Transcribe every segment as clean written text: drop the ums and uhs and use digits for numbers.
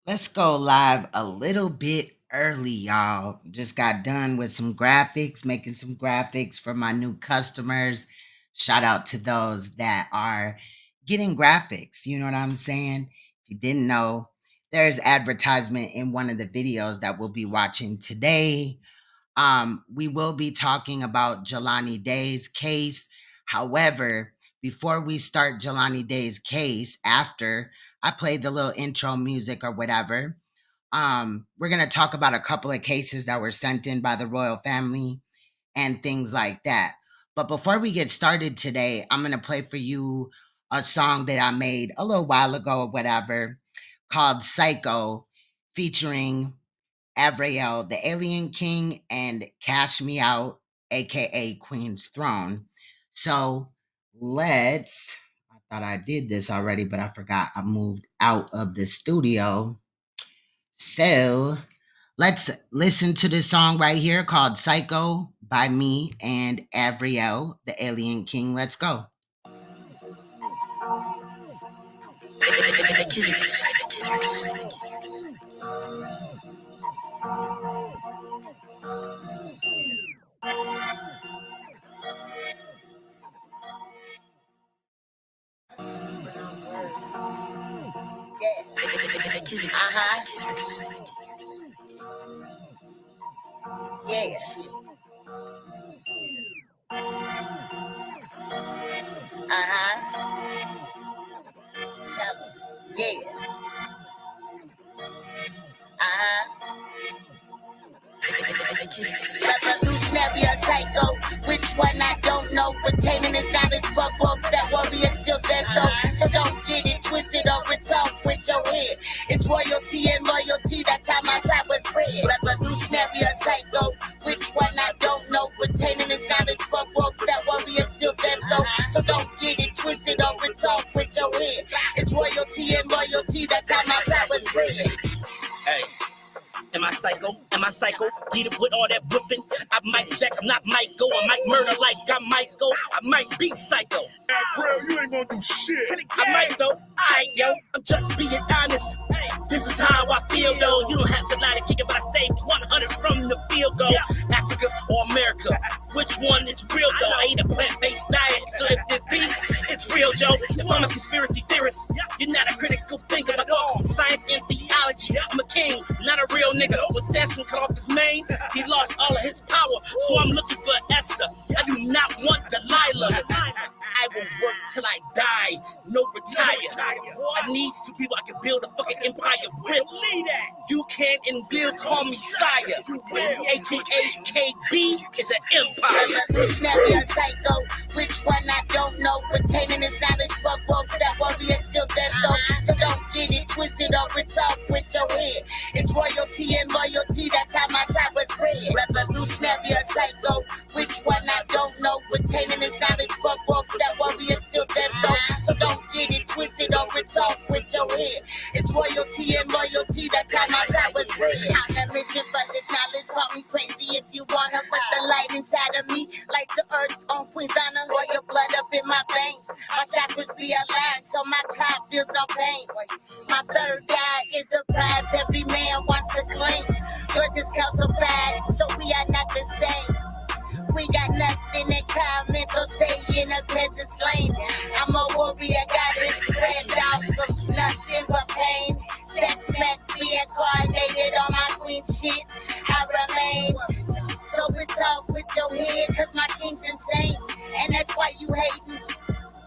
Let's go live a little bit early, y'all. Just got done with some graphics, making some graphics for my new customers. Shout out to those that are getting graphics. You know what I'm saying? If you didn't know, there's advertisement in one of the videos that we'll be watching today. We will be talking about Jelani Day's case. However, before we start Jelani Day's case, after I play the little intro music or whatever, we're going to talk about a couple of cases that were sent in by the royal family and things like that. But before we get started today, I'm going to play for you a song that I made a little while ago or whatever called Psycho, featuring Avrael, the Alien King, and Cash Me Out, aka Queen's Throne. So I thought I did this already, but I forgot I moved out of the studio. So let's listen to this song right here called Psycho by me and Avrael, the Alien King. Let's go. Yeah. Tell 'em. Yeah. Revolutionary or psycho, which one I don't know. Retaining his knowledge, fuck off that warrior still there. So don't get it twisted or it's off with your head. It's royalty and loyalty, that's how my rap was bred. Revolutionary or psycho, which one I don't know. Retaining his knowledge, fuck off that warrior still there. So don't get it twisted or it's off with your head. It's royalty and loyalty, that's how my rap was bred. Hey. Am I psycho? Am I psycho? Get it with all that whooping. I might jack, I'm not might go. I might murder like I might go. I might be psycho. Bro, you ain't gonna do shit. I might though. Alright, yo. I'm just being honest. This is how I feel though. You don't have to lie to kick it, but I stay 100 from the field goal. Africa or America? Which one is real though? I eat a plant-based diet, so if this beef, it's real, Joe. If I'm a conspiracy theorist, you're not a critical thinker. I talk from science and theology. I'm a king, not a real nigga. When Samson cut off his mane, he lost all of his power. So I'm looking for Esther. I do not want Delilah. I will work till I die, no retire. I need some people I can build a fucking empire with. You can and will call me sire. AKA KB is an empire. Revolutionary or psycho, which one I don't know. Retaining his knowledge, fuck off that warrior still there. So don't get it twisted or it's off with your head. It's royalty and loyalty, that's how my rap was bred. Revolutionary or psycho, which one I don't know. Retaining his knowledge, fuck off that warrior still there. So don't get it twisted or it's off with your head. It's royalty and loyalty, that's how my rap was bred. I'm a mission for this knowledge, call me crazy if you wanna, but the light inside of me, like the earth on Queensana, royal blood up in my veins. My chakras be aligned, so my cop feels no pain. My third eye is the prize every man wants to claim. Yours is calcified, so we are not the same. We got nothing in common, so stay in a peasant's lane. I'm a warrior, got it spread out from nothing but pain. Sept reincarnated on my queen shit, I remain. So it's off with your head, cause my king's insane. And that's why you hating.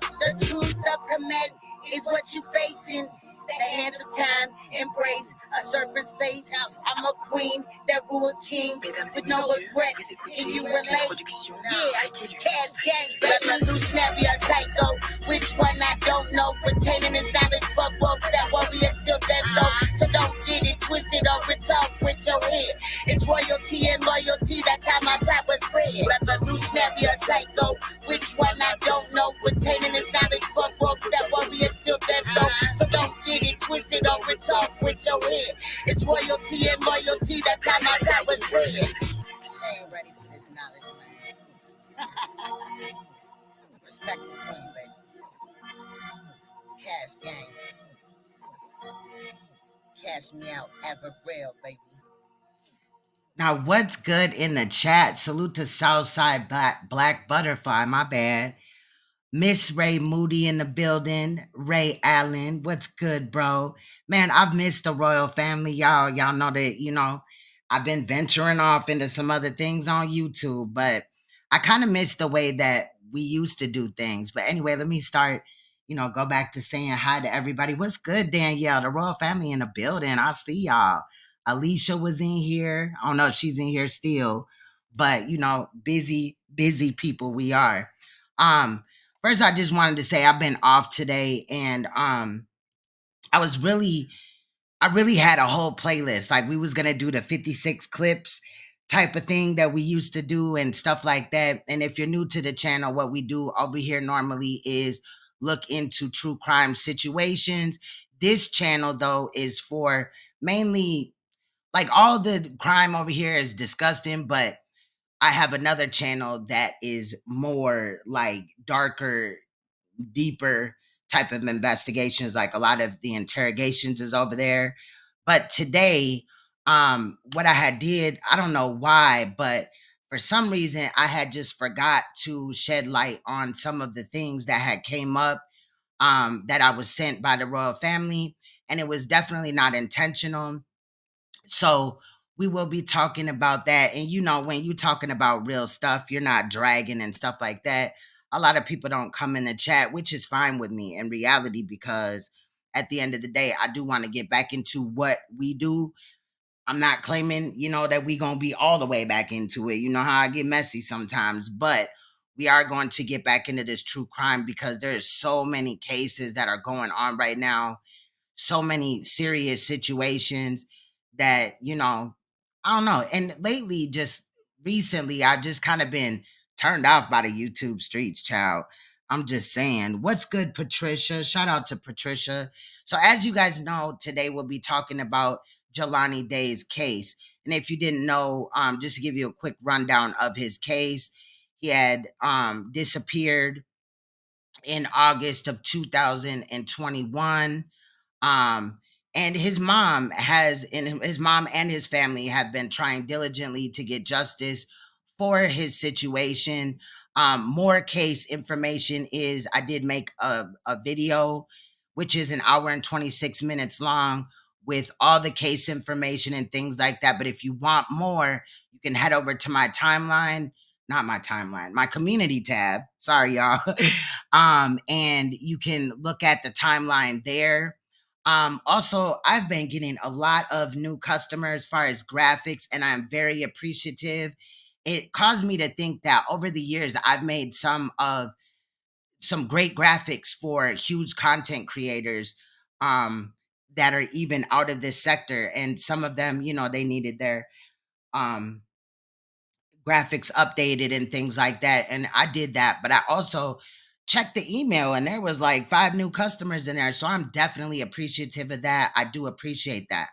The truth of command is what you facing. The hands of time embrace a serpent's fate. I'm a queen that rules kings with no regrets. Can you relate? Yeah, cash gang, revolutionary or psycho. Which one I don't know. Retaining his knowledge, fuck off that warrior still there. So don't get it twisted or it's off with your head. It's royalty and loyalty, that's how my rap was bred. Revolutionary or psycho. Which one I don't know. Retaining his knowledge, fuck off that warrior still there. So don't get it twisted or it's off with your head. It's royalty and loyalty, that's how my rap was bred. I ain't ready for this knowledge, man. Respect the queen, baby. Cash gang. Cash me out, ever real, baby. Now, what's good in the chat? Salute to Southside Black Butterfly. My bad. Miss Ray Moody in the building. Ray Allen. What's good, bro? Man, I've missed the royal family, y'all. Y'all know that, I've been venturing off into some other things on YouTube, but I kind of miss the way that we used to do things. But anyway, let me start, go back to saying hi to everybody. What's good, Danielle? The royal family in the building. I see y'all. Alicia was in here. I don't know if she's in here still, but busy people we are. First, I just wanted to say I've been off today, and I really had a whole playlist. Like we was gonna do the 56 clips type of thing that we used to do and stuff like that. And if you're new to the channel, what we do over here normally is look into true crime situations. This channel though is for mainly like all the crime over here is disgusting, but I have another channel that is more like darker, deeper type of investigations. Like a lot of the interrogations is over there. But today, what I had did, I don't know why, but for some reason I had just forgot to shed light on some of the things that had came up, that I was sent by the royal family, and it was definitely not intentional. So we will be talking about that. And when you're talking about real stuff, you're not dragging and stuff like that. A lot of people don't come in the chat, which is fine with me in reality, because at the end of the day, I do want to get back into what we do. I'm not claiming, that we going to be all the way back into it. You know how I get messy sometimes, but we are going to get back into this true crime because there's so many cases that are going on right now, so many serious situations that, I don't know. And lately, just recently, I've just kind of been turned off by the YouTube streets, child. I'm just saying. What's good, Patricia? Shout out to Patricia. So as you guys know, today we'll be talking about Jelani Day's case. And if you didn't know, just to give you a quick rundown of his case, he had disappeared in August of 2021. And his mom and his family have been trying diligently to get justice for his situation. More case information is I did make a video, which is an hour and 26 minutes long, with all the case information and things like that. But if you want more, you can head over to my timeline, not my timeline, my community tab. Sorry, y'all. And you can look at the timeline there. Also, I've been getting a lot of new customers as far as graphics, and I'm very appreciative. It caused me to think that over the years, I've made some great graphics for huge content creators, that are even out of this sector. And some of them, they needed their graphics updated and things like that. And I did that, but I also checked the email and there was like 5 new customers in there. So I'm definitely appreciative of that. I do appreciate that.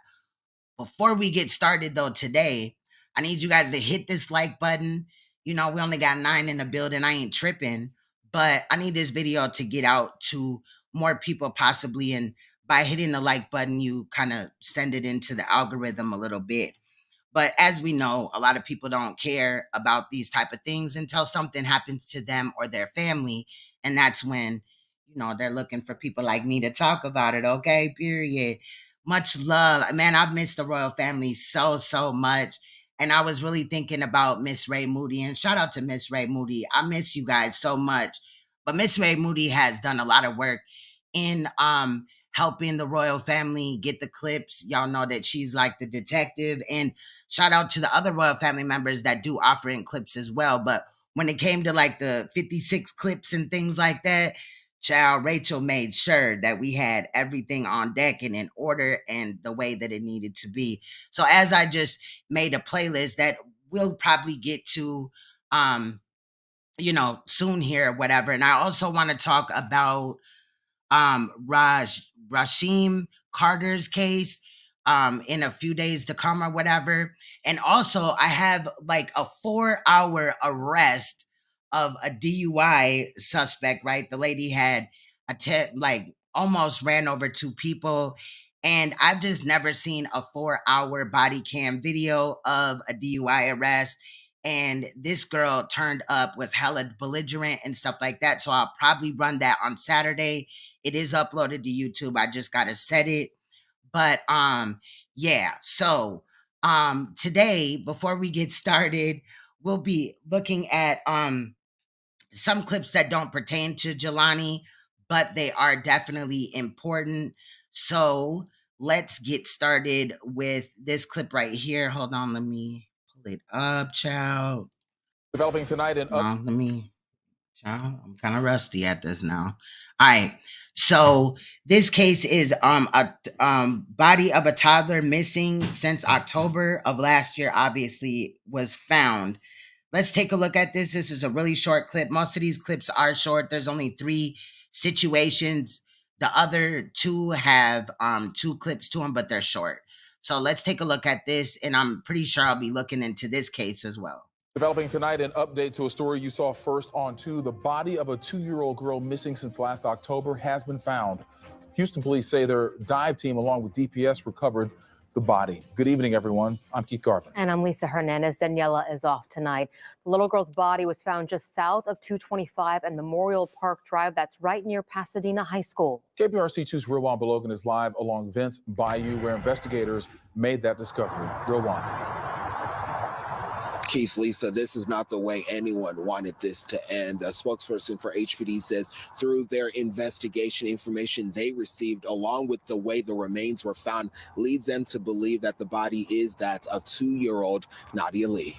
Before we get started though today, I need you guys to hit this like button. We only got 9 in the building. I ain't tripping, but I need this video to get out to more people possibly. And by hitting the like button, you kind of send it into the algorithm a little bit. But as we know, a lot of people don't care about these type of things until something happens to them or their family. And that's when, they're looking for people like me to talk about it. Okay, period. Much love. Man, I've missed the royal family so, so much. And I was really thinking about Miss Ray Moody. And shout out to Miss Ray Moody. I miss you guys so much. But Miss Ray Moody has done a lot of work in helping the royal family get the clips. Y'all know that she's like the detective. And shout out to the other royal family members that do offer in clips as well. But when it came to like the 56 clips and things like that, child, Rachel made sure that we had everything on deck and in order and the way that it needed to be. So as I just made a playlist that we'll probably get to, soon here or whatever. And I also want to talk about Rashim Carter's case in a few days to come or whatever. And also I have like a 4-hour arrest of a DUI suspect, right? The lady had almost ran over 2 people. And I've just never seen a 4-hour body cam video of a DUI arrest. And this girl turned up, was hella belligerent and stuff like that. So I'll probably run that on Saturday. It is uploaded to YouTube. I just gotta set it. But yeah. So today, before we get started, we'll be looking at some clips that don't pertain to Jelani, but they are definitely important. So let's get started with this clip right here. Hold on, let me pull it up, child. Developing tonight in Let me, child. I'm kind of rusty at this now. All right. So this case is a body of a toddler missing since October of last year, obviously was found. Let's take a look at this. This is a really short clip. Most of these clips are short. There's only 3 situations. The other 2 have 2 clips to them, but they're short. So let's take a look at this, and I'm pretty sure I'll be looking into this case as well. Developing tonight, an update to a story you saw first on 2. The body of a 2-year-old girl missing since last October has been found. Houston police say their dive team, along with DPS, recovered the body. Good evening, everyone. I'm Keith Garvin. And I'm Lisa Hernandez. Daniela is off tonight. The little girl's body was found just south of 225 and Memorial Park Drive. That's right near Pasadena High School. KPRC2's Rowan Belogan is live along Vince Bayou, where investigators made that discovery. Rowan. Keith, Lisa, this is not the way anyone wanted this to end. A spokesperson for HPD says through their investigation, information they received, along with the way the remains were found, leads them to believe that the body is that of 2-year-old Nadia Lee.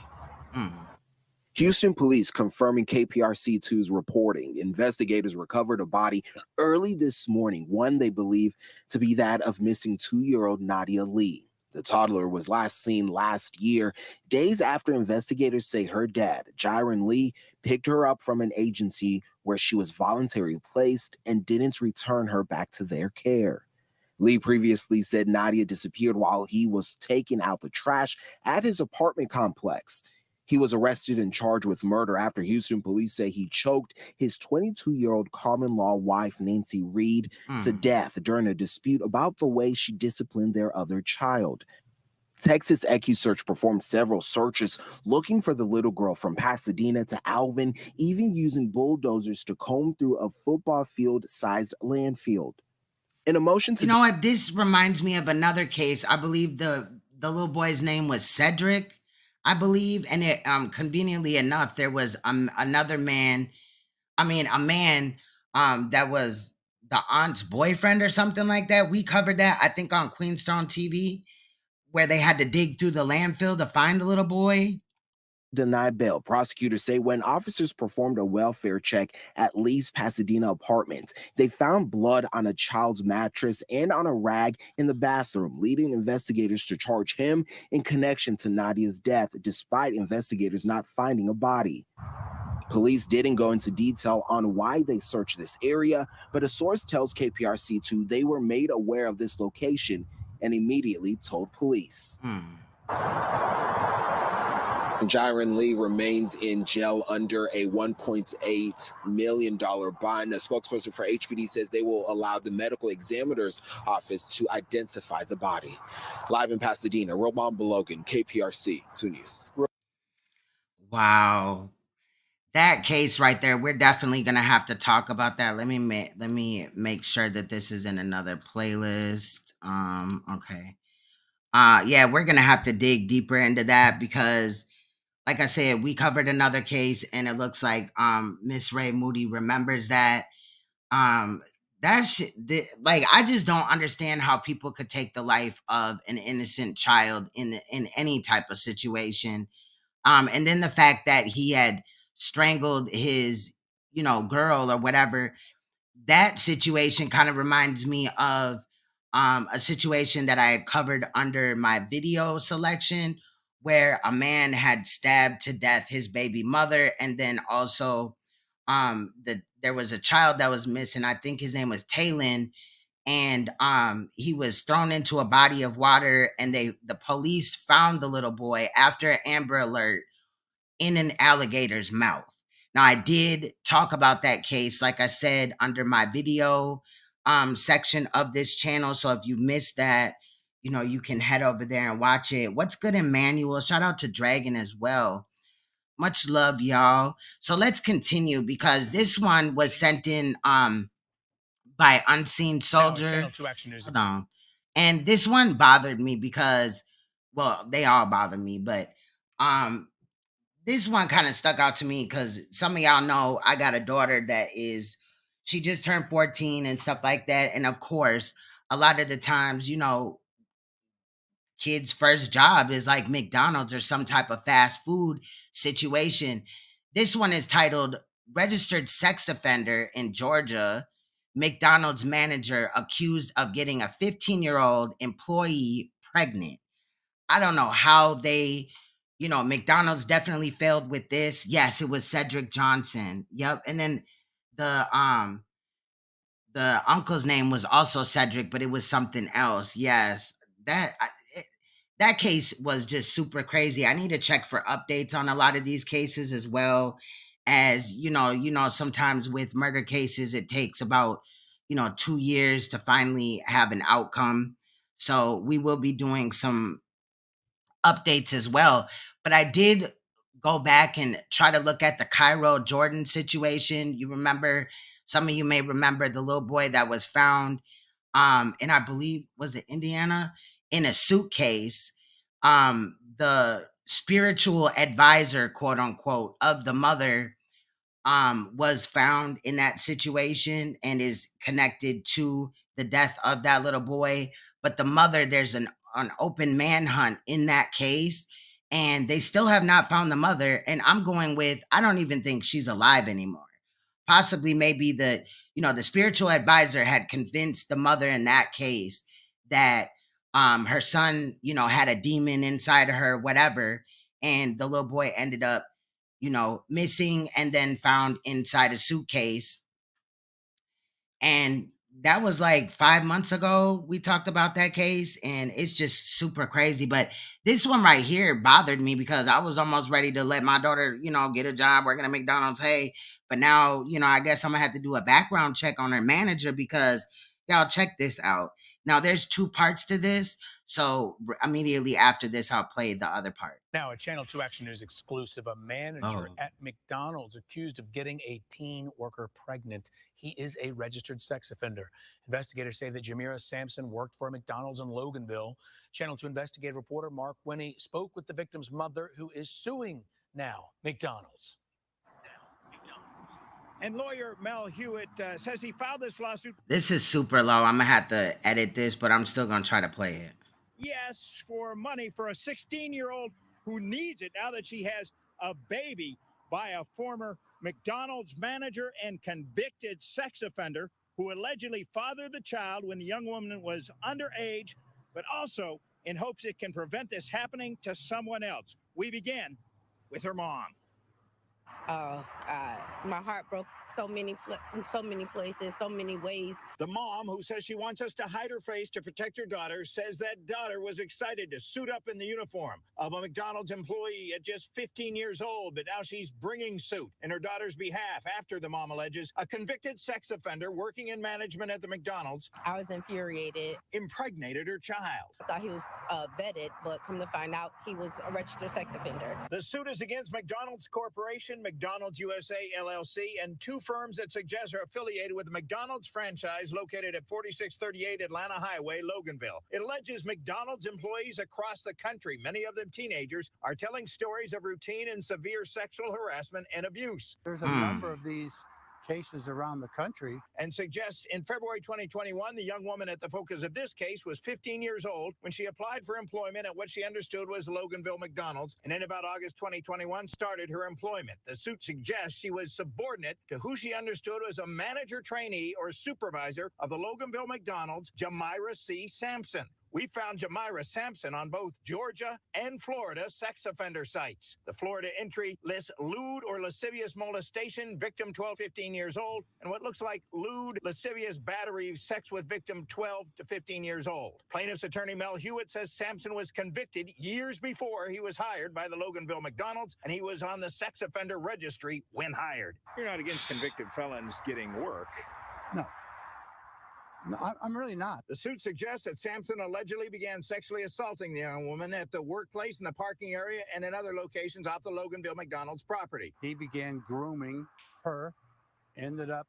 Houston police confirming KPRC2's reporting. Investigators recovered a body early this morning, one they believe to be that of missing 2-year-old Nadia Lee. The toddler was last seen last year, days after investigators say her dad, Jiron Lee, picked her up from an agency where she was voluntarily placed and didn't return her back to their care. Lee previously said Nadia disappeared while he was taking out the trash at his apartment complex. He was arrested and charged with murder after Houston police say he choked his 22-year-old common-law wife, Nancy Reed, to death during a dispute about the way she disciplined their other child. Texas EquuSearch performed several searches looking for the little girl from Pasadena to Alvin, even using bulldozers to comb through a football field-sized landfill. In a motion to... You know what? This reminds me of another case. I believe the little boy's name was Cedric, I believe, and it conveniently enough, there was another man, a man that was the aunt's boyfriend or something like that. We covered that, I think, on Queenstone TV, where they had to dig through the landfill to find the little boy. Deny bail. Prosecutors say when officers performed a welfare check at Lee's Pasadena apartment, they found blood on a child's mattress and on a rag in the bathroom, leading investigators to charge him in connection to Nadia's death, despite investigators not finding a body. Police didn't go into detail on why they searched this area, but a source tells KPRC2 they were made aware of this location and immediately told police. Jiron Lee remains in jail under a $1.8 million bond. A spokesperson for HPD says they will allow the medical examiner's office to identify the body. Live in Pasadena, Roman Belogan, KPRC 2 News. Wow. That case right there, we're definitely going to have to talk about that. Let me make sure that this is in another playlist. Okay. Yeah, we're going to have to dig deeper into that because, like I said, we covered another case and it looks like Miss Ray Moody remembers that. That shit, like, I just don't understand how people could take the life of an innocent child in any type of situation. And then the fact that he had strangled his, girl or whatever, that situation kind of reminds me of a situation that I had covered under my video selection where a man had stabbed to death his baby mother, and then also there was a child that was missing. I think his name was Talon, and he was thrown into a body of water, and the police found the little boy after an Amber Alert in an alligator's mouth. Now, I did talk about that case, like I said, under my video section of this channel. So if you missed that, you know, you can head over there and watch it. What's good, Emmanuel? Shout out to Dragon as well. Much love, y'all. So let's continue because this one was sent in by Unseen Soldier. Channel 2 Action News. Hold on. And this one bothered me because, well, they all bother me, but this one kind of stuck out to me because some of y'all know I got a daughter that she just turned 14 and stuff like that. And of course, a lot of the times, you know, kids' first job is like McDonald's or some type of fast food situation. This one is titled Registered Sex Offender in Georgia. McDonald's manager accused of getting a 15-year-old employee pregnant. I don't know how they, you know, McDonald's definitely failed with this. Yes, it was Cedric Johnson. Yep. And then the uncle's name was also Cedric, but it was something else. Yes. That case was just super crazy. I need to check for updates on a lot of these cases as well as, you know, sometimes with murder cases, it takes about, 2 years to finally have an outcome. So we will be doing some updates as well. But I did go back and try to look at the Cairo Jordan situation. You remember, some of you may remember the little boy that was found, and I believe, was it Indiana, in a suitcase. The spiritual advisor, quote unquote, of the mother was found in that situation and is connected to the death of that little boy. But the mother, there's an open manhunt in that case, and they still have not found the mother. And I'm going with, I don't even think she's alive anymore. Possibly maybe the spiritual advisor had convinced the mother in that case that her son, had a demon inside of her, whatever. And the little boy ended up, missing and then found inside a suitcase. And that was like 5 months ago. We talked about that case, and it's just super crazy. But this one right here bothered me because I was almost ready to let my daughter, get a job working at McDonald's. Hey, but now, I guess I'm gonna have to do a background check on her manager because y'all check this out. Now there's 2 parts to this. So immediately after this, I'll play the other part. Now, a Channel 2 Action News exclusive, a manager at McDonald's accused of getting a teen worker pregnant. He is a registered sex offender. Investigators say that Jamira Sampson worked for McDonald's in Loganville. Channel 2 investigative reporter Mark Winnie spoke with the victim's mother, who is suing now McDonald's. And lawyer Mel Hewitt says he filed this lawsuit. This is super low. I'm going to have to edit this, but I'm still going to try to play it. Yes, for money for a 16-year-old who needs it now that she has a baby by a former McDonald's manager and convicted sex offender who allegedly fathered the child when the young woman was underage, but also in hopes it can prevent this happening to someone else. We begin with her mom. Oh, God. My heart broke in so many places, so many ways. The mom, who says she wants us to hide her face to protect her daughter, says that daughter was excited to suit up in the uniform of a McDonald's employee at just 15 years old, but now she's bringing suit in her daughter's behalf after the mom alleges a convicted sex offender working in management at the McDonald's. I was infuriated. Impregnated her child. I thought he was vetted, but come to find out he was a registered sex offender. The suit is against McDonald's Corporation, McDonald's USA LLC, and 2 firms that suggest are affiliated with the McDonald's franchise located at 4638 Atlanta Highway, Loganville. It alleges McDonald's employees across the country, many of them teenagers, are telling stories of routine and severe sexual harassment and abuse. There's a number of these cases around the country. And suggests in February 2021, the young woman at the focus of this case was 15 years old when she applied for employment at what she understood was Loganville McDonald's, and in about August 2021 started her employment. The suit suggests she was subordinate to who she understood was a manager, trainee, or supervisor of the Loganville McDonald's, Jamira C. Sampson. We found Jamira Sampson on both Georgia and Florida sex offender sites. The Florida entry lists lewd or lascivious molestation, victim 12-15 years old, and what looks like lewd, lascivious battery, sex with victim 12 to 15 years old. Plaintiff's attorney Mel Hewitt says Sampson was convicted years before he was hired by the Loganville McDonald's, and he was on the sex offender registry when hired. You're not against convicted felons getting work. No. No, I'm really not. The suit suggests that Sampson allegedly began sexually assaulting the young woman at the workplace, in the parking area, and in other locations off the Loganville McDonald's property. He began grooming her, ended up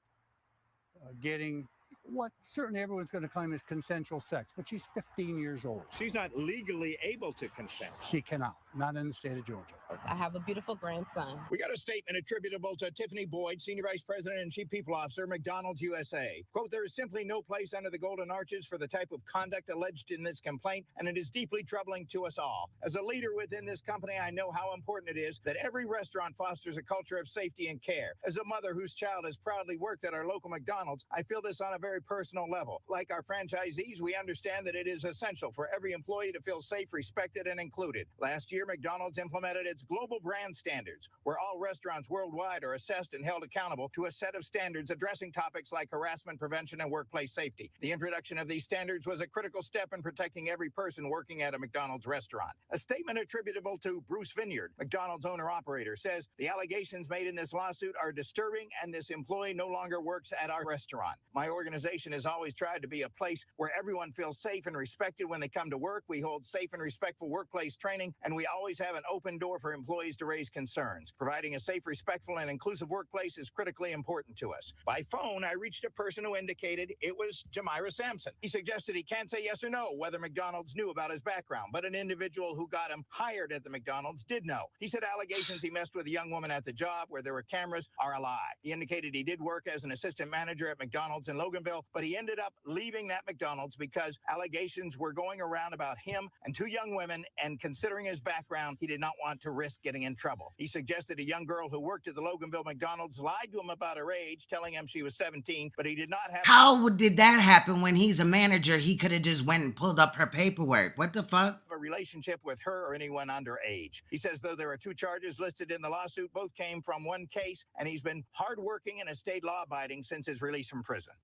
getting what certainly everyone's going to claim is consensual sex, but she's 15 years old. She's not legally able to consent. She cannot, not in the state of Georgia. I have a beautiful grandson. We got a statement attributable to Tiffany Boyd, Senior Vice President and Chief People Officer, McDonald's USA. Quote, there is simply no place under the Golden Arches for the type of conduct alleged in this complaint, and it is deeply troubling to us all. As a leader within this company, I know how important it is that every restaurant fosters a culture of safety and care. As a mother whose child has proudly worked at our local McDonald's, I feel this on a very personal level. Like our franchisees, we understand that it is essential for every employee to feel safe, respected, and included. Last year, McDonald's implemented its global brand standards, where all restaurants worldwide are assessed and held accountable to a set of standards addressing topics like harassment prevention and workplace safety. The introduction of these standards was a critical step in protecting every person working at a McDonald's restaurant. A statement attributable to Bruce Vineyard, McDonald's owner-operator, says the allegations made in this lawsuit are disturbing, and this employee no longer works at our restaurant. My organization has always tried to be a place where everyone feels safe and respected when they come to work. We hold safe and respectful workplace training, and we always have an open door for employees to raise concerns. Providing a safe, respectful, and inclusive workplace is critically important to us. By phone, I reached a person who indicated it was Jamira Sampson. He suggested he can't say yes or no whether McDonald's knew about his background, but an individual who got him hired at the McDonald's did know. He said allegations he messed with a young woman at the job where there were cameras are a lie. He indicated he did work as an assistant manager at McDonald's in Loganville, but he ended up leaving that McDonald's because allegations were going around about him and two young women, and considering his background, he did not want to risk getting in trouble. He suggested a young girl who worked at the Loganville McDonald's lied to him about her age, telling him she was 17, but he did not have... How did that happen when he's a manager? He could have just went and pulled up her paperwork. What the fuck? A relationship with her or anyone underage. He says, though there are two charges listed in the lawsuit, both came from one case, and he's been hardworking and has stayed law-abiding since his release from prison.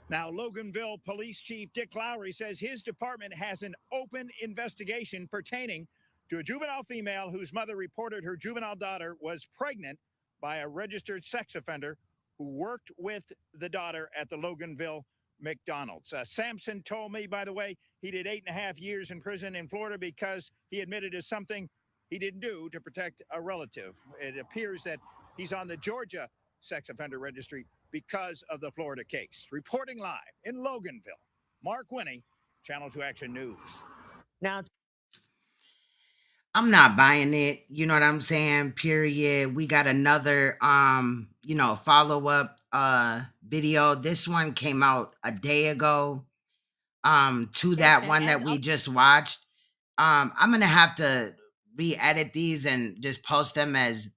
Now, Loganville Police Chief Dick Lowry says his department has an open investigation pertaining to a juvenile female whose mother reported her juvenile daughter was pregnant by a registered sex offender who worked with the daughter at the Loganville McDonald's. Sampson told me, by the way, he did 8.5 years in prison in Florida because he admitted to something he didn't do to protect a relative. It appears that he's on the Georgia sex offender registry because of the Florida case. Reporting live in Loganville, Mark Winnie, Channel 2 Action News. Now, I'm not buying it. You know what I'm saying? Period. We got another, follow-up video. This one came out a day ago, to that one that we just watched. I'm going to have to re-edit these and just post them as,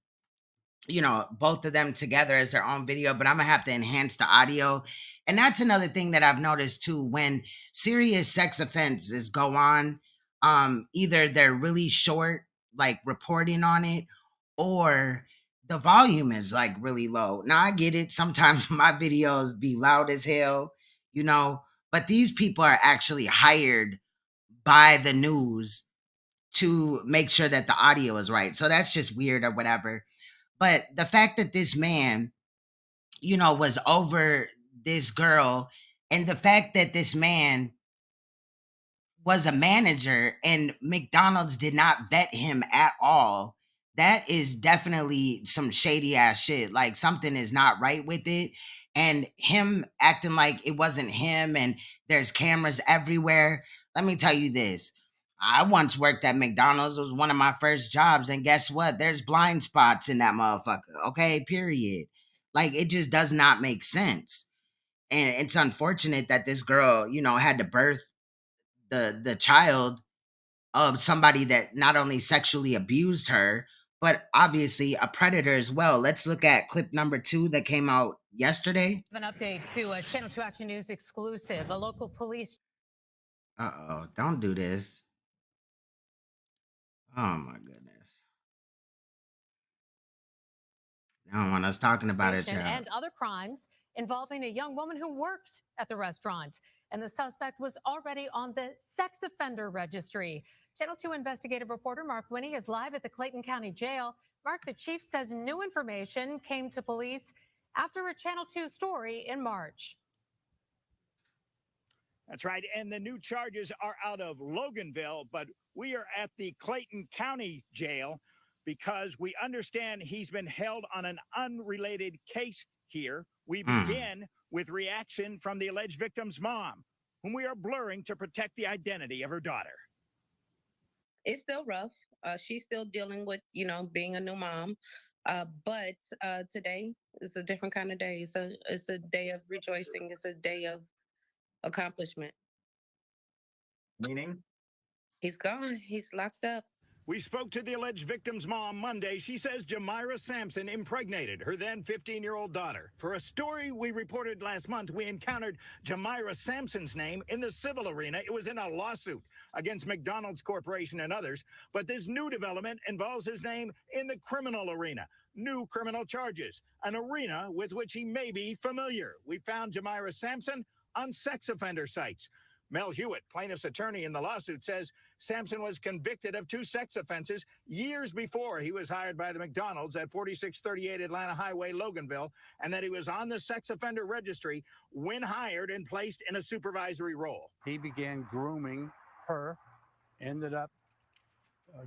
both of them together as their own video, but I'm going to have to enhance the audio. And that's another thing that I've noticed too, when serious sex offenses go on, either they're really short, like reporting on it, or the volume is like really low. Now I get it. Sometimes my videos be loud as hell, but these people are actually hired by the news to make sure that the audio is right. So that's just weird or whatever. But the fact that this man, was over this girl, and the fact that this man was a manager and McDonald's did not vet him at all, that is definitely some shady ass shit. Like something is not right with it. And him acting like it wasn't him and there's cameras everywhere. Let me tell you this. I once worked at McDonald's. It was one of my first jobs. And guess what? There's blind spots in that motherfucker. Okay, period. Like, it just does not make sense. And it's unfortunate that this girl, had to birth the child of somebody that not only sexually abused her, but obviously a predator as well. Let's look at clip number 2 that came out yesterday. An update to a Channel 2 Action News exclusive. A local police... Uh-oh, don't do this. Oh, my goodness. They don't want us talking about it, child. And other crimes involving a young woman who worked at the restaurant. And the suspect was already on the sex offender registry. Channel 2 investigative reporter Mark Winnie is live at the Clayton County Jail. Mark, the chief says new information came to police after a Channel 2 story in March. That's right. And the new charges are out of Loganville, but we are at the Clayton County Jail because we understand he's been held on an unrelated case here. We begin with reaction from the alleged victim's mom, whom we are blurring to protect the identity of her daughter. It's still rough. She's still dealing with, being a new mom. But today is a different kind of day. It's a day of rejoicing. It's a day of accomplishment. Meaning? He's gone. He's locked up. We spoke to the alleged victim's mom Monday. She says Jamira Sampson impregnated her then 15-year-old daughter. For a story we reported last month, we encountered Jamira Sampson's name in the civil arena. It was in a lawsuit against McDonald's Corporation and others. But this new development involves his name in the criminal arena. New criminal charges, an arena with which he may be familiar. We found Jamira Sampson on sex offender sites. Mel Hewitt, plaintiff's attorney in the lawsuit, says Sampson was convicted of 2 sex offenses years before he was hired by the McDonald's at 4638 Atlanta Highway, Loganville, and that he was on the sex offender registry when hired and placed in a supervisory role. He began grooming her, ended up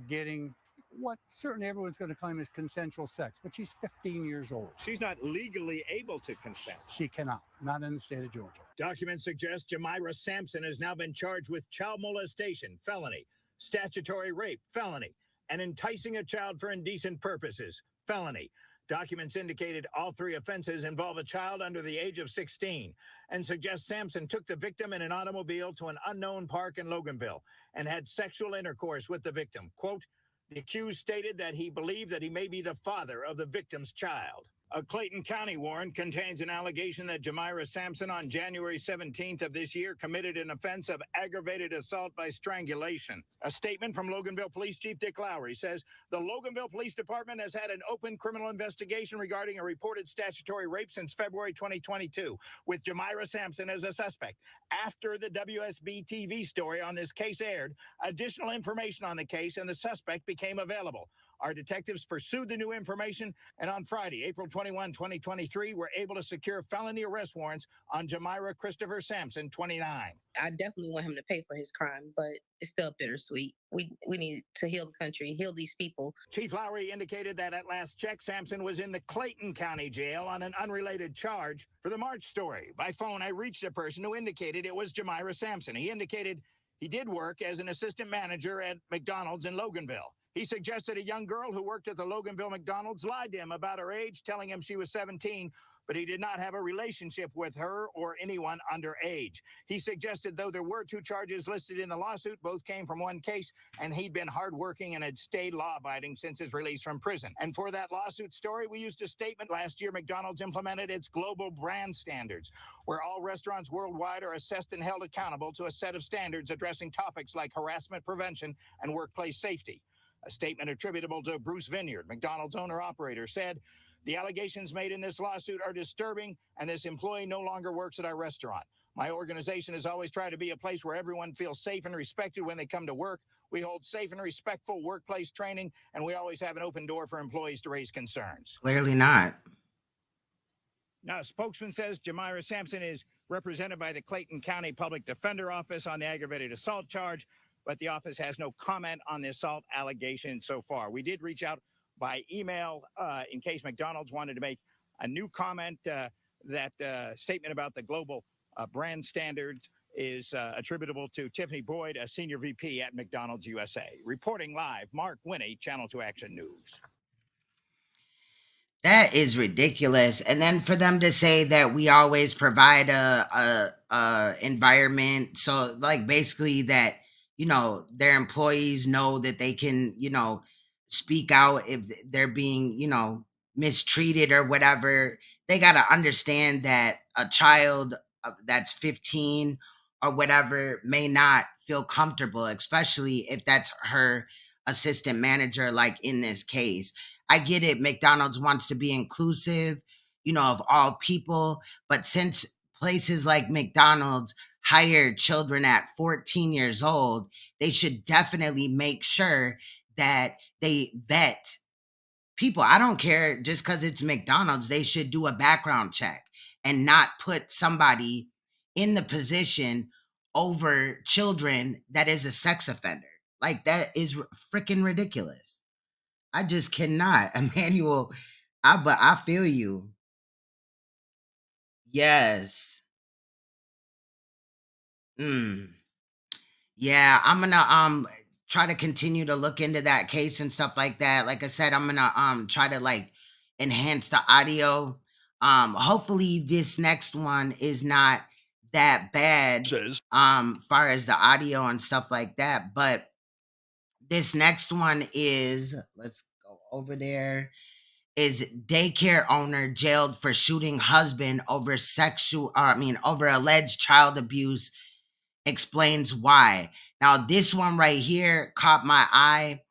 getting what certainly everyone's going to claim is consensual sex, but she's 15 years old. She's not legally able to consent. She cannot, not in the state of Georgia. Documents suggest Jamira Sampson has now been charged with child molestation, felony, statutory rape, felony, and enticing a child for indecent purposes, felony. Documents indicated all 3 offenses involve a child under the age of 16 and suggest Sampson took the victim in an automobile to an unknown park in Loganville and had sexual intercourse with the victim. Quote, the accused stated that he believed that he may be the father of the victim's child. A Clayton County warrant contains an allegation that Jamira Sampson on January 17th of this year committed an offense of aggravated assault by strangulation. A statement from Loganville Police Chief Dick Lowry says the Loganville Police Department has had an open criminal investigation regarding a reported statutory rape since February 2022, with Jamira Sampson as a suspect. After the WSB TV story on this case aired, additional information on the case and the suspect became available. Our detectives pursued the new information, and on Friday, April 21, 2023, were able to secure felony arrest warrants on Jamira Christopher Sampson, 29. I definitely want him to pay for his crime, but it's still bittersweet. We need to heal the country, heal these people. Chief Lowry indicated that at last check, Sampson was in the Clayton County Jail on an unrelated charge. For the March story, by phone, I reached a person who indicated it was Jamira Sampson. He indicated he did work as an assistant manager at McDonald's in Loganville. He suggested a young girl who worked at the Loganville McDonald's lied to him about her age, telling him she was 17, but he did not have a relationship with her or anyone underage. He suggested, though there were 2 charges listed in the lawsuit, both came from one case, and he'd been hardworking and had stayed law-abiding since his release from prison. And for that lawsuit story, we used a statement. Last year, McDonald's implemented its global brand standards, where all restaurants worldwide are assessed and held accountable to a set of standards addressing topics like harassment prevention and workplace safety. A statement attributable to Bruce Vineyard, McDonald's owner-operator, said, the allegations made in this lawsuit are disturbing, and this employee no longer works at our restaurant. My organization has always tried to be a place where everyone feels safe and respected when they come to work. We hold safe and respectful workplace training, and we always have an open door for employees to raise concerns. Clearly not. Now, a spokesman says Jamira Sampson is represented by the Clayton County Public Defender Office on the aggravated assault charge, but the office has no comment on the assault allegation so far. We did reach out by email in case McDonald's wanted to make a new comment. That statement about the global brand standards is attributable to Tiffany Boyd, a senior VP at McDonald's USA. Reporting live, Mark Winnie, Channel 2 Action News. That is ridiculous. And then for them to say that we always provide a environment, so like basically that, you know, their employees know that they can, you know, speak out if they're being, you know, mistreated or whatever. They got to understand that a child that's 15 or whatever may not feel comfortable, especially if that's her assistant manager, like in this case. I get it. McDonald's wants to be inclusive, you know, of all people. But since places like McDonald's hire children at 14 years old, they should definitely make sure that they vet people, I don't care, just because it's McDonald's, they should do a background check and not put somebody in the position over children that is a sex offender. Like, that is freaking ridiculous. I just cannot. Emmanuel, but I feel you. Yes. Yeah, I'm gonna try to continue to look into that case and stuff like that. Like I said, I'm gonna try to like enhance the audio. Hopefully this next one is not that bad far as the audio and stuff like that. But this next one is, let's go over there, is daycare owner jailed for shooting husband over over alleged child abuse, explains why. Now this one right here caught my eye.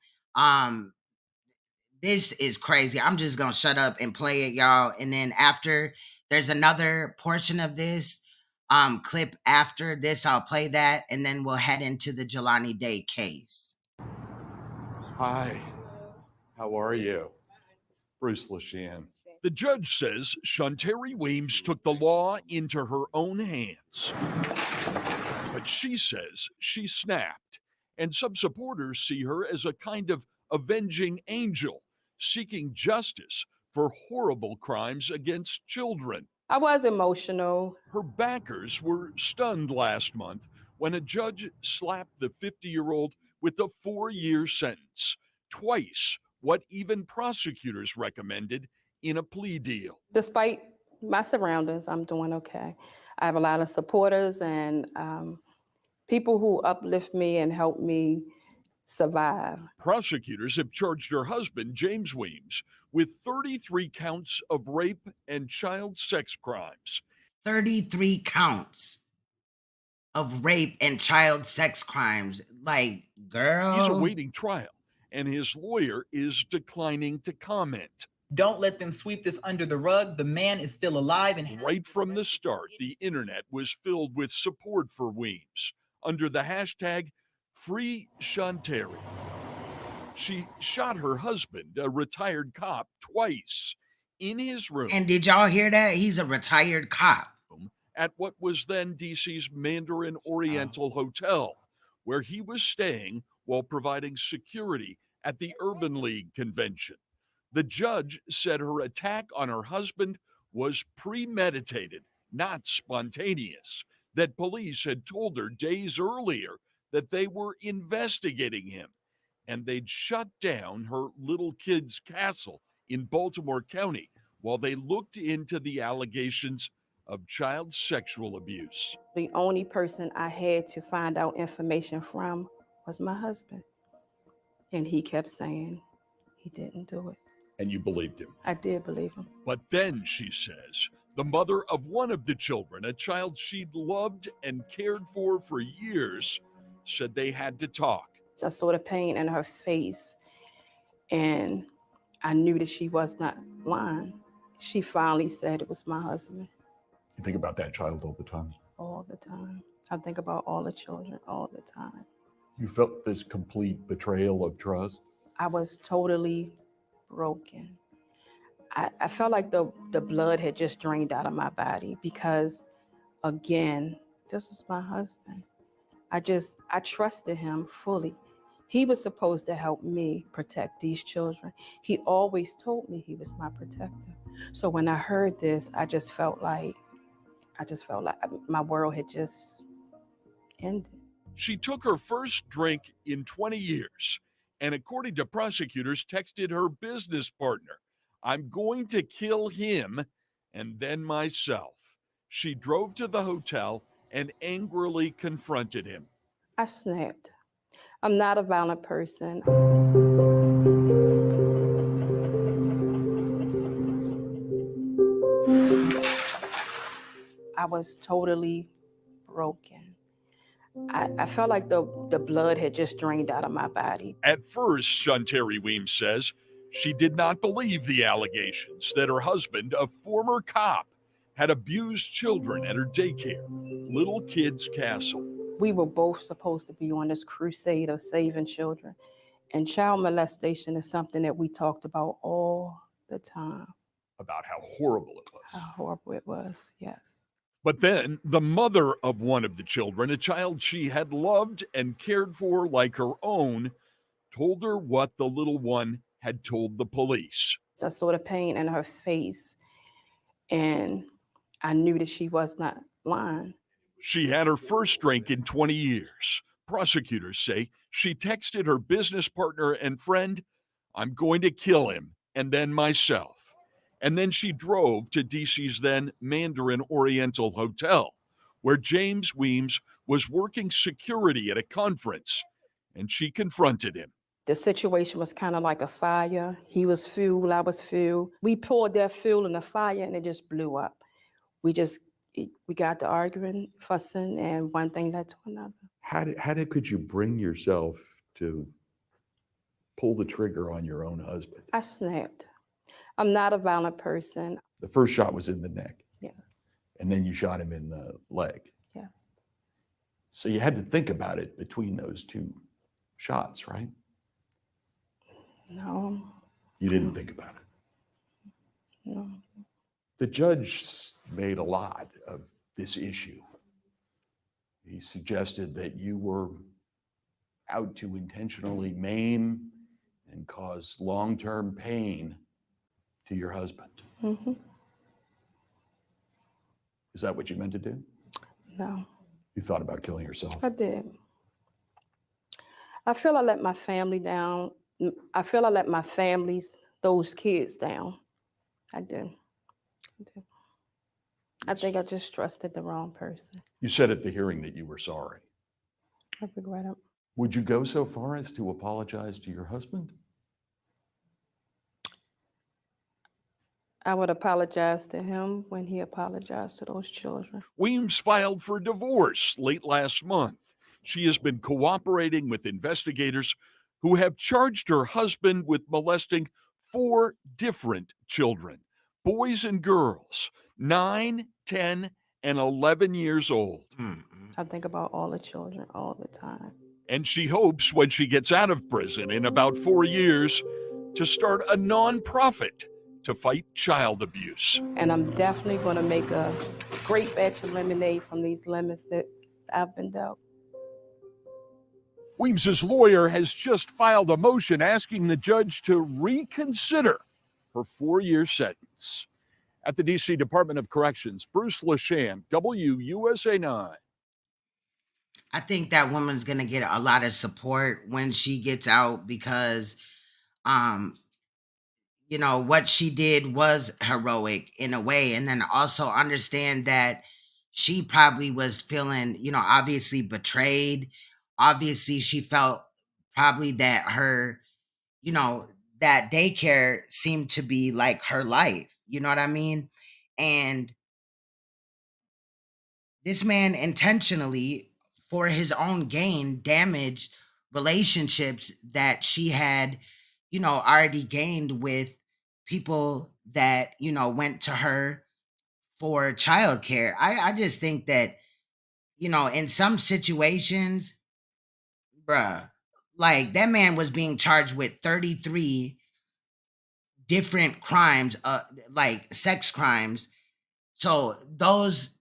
This is crazy. I'm just gonna shut up and play it, y'all, and then after, there's another portion of this clip after this. I'll play that, and then we'll head into the Jelani Day case. Hi, how are you? Bruce Lashan. The judge says Shanteri Weems took the law into her own hands. But she says she snapped, and some supporters see her as a kind of avenging angel, seeking justice for horrible crimes against children. I was emotional. Her backers were stunned last month when a judge slapped the 50-year-old with a 4-year sentence, twice what even prosecutors recommended in a plea deal. Despite my surroundings, I'm doing okay. I have a lot of supporters and people who uplift me and help me survive. Prosecutors have charged her husband, James Weems, with 33 counts of rape and child sex crimes. 33 counts of rape and child sex crimes. Like, girl. He's awaiting trial, and his lawyer is declining to comment. Don't let them sweep this under the rug. The man is still alive. And right from the start, the internet was filled with support for Weems under the hashtag #FreeShanteri. She shot her husband, a retired cop, twice in his room. And did y'all hear that? He's a retired cop. At what was then DC's Mandarin Oriental Hotel, where he was staying while providing security at the Urban League convention. The judge said her attack on her husband was premeditated, not spontaneous, that police had told her days earlier that they were investigating him, and they'd shut down her little kid's castle in Baltimore County while they looked into the allegations of child sexual abuse. The only person I had to find out information from was my husband. And he kept saying he didn't do it. And you believed him? I did believe him. But then, she says, the mother of one of the children, a child she'd loved and cared for years, said they had to talk. I saw the pain in her face, and I knew that she was not lying. She finally said it was my husband. You think about that child all the time? All the time. I think about all the children all the time. You felt this complete betrayal of trust? I was totally broken. I felt like the blood had just drained out of my body because, again, this was my husband. I trusted him fully. He was supposed to help me protect these children. He always told me he was my protector. So when I heard this, I just felt like my world had just ended. She took her first drink in 20 years, and according to prosecutors, texted her business partner, "I'm going to kill him and then myself." She drove to the hotel and angrily confronted him. I snapped. I'm not a violent person. I was totally broken. I felt like the blood had just drained out of my body. At first, Shanteri Weems says she did not believe the allegations that her husband, a former cop, had abused children at her daycare, Little Kids Castle. We were both supposed to be on this crusade of saving children. And child molestation is something that we talked about all the time. About how horrible it was. How horrible it was, yes. But then the mother of one of the children, a child she had loved and cared for like her own, told her what the little one had told the police. I saw the pain in her face, and I knew that she was not lying. She had her first drink in 20 years. Prosecutors say she texted her business partner and friend, "I'm going to kill him, and then myself." And then she drove to DC's then Mandarin Oriental Hotel, where James Weems was working security at a conference, and she confronted him. The situation was kind of like a fire. He was fuel, I was fuel. We poured that fuel in the fire, and it just blew up. We got to arguing, fussing, and one thing led to another. How could you bring yourself to pull the trigger on your own husband? I snapped. I'm not a violent person. The first shot was in the neck. Yes. And then you shot him in the leg. Yes. So you had to think about it between those two shots, right? No. You didn't think about it. No. The judge made a lot of this issue. He suggested that you were out to intentionally maim and cause long-term pain to your husband. Mm-hmm. Is that what you meant to do? No. You thought about killing yourself? I did. I feel I let my family down. I feel I let my families, those kids down. I do. I think I just trusted the wrong person. You said at the hearing that you were sorry. I regret it. Would you go so far as to apologize to your husband? I would apologize to him when he apologized to those children. Weems filed for divorce late last month. She has been cooperating with investigators who have charged her husband with molesting 4 different children, boys and girls, 9, 10, and 11 years old. I think about all the children all the time. And she hopes when she gets out of prison in about 4 years to start a nonprofit to fight child abuse. And I'm definitely going to make a great batch of lemonade from these lemons that I've been dealt. Weems's lawyer has just filed a motion asking the judge to reconsider her 4-year sentence. At the D.C. Department of Corrections, Bruce Lasham, WUSA 9. I think that woman's going to get a lot of support when she gets out because, you know, what she did was heroic in a way. And then also understand that she probably was feeling, you know, obviously betrayed. Obviously, she felt probably that her, you know, that daycare seemed to be like her life. You know what I mean? And this man intentionally, for his own gain, damaged relationships that she had, you know, already gained with people that, you know, went to her for childcare. I just think that, you know, in some situations, bruh, like that man was being charged with 33 different crimes, like sex crimes. So those,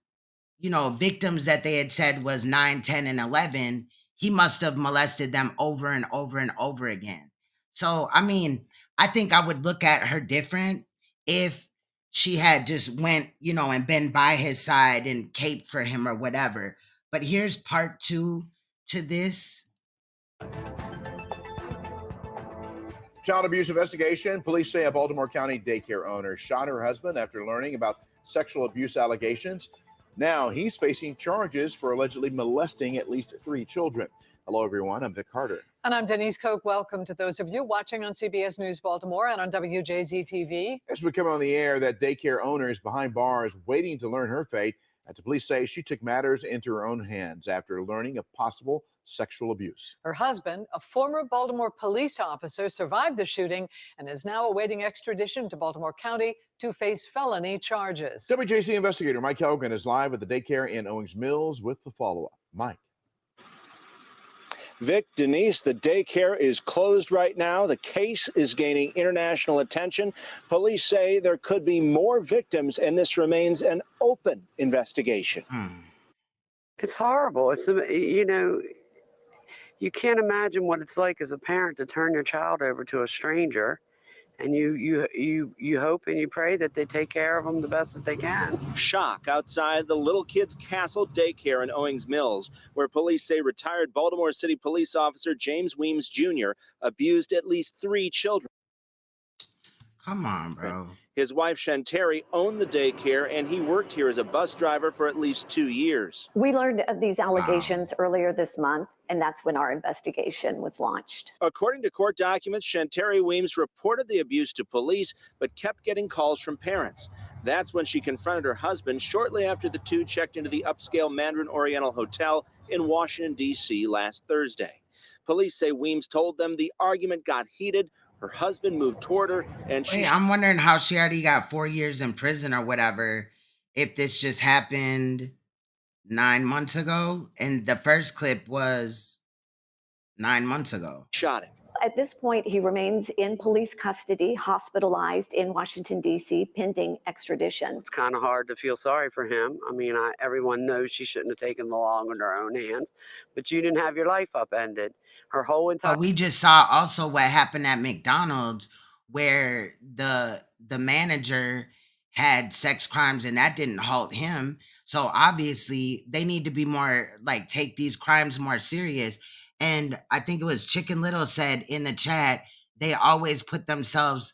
you know, victims that they had said was 9, 10, and 11, he must have molested them over and over and over again. So, I mean, I think I would look at her different if she had just went, you know, and been by his side and caped for him or whatever. But here's part 2 to this. Child abuse investigation. Police say a Baltimore County daycare owner shot her husband after learning about sexual abuse allegations. Now he's facing charges for allegedly molesting at least 3 children. Hello, everyone. I'm Vic Carter. And I'm Denise Koch. Welcome to those of you watching on CBS News Baltimore and on WJZ-TV. As we come on the air, that daycare owner is behind bars waiting to learn her fate. And the police say she took matters into her own hands after learning of possible sexual abuse. Her husband, a former Baltimore police officer, survived the shooting and is now awaiting extradition to Baltimore County to face felony charges. WJC investigator Mike Helgen is live at the daycare in Owings Mills with the follow-up. Mike. Vic, Denise, the daycare is closed right now. The case is gaining international attention. Police say there could be more victims, and this remains an open investigation. It's horrible. It's, you know, you can't imagine what it's like as a parent to turn your child over to a stranger, and you hope and you pray that they take care of them the best that they can. Shock outside the Little Kids Castle daycare in Owings Mills, where police say retired Baltimore City police officer James Weems Jr. abused at least 3 children. Come on, bro. His wife, Shanteri, owned the daycare, and he worked here as a bus driver for at least 2 years. We learned of these allegations earlier this month, and that's when our investigation was launched. According to court documents, Shanteri Weems reported the abuse to police, but kept getting calls from parents. That's when she confronted her husband shortly after the two checked into the upscale Mandarin Oriental Hotel in Washington, D.C. last Thursday. Police say Weems told them the argument got heated. Her husband moved toward her, and she... Wait, I'm wondering how she already got 4 years in prison or whatever, if this just happened 9 months ago, and the first clip was 9 months ago. Shot him. At this point, he remains in police custody, hospitalized in Washington, D.C., pending extradition. It's kind of hard to feel sorry for him. I mean, everyone knows she shouldn't have taken the law into her own hands, but you didn't have your life upended. Her whole entire... But we just saw also what happened at McDonald's, where the manager had sex crimes, and that didn't halt him. So obviously, they need to be more, like, take these crimes more serious. And I think it was Chicken Little said in the chat, they always put themselves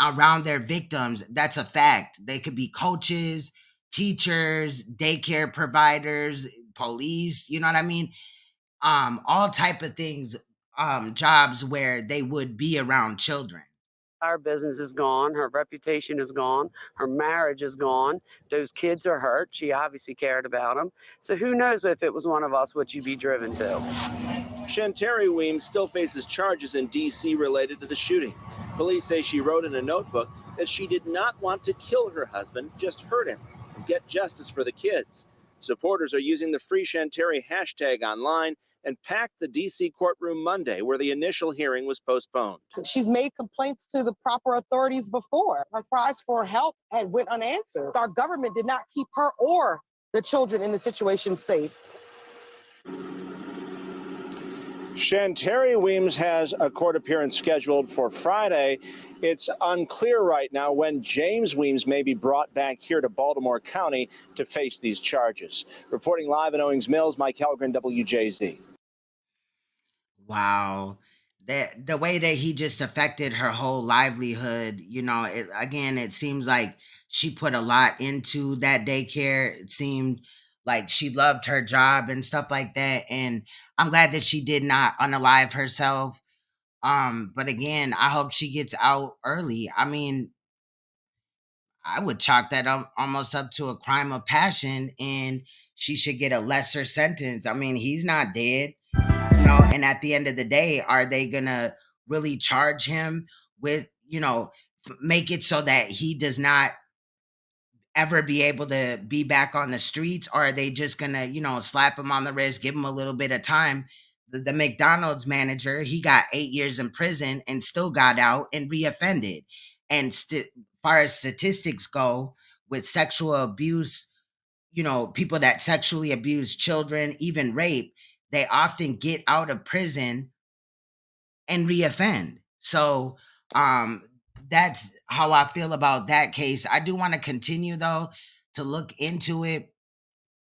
around their victims. That's a fact. They could be coaches, teachers, daycare providers, police, you know what I mean? All type of things, jobs where they would be around children. Our business is gone. Her reputation is gone. Her marriage is gone. Those kids are hurt. She obviously cared about them. So who knows if it was one of us, what you'd be driven to. Shanteri Weems still faces charges in D.C. related to the shooting. Police say she wrote in a notebook that she did not want to kill her husband, just hurt him and get justice for the kids. Supporters are using the Free Shanteri hashtag online and packed the D.C. courtroom Monday, where the initial hearing was postponed. She's made complaints to the proper authorities before. Her cries for help had went unanswered. Our government did not keep her or the children in the situation safe. Shanteri Weems has a court appearance scheduled for Friday. It's unclear right now when James Weems may be brought back here to Baltimore County to face these charges. Reporting live in Owings Mills, Mike Helgren, WJZ. Wow. The way that he just affected her whole livelihood, you know, it seems like she put a lot into that daycare. It seemed like she loved her job and stuff like that. And I'm glad that she did not unalive herself. But again, I hope she gets out early. I mean, I would chalk that almost up to a crime of passion, and she should get a lesser sentence. I mean, he's not dead. You know, and at the end of the day, are they gonna really charge him with, you know, make it so that he does not ever be able to be back on the streets? Or are they just gonna, you know, slap him on the wrist, give him a little bit of time? The McDonald's manager, he got 8 years in prison and still got out and reoffended. And far as statistics go, with sexual abuse, you know, people that sexually abuse children, even rape, they often get out of prison and reoffend. So that's how I feel about that case. I do want to continue, though, to look into it.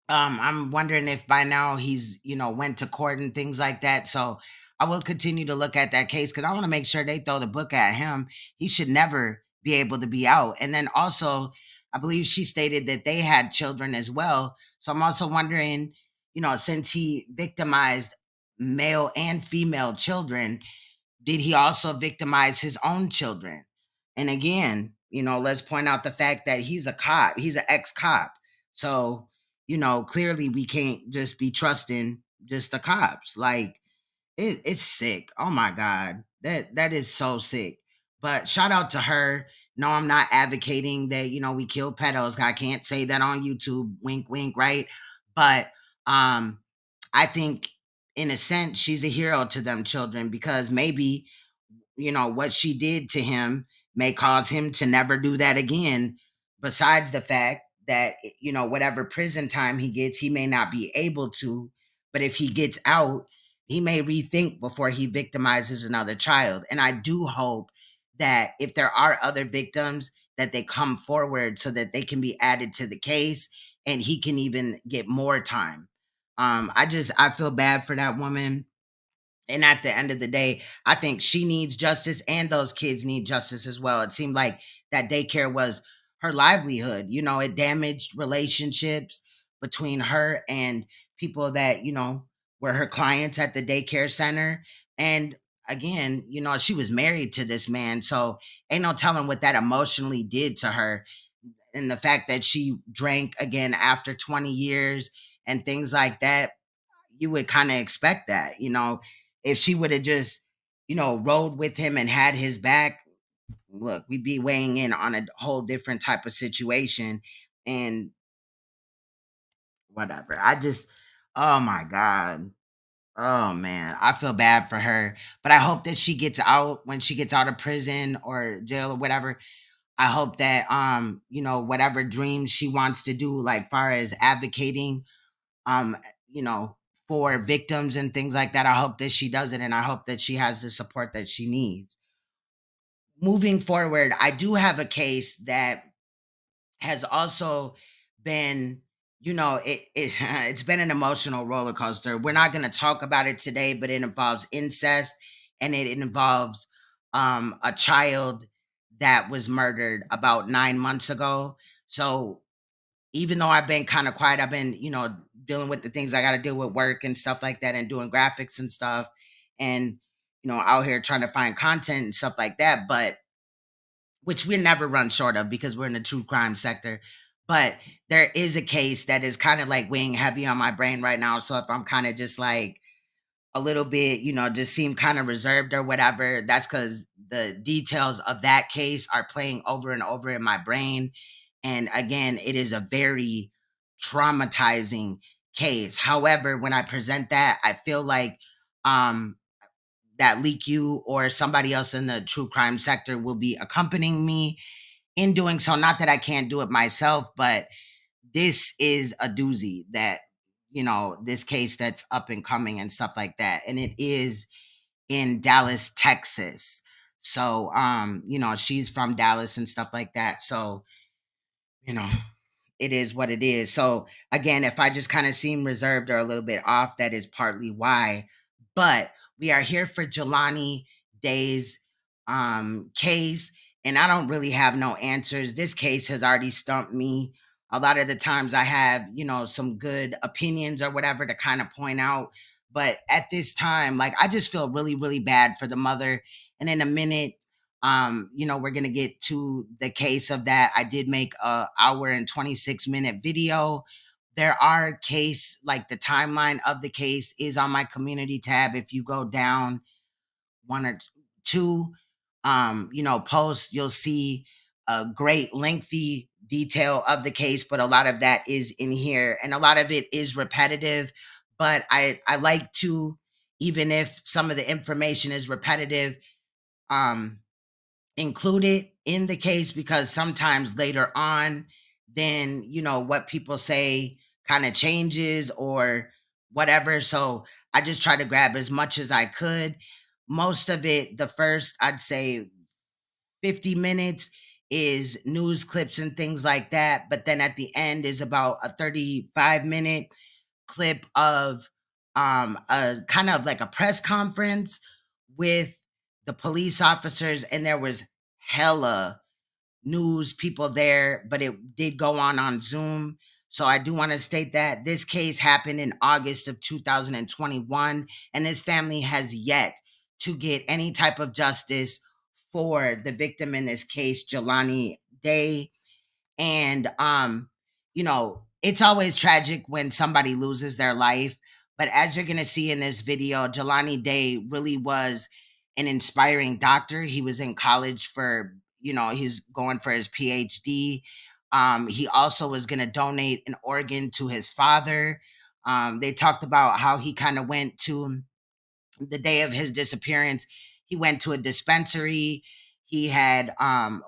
I'm wondering if by now he's, you know, went to court and things like that. So I will continue to look at that case because I want to make sure they throw the book at him. He should never be able to be out. And then also, I believe she stated that they had children as well. So I'm also wondering, you know, since he victimized male and female children, did he also victimize his own children? And again, you know, let's point out the fact that he's a cop. He's an ex-cop. So, you know, clearly we can't just be trusting just the cops. Like, it's sick. Oh my God. That is so sick. But shout out to her. No, I'm not advocating that, you know, we kill pedos. I can't say that on YouTube. Wink, wink, right? But I think in a sense, she's a hero to them children, because maybe, what she did to him may cause him to never do that again. Besides the fact that, whatever prison time he gets, he may not be able to, but if he gets out, he may rethink before he victimizes another child. And I do hope that if there are other victims, that they come forward so that they can be added to the case and he can even get more time. I feel bad for that woman. And at the end of the day, I think she needs justice and those kids need justice as well. It seemed like that daycare was her livelihood. It damaged relationships between her and people that, were her clients at the daycare center. And again, she was married to this man. So ain't no telling what that emotionally did to her. And the fact that she drank again after 20 years and things like that, you would kind of expect that, if she would have just, rode with him and had his back, look, we'd be weighing in on a whole different type of situation. And whatever. Oh my God. Oh man, I feel bad for her, but I hope that she gets out when she gets out of prison or jail or whatever. I hope that, whatever dreams she wants to do, like far as advocating, um, you know, for victims and things like that. I hope that she does it, and I hope that she has the support that she needs. Moving forward, I do have a case that has also been, it's been an emotional roller coaster. We're not going to talk about it today, but it involves incest, and it involves a child that was murdered about 9 months ago. So even though I've been kind of quiet, I've been, dealing with the things I got to deal with, work and stuff like that, and doing graphics and stuff, and, out here trying to find content and stuff like that. But which we never run short of because we're in the true crime sector. But there is a case that is kind of like weighing heavy on my brain right now. So if I'm kind of just like a little bit, just seem kind of reserved or whatever, that's because the details of that case are playing over and over in my brain. And again, it is a very traumatizing case. However, when I present that, I feel like that Leak You or somebody else in the true crime sector will be accompanying me in doing so. Not that I can't do it myself, but this is a doozy that, this case that's up and coming and stuff like that. And it is in Dallas, Texas. So, she's from Dallas and stuff like that. So, you know, it is what it is. So again, if I just kind of seem reserved or a little bit off, that is partly why. But we are here for Jelani Day's case, and I don't really have no answers. This case has already stumped me. A lot of the times I have, some good opinions or whatever to kind of point out. But at this time, like, I just feel really, really bad for the mother. And in a minute, we're gonna get to the case of that. I did make a hour and 26-minute video. There are like the timeline of the case is on my community tab. If you go down one or two, posts, you'll see a great lengthy detail of the case, but a lot of that is in here, and a lot of it is repetitive. But I like to, even if some of the information is repetitive, include it in the case, because sometimes later on, then, what people say kind of changes or whatever. So I just try to grab as much as I could. Most of it, the first, I'd say 50 minutes is news clips and things like that. But then at the end is about a 35-minute clip of a kind of like a press conference with the police officers, and there was hella news people there, but it did go on Zoom. So I do want to state that this case happened in August of 2021, and this family has yet to get any type of justice for the victim in this case, Jelani Day. And it's always tragic when somebody loses their life, but as you're going to see in this video, Jelani Day really was an inspiring doctor. He was in college for, he's going for his PhD. He also was going to donate an organ to his father. They talked about how he kind of went to the day of his disappearance. He went to a dispensary. He had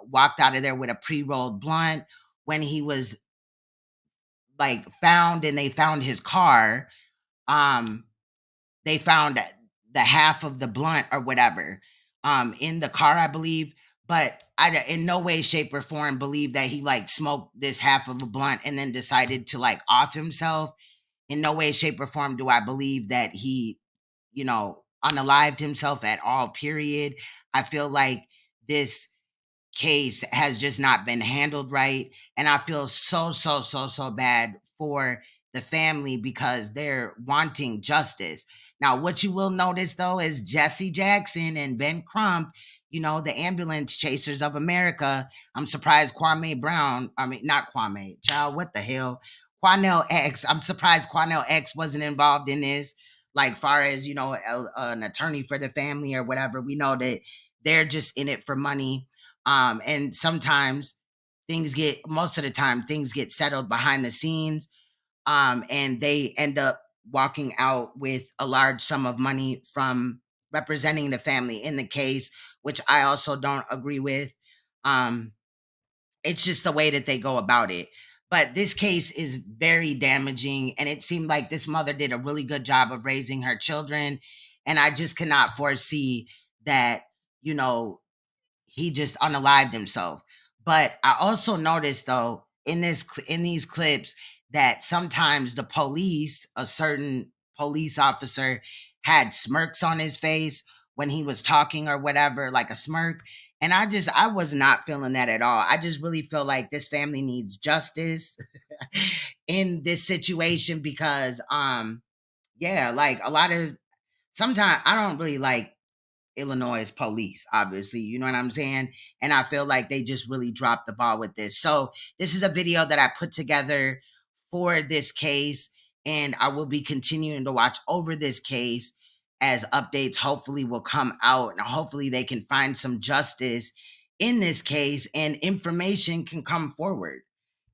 walked out of there with a pre-rolled blunt. When he was like found and they found his car, they found the half of the blunt or whatever in the car, I believe. But I in no way, shape, or form believe that he like smoked this half of a blunt and then decided to like off himself. In no way, shape, or form do I believe that he, you know, unalived himself at all, period. I feel like this case has just not been handled right. And I feel so bad for the family because they're wanting justice. Now, what you will notice though is Jesse Jackson and Ben Krump, you know, the ambulance chasers of America. I'm surprised not Kwame, child, what the hell? Quanell X. I'm surprised Quanell X wasn't involved in this, like far as, you know, an attorney for the family or whatever. We know that they're just in it for money. And sometimes most of the time, things get settled behind the scenes. And they end up walking out with a large sum of money from representing the family in the case, which I also don't agree with. It's just the way that they go about it. But this case is very damaging, and it seemed like this mother did a really good job of raising her children. And I just cannot foresee that, you know, he just unalived himself. But I also noticed though in these clips that sometimes the police, a certain police officer, had smirks on his face when he was talking or whatever, like a smirk. And I was not feeling that at all. I just really feel like this family needs justice in this situation because yeah, like sometimes I don't really like Illinois police, obviously, you know what I'm saying? And I feel like they just really dropped the ball with this. So this is a video that I put together for this case, and I will be continuing to watch over this case as updates hopefully will come out, and hopefully they can find some justice in this case and information can come forward,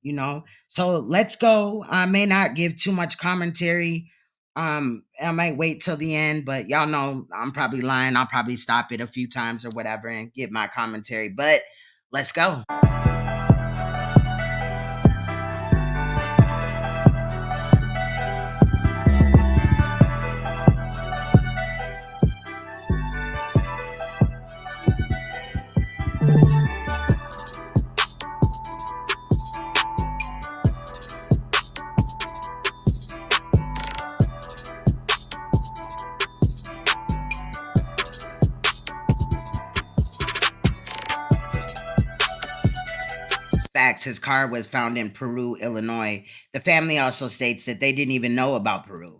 you know? So let's go. I may not give too much commentary. I might wait till the end, but y'all know I'm probably lying. I'll probably stop it a few times or whatever and give my commentary, but let's go. Facts, his car was found in Peru, Illinois. The family also states that they didn't even know about Peru.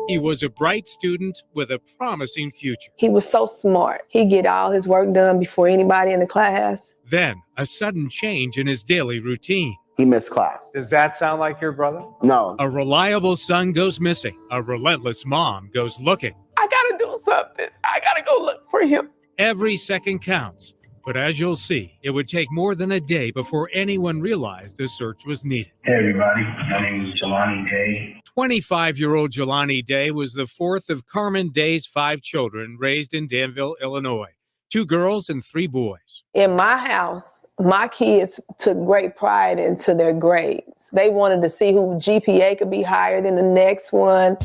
He was a bright student with a promising future. He was so smart. He'd get all his work done before anybody in the class. Then, a sudden change in his daily routine. He missed class. Does that sound like your brother? No. A reliable son goes missing. A relentless mom goes looking. I gotta do something. I gotta go look for him. Every second counts. But as you'll see, it would take more than a day before anyone realized the search was needed. Hey everybody, my name is Jelani Day. 25-year-old Jelani Day was the fourth of Carmen Day's 5 children raised in Danville, Illinois. 2 girls and 3 boys. In my house, my kids took great pride into their grades. They wanted to see who GPA could be higher than the next one.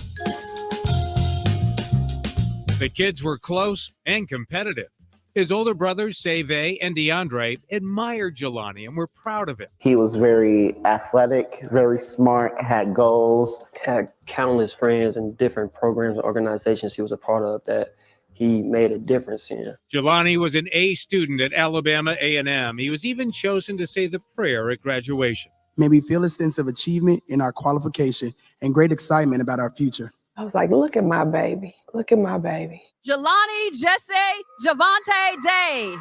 The kids were close and competitive. His older brothers, Save and DeAndre, admired Jelani and were proud of him. He was very athletic, very smart, had goals. Had countless friends in different programs and organizations he was a part of that he made a difference in. Jelani was an A student at Alabama A&M. He was even chosen to say the prayer at graduation. Made me feel a sense of achievement in our qualification and great excitement about our future. I was like, look at my baby. Look at my baby. Jelani Jesse Javante Day.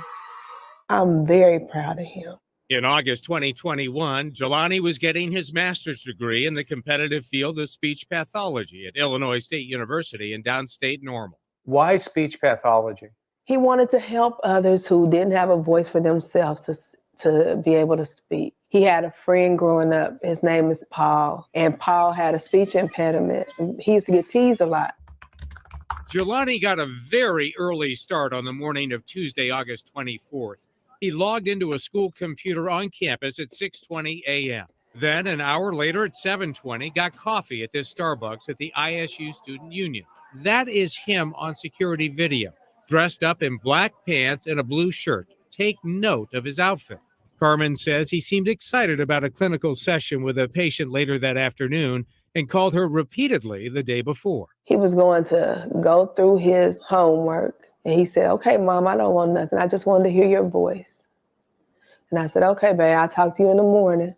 I'm very proud of him. In August 2021, Jelani was getting his master's degree in the competitive field of speech pathology at Illinois State University in downstate Normal. Why speech pathology? He wanted to help others who didn't have a voice for themselves to be able to speak. He had a friend growing up. His name is Paul, and Paul had a speech impediment. He used to get teased a lot. Jelani got a very early start on the morning of Tuesday, August 24th. He logged into a school computer on campus at 6:20 a.m. Then, an hour later at 7:20, got coffee at this Starbucks at the ISU Student Union. That is him on security video, dressed up in black pants and a blue shirt. Take note of his outfit. Carmen says he seemed excited about a clinical session with a patient later that afternoon and called her repeatedly the day before. He was going to go through his homework, and he said, "Okay, Mom, I don't want nothing. I just wanted to hear your voice." And I said, "Okay, babe, I'll talk to you in the morning."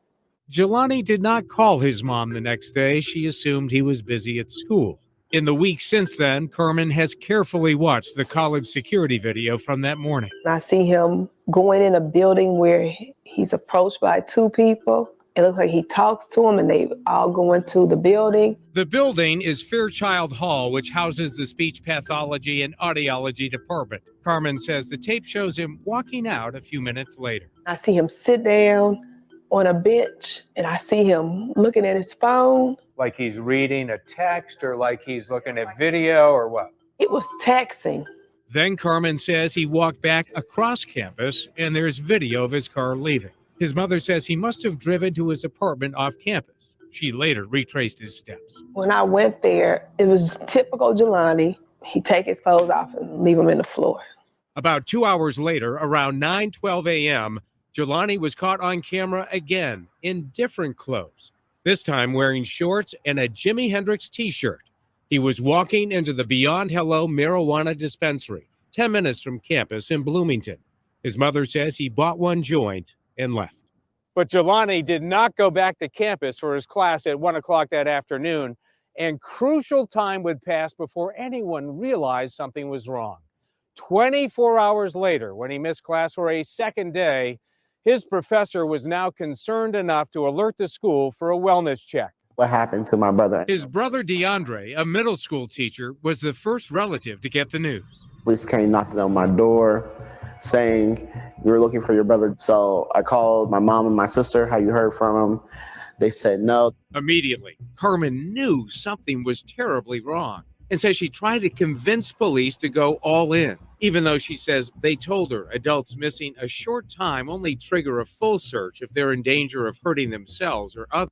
Jelani did not call his mom the next day. She assumed he was busy at school. In the week since then, Carmen has carefully watched the college security video from that morning. I see him going in a building where he's approached by two people. It looks like he talks to them and they all go into the building. The building is Fairchild Hall, which houses the speech pathology and audiology department. Carmen says the tape shows him walking out a few minutes later. I see him sit down on a bench and I see him looking at his phone. Like he's reading a text or like he's looking at video or what? It was texting. Then Carmen says he walked back across campus and there's video of his car leaving. His mother says he must have driven to his apartment off campus. She later retraced his steps. When I went there, it was typical Jelani. He'd take his clothes off and leave them in the floor. About 2 hours later, around 9:12 a.m., Jelani was caught on camera again in different clothes, this time wearing shorts and a Jimi Hendrix t-shirt. He was walking into the Beyond Hello marijuana dispensary, 10 minutes from campus in Bloomington. His mother says he bought one joint and left. But Jelani did not go back to campus for his class at 1 o'clock that afternoon, and crucial time would pass before anyone realized something was wrong. 24 hours later, when he missed class for a second day, his professor was now concerned enough to alert the school for a wellness check. What happened to my brother? His brother DeAndre, a middle school teacher, was the first relative to get the news. Police came knocking on my door saying, "We were looking for your brother." So I called my mom and my sister. "Have you heard from him?" They said no. Immediately, Carmen knew something was terribly wrong and says she tried to convince police to go all in, even though she says they told her adults missing a short time only trigger a full search if they're in danger of hurting themselves or others.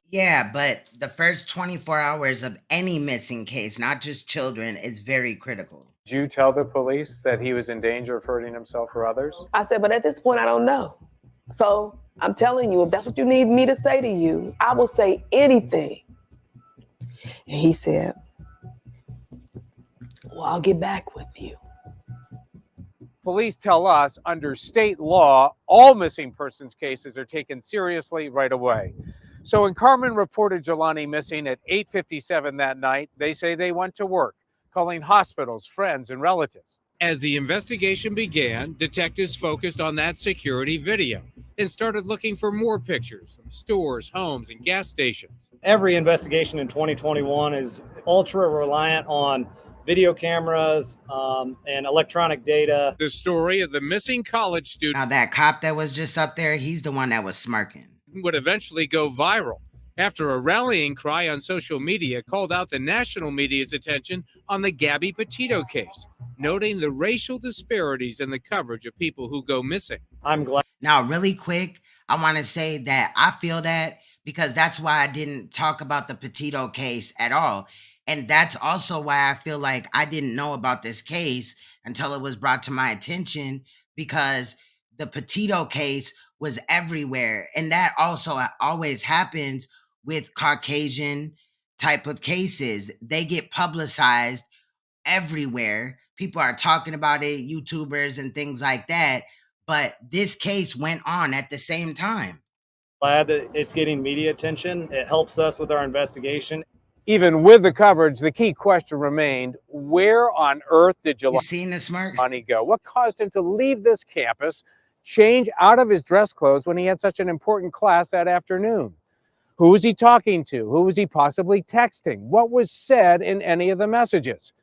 Yeah, but the first 24 hours of any missing case, not just children, is very critical. Did you tell the police that he was in danger of hurting himself or others? I said, but at this point, I don't know. So I'm telling you, if that's what you need me to say to you, I will say anything. And he said, well, I'll get back with you. Police tell us under state law, all missing persons cases are taken seriously right away. So when Carmen reported Jelani missing at 8:57 that night, they say they went to work, calling hospitals, friends, and relatives. As the investigation began, detectives focused on that security video and started looking for more pictures from stores, homes, and gas stations. Every investigation in 2021 is ultra reliant on video cameras and electronic data. The story of the missing college student. Now that cop that was just up there, he's the one that was smirking. Would eventually go viral after a rallying cry on social media called out the national media's attention on the Gabby Petito case, noting the racial disparities in the coverage of people who go missing. I'm glad. Now, really quick, I want to say that I feel that because that's why I didn't talk about the Petito case at all. And that's also why I feel like I didn't know about this case until it was brought to my attention, because the Petito case was everywhere. And that also always happens with Caucasian type of cases. They get publicized everywhere. People are talking about it, YouTubers and things like that. But this case went on at the same time. Glad that it's getting media attention. It helps us with our investigation. Even with the coverage, the key question remained, where on earth did You seen the smirk? Jelani go? What caused him to leave this campus, change out of his dress clothes when he had such an important class that afternoon? Who was he talking to? Who was he possibly texting? What was said in any of the messages?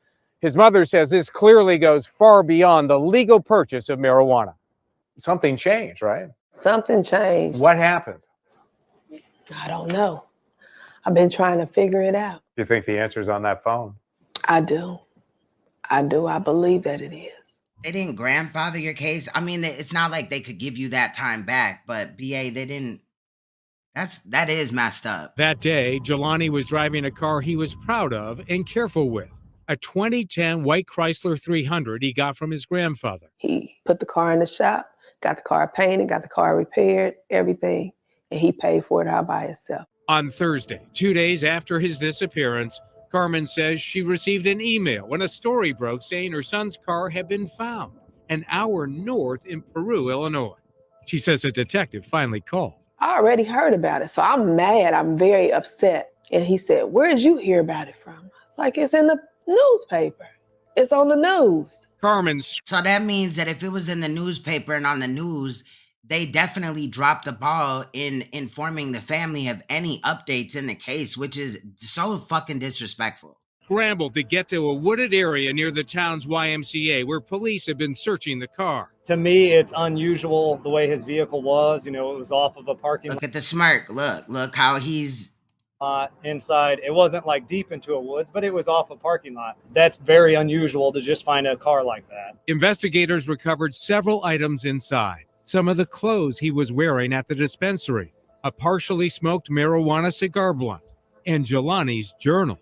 His mother says this clearly goes far beyond the legal purchase of marijuana. Something changed, right? Something changed. What happened? I don't know. I've been trying to figure it out. Do you think the answer's on that phone? I do. I do. I believe that it is. They didn't grandfather your case. I mean, it's not like they could give you that time back, but BA, they didn't. That is messed up. That day, Jelani was driving a car he was proud of and careful with, a 2010 white Chrysler 300 he got from his grandfather. He put the car in the shop, got the car painted, got the car repaired, everything, and he paid for it all by himself. On Thursday, 2 days after his disappearance, Carmen says she received an email when a story broke saying her son's car had been found an hour north in Peru, Illinois. She says a detective finally called. I already heard about it, so I'm mad. I'm very upset. And he said, where did you hear about it from? It's like, it's in the newspaper. It's on the news. Carmen's. So that means that if it was in the newspaper and on the news, they definitely dropped the ball in informing the family of any updates in the case, which is so fucking disrespectful. Scrambled to get to a wooded area near the town's YMCA where police have been searching the car. To me, it's unusual the way his vehicle was. You know, it was off of a parking lot. Look at the smirk. Look how he's inside. It wasn't like deep into a woods, but it was off a parking lot. That's very unusual to just find a car like that. Investigators recovered several items inside. Some of the clothes he was wearing at the dispensary, a partially smoked marijuana cigar blunt, and Jelani's journal.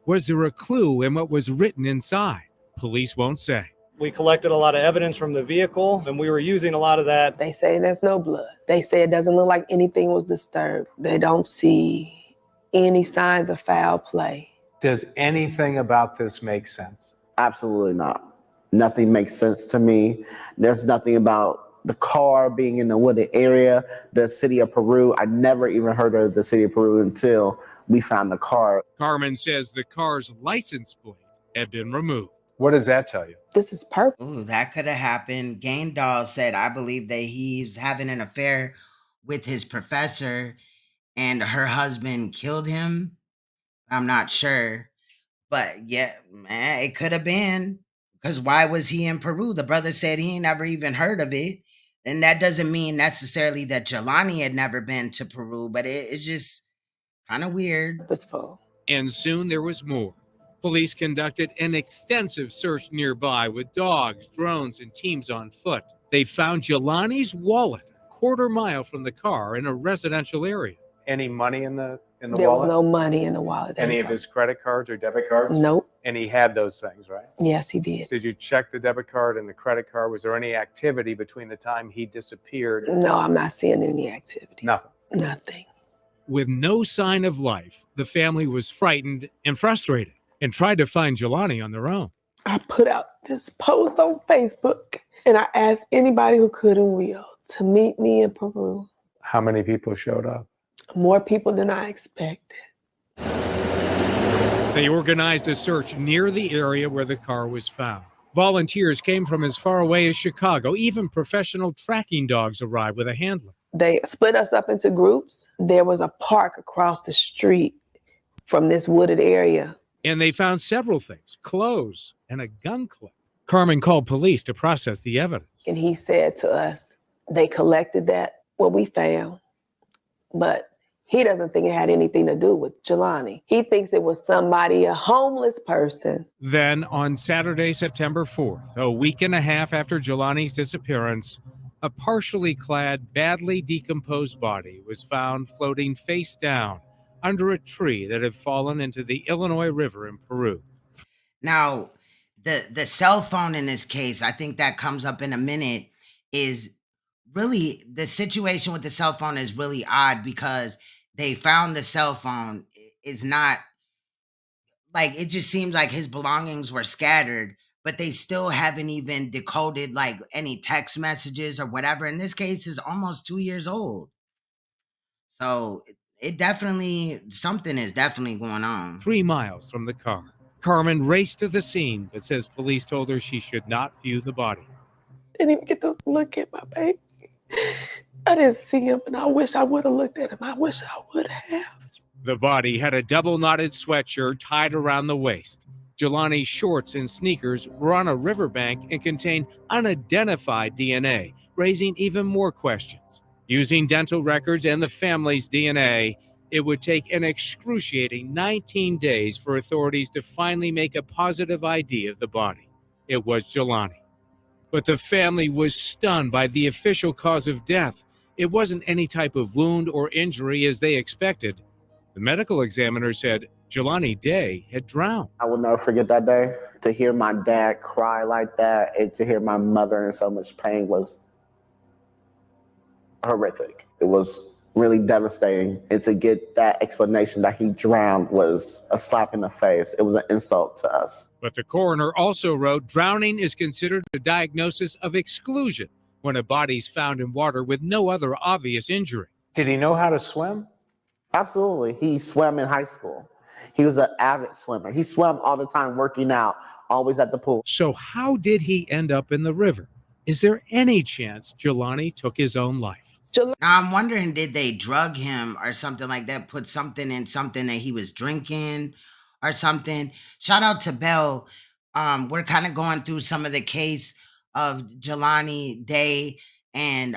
Was there a clue in what was written inside? Police won't say. We collected a lot of evidence from the vehicle, and we were using a lot of that. They say there's no blood. They say it doesn't look like anything was disturbed. They don't see any signs of foul play. Does anything about this make sense? Absolutely not. Nothing makes sense to me. There's nothing about the car being in the wooded area, the city of Peru. I never even heard of the city of Peru until we found the car. Carmen says the car's license plate had been removed. What does that tell you? This is purple. Ooh, that could have happened. Game Doll said, I believe that he's having an affair with his professor and her husband killed him. I'm not sure. But yeah, man, it could have been. Because why was he in Peru? The brother said he never even heard of it. And that doesn't mean necessarily that Jelani had never been to Peru, but it's just kind of weird. And soon there was more. Police conducted an extensive search nearby with dogs, drones, and teams on foot. They found Jelani's wallet a quarter-mile from the car in a residential area. Any money in the wallet? There was no money in the wallet. Any of his credit cards or debit cards? Nope. And he had those things, right? Yes, he did. Did you check the debit card and the credit card? Was there any activity between the time he disappeared? No, I'm not seeing any activity. Nothing. Nothing. With no sign of life, the family was frightened and frustrated and tried to find Jelani on their own. I put out this post on Facebook and I asked anybody who could and will to meet me in Peru. How many people showed up? More people than I expected. They organized a search near the area where the car was found. Volunteers came from as far away as Chicago. Even professional tracking dogs arrived with a handler. They split us up into groups. There was a park across the street from this wooded area. And they found several things, clothes and a gun clip. Carmen called police to process the evidence. And he said to us, they collected that, what we found, but he doesn't think it had anything to do with Jelani. He thinks it was somebody, a homeless person. Then on Saturday, September 4th, a week and a half after Jelani's disappearance, a partially clad, badly decomposed body was found floating face down under a tree that had fallen into the Illinois River in Peru. Now, the cell phone in this case, I think that comes up in a minute, is really, the situation with the cell phone is really odd because they found the cell phone. It's not, like, it just seems like his belongings were scattered, but they still haven't even decoded, like, any text messages or whatever. In this case, is almost 2 years old. So something is definitely going on. 3 miles from the car. Carmen raced to the scene, but says police told her she should not view the body. Didn't even get to look at my baby. I didn't see him, and I wish I would have looked at him. I wish I would have. The body had a double-knotted sweatshirt tied around the waist. Jelani's shorts and sneakers were on a riverbank and contained unidentified DNA, raising even more questions. Using dental records and the family's DNA, it would take an excruciating 19 days for authorities to finally make a positive ID of the body. It was Jelani. But the family was stunned by the official cause of death. It wasn't any type of wound or injury as they expected. The medical examiner said Jelani Day had drowned. I will never forget that day. To hear my dad cry like that and to hear my mother in so much pain was horrific. It was really devastating. And to get that explanation that he drowned was a slap in the face. It was an insult to us. But the coroner also wrote drowning is considered a diagnosis of exclusion when a body's found in water with no other obvious injury. Did he know how to swim? Absolutely. He swam in high school. He was an avid swimmer. He swam all the time, working out, always at the pool. So how did he end up in the river? Is there any chance Jelani took his own life? Now, I'm wondering, did they drug him or something like that? Put something in something that he was drinking or something? Shout out to Bell. We're kind of going through some of the case of Jelani Day and,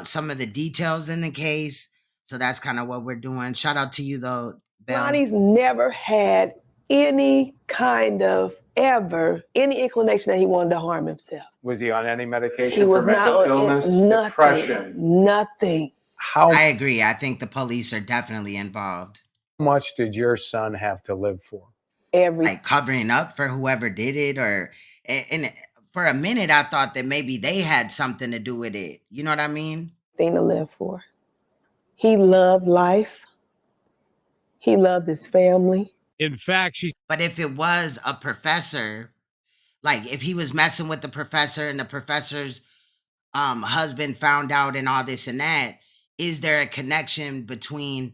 some of the details in the case. So that's kind of what we're doing. Shout out to you, though, Bell. Jelani's never had any kind of any inclination that he wanted to harm himself. Was he on any medication He was for mental not illness, nothing, depression? Nothing. How I agree. I think the police are definitely involved. much did your son have to live for? Like covering up for whoever did it, and for a minute I thought that maybe they had something to do with it. You know what I mean? Thing to live for. He loved life. He loved his family. In fact, But if it was a professor, like if he was messing with the professor and the professor's husband found out and all this and that, is there a connection between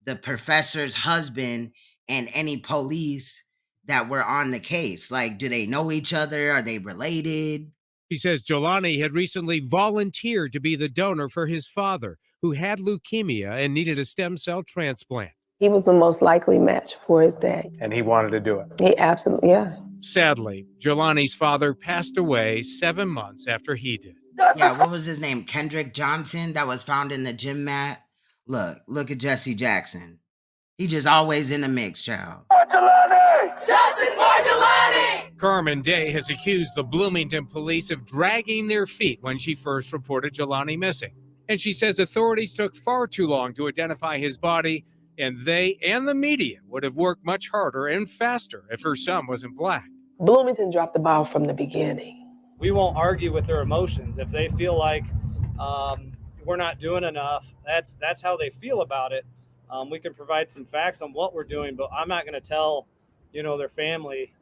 the professor's husband and any police that were on the case? Like, do they know each other? Are they related? He says Jelani had recently volunteered to be the donor for his father, who had leukemia and needed a stem cell transplant. He was the most likely match for his dad. And he wanted to do it. He absolutely, yeah. Sadly, Jelani's father passed away 7 months after he did. Yeah, what was his name? Kendrick Johnson, that was found in the gym mat. Look at Jesse Jackson. He just always in the mix, child. Justice for Jelani! Carmen Day has accused the Bloomington police of dragging their feet when she first reported Jelani missing. And she says authorities took far too long to identify his body, and they and the media would have worked much harder and faster if her son wasn't black. Bloomington dropped the ball from the beginning. We won't argue with their emotions. If they feel like we're not doing enough, that's how they feel about it. We can provide some facts on what we're doing, but I'm not going to tell, their family,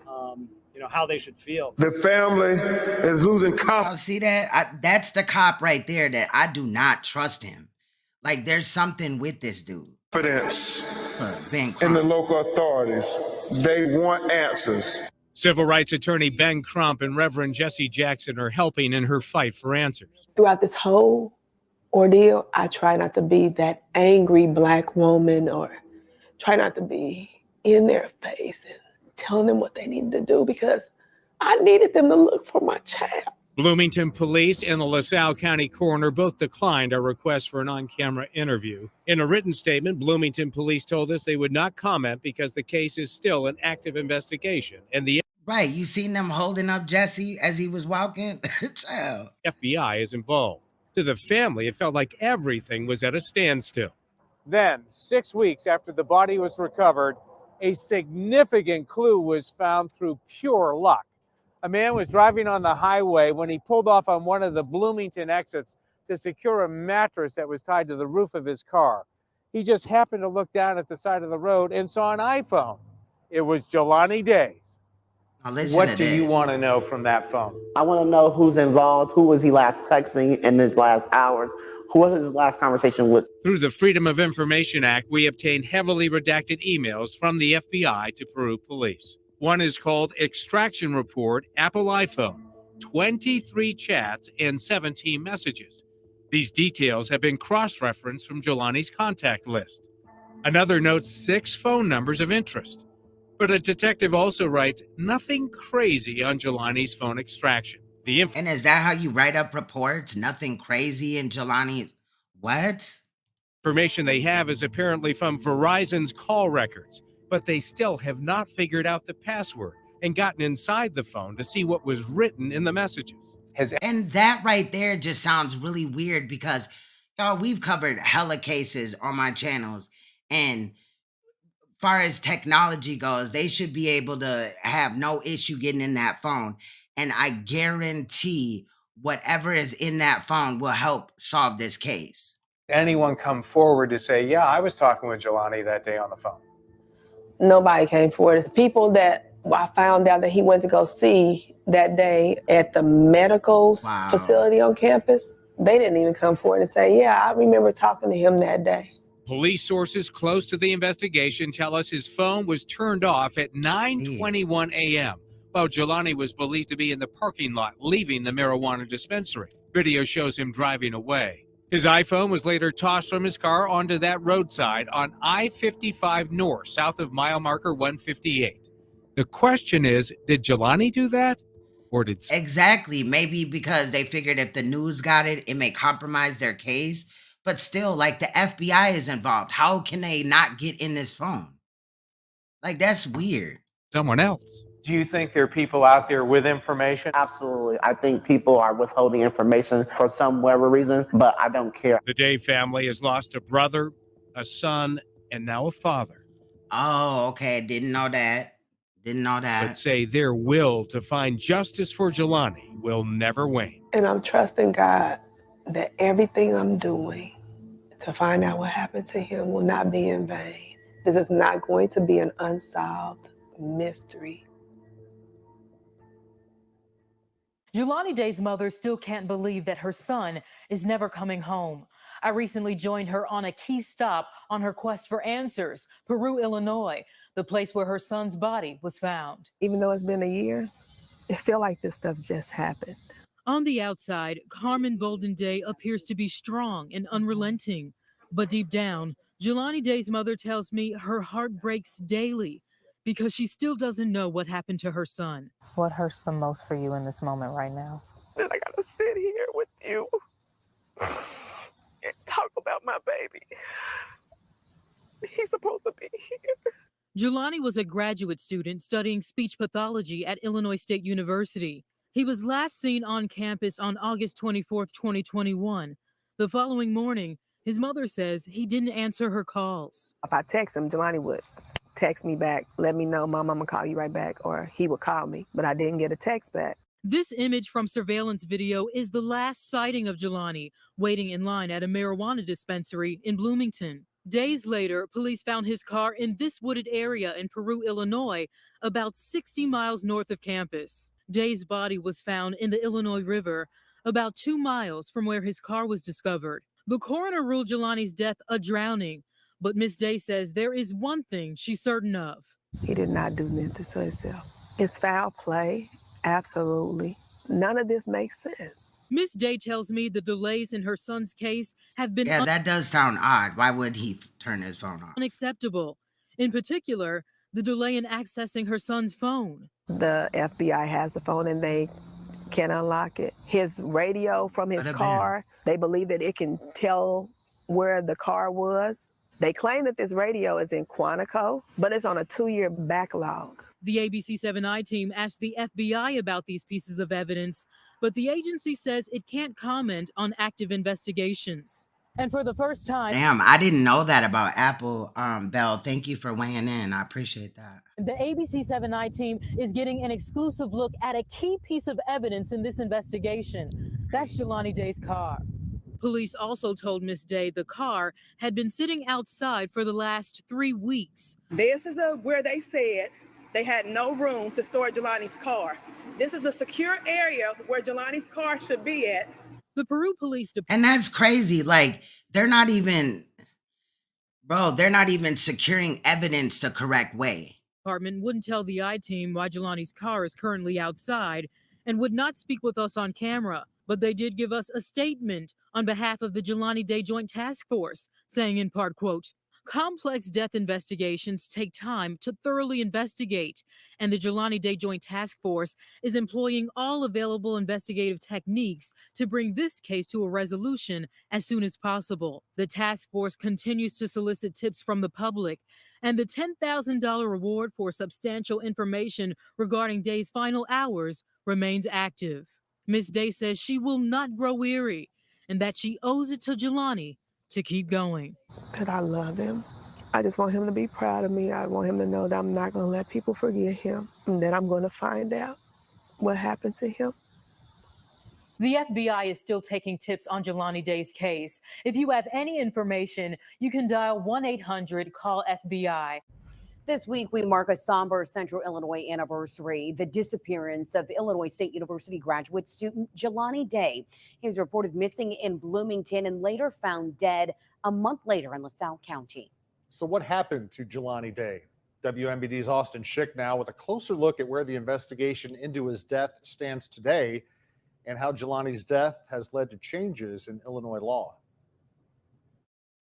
how they should feel. The family is losing confidence. Oh, see that? That's the cop right there that I do not trust him. Like, there's something with this dude. Confidence Ben in the local authorities. They want answers. Civil rights attorney Ben Krump and Reverend Jesse Jackson are helping in her fight for answers. Throughout this whole ordeal, I try not to be that angry black woman or try not to be in their face and telling them what they need to do because I needed them to look for my child. Bloomington police and the LaSalle County coroner both declined our request for an on-camera interview. In a written statement, Bloomington police told us they would not comment because the case is still an active investigation. And the Right, you seen them holding up Jesse as he was walking? Child. FBI is involved. To the family, it felt like everything was at a standstill. Then, 6 weeks after the body was recovered, a significant clue was found through pure luck. A man was driving on the highway when he pulled off on one of the Bloomington exits to secure a mattress that was tied to the roof of his car. He just happened to look down at the side of the road and saw an iPhone. It was Jelani Day's. Now listen What to do you this. want to know from that phone? I want to know who's involved, who was he last texting in his last hours, who was his last conversation with. Through the Freedom of Information Act, we obtained heavily redacted emails from the FBI to Peru police. One is called Extraction Report Apple iPhone, 23 chats and 17 messages. These details have been cross-referenced from Jelani's contact list. Another notes 6 phone numbers of interest. But a detective also writes nothing crazy on Jelani's phone extraction. And is that how you write up reports? Nothing crazy in Jelani's... What? Information they have is apparently from Verizon's call records, but they still have not figured out the password and gotten inside the phone to see what was written in the messages. And that right there just sounds really weird because, y'all, we've covered hella cases on my channels, and far as technology goes, they should be able to have no issue getting in that phone. And I guarantee whatever is in that phone will help solve this case. Anyone come forward to say, yeah, I was talking with Jelani that day on the phone? Nobody came forward. It's people that I found out that he went to go see that day at the medical facility on campus. They didn't even come forward and say, yeah, I remember talking to him that day. Police sources close to the investigation tell us his phone was turned off at 9:21 a.m. while Jelani was believed to be in the parking lot leaving the marijuana dispensary. Video shows him driving away. His iPhone was later tossed from his car onto that roadside on I-55 North, south of mile marker 158. The question is, did Jelani do that? Or did... Exactly. Maybe because they figured if the news got it, it may compromise their case. But still, like, the FBI is involved. How can they not get in this phone? Like, that's weird. Someone else. Do you think there are people out there with information? Absolutely. I think people are withholding information for some whatever reason, but I don't care. The Day family has lost a brother, a son, and now a father. Oh, okay. Didn't know that. Didn't know that. But say their will to find justice for Jelani will never wane. And I'm trusting God that everything I'm doing to find out what happened to him will not be in vain. This is not going to be an unsolved mystery. Jelani Day's mother still can't believe that her son is never coming home. I recently joined her on a key stop on her quest for answers, Peru, Illinois, the place where her son's body was found. Even though it's been a year, it feels like this stuff just happened. On the outside, Carmen Bolden Day appears to be strong and unrelenting. But deep down, Jelani Day's mother tells me her heart breaks daily because she still doesn't know what happened to her son. What hurts the most for you in this moment right now? That I gotta sit here with you and talk about my baby. He's supposed to be here. Jelani was a graduate student studying speech pathology at Illinois State University. He was last seen on campus on August 24th, 2021. The following morning, his mother says he didn't answer her calls. If I text him, Jelani would text me back, let me know, Mom, I'm gonna call you right back, or he would call me, but I didn't get a text back. This image from surveillance video is the last sighting of Jelani, waiting in line at a marijuana dispensary in Bloomington. Days later, police found his car in this wooded area in Peru, Illinois, about 60 miles north of campus. Day's body was found in the Illinois River, about 2 miles from where his car was discovered. The coroner ruled Jelani's death a drowning, but Miss Day says there is one thing she's certain of. He did not do nothing to himself. It's foul play, absolutely. None of this makes sense. Miss Day tells me the delays in her son's case have been that does sound odd. Why would he turn his phone off? Unacceptable. In particular, the delay in accessing her son's phone. The FBI has the phone and they can unlock it. His radio from his car, they believe that it can tell where the car was. They claim that this radio is in Quantico, but it's on a 2-year backlog. The ABC 7i team asked the FBI about these pieces of evidence, but the agency says it can't comment on active investigations. And for the first time... Damn, I didn't know that about Apple, Bell. Thank you for weighing in. I appreciate that. The ABC 7i team is getting an exclusive look at a key piece of evidence in this investigation. That's Jelani Day's car. Police also told Miss Day the car had been sitting outside for the last 3 weeks. This is where they said They had no room to store Jelani's car. This is the secure area where Jelani's car should be at. The Peru Police And that's crazy. Like, they're not even, bro, they're not even securing evidence the correct way. Department wouldn't tell the I-Team why Jelani's car is currently outside and would not speak with us on camera. But they did give us a statement on behalf of the Jelani Day Joint Task Force, saying in part, quote, complex death investigations take time to thoroughly investigate, and the Jelani Day Joint Task Force is employing all available investigative techniques to bring this case to a resolution as soon as possible. The task force continues to solicit tips from the public, and the $10,000 reward for substantial information regarding Day's final hours remains active. Ms. Day says she will not grow weary and that she owes it to Jelani to keep going. Because I love him. I just want him to be proud of me. I want him to know that I'm not going to let people forget him and that I'm going to find out what happened to him. The FBI is still taking tips on Jelani Day's case. If you have any information, you can dial 1-800-CALL-FBI. This week, we mark a somber Central Illinois anniversary, the disappearance of Illinois State University graduate student Jelani Day. He was reported missing in Bloomington and later found dead a month later in LaSalle County. So what happened to Jelani Day? WMBD's Austin Schick now with a closer look at where the investigation into his death stands today and how Jelani's death has led to changes in Illinois law.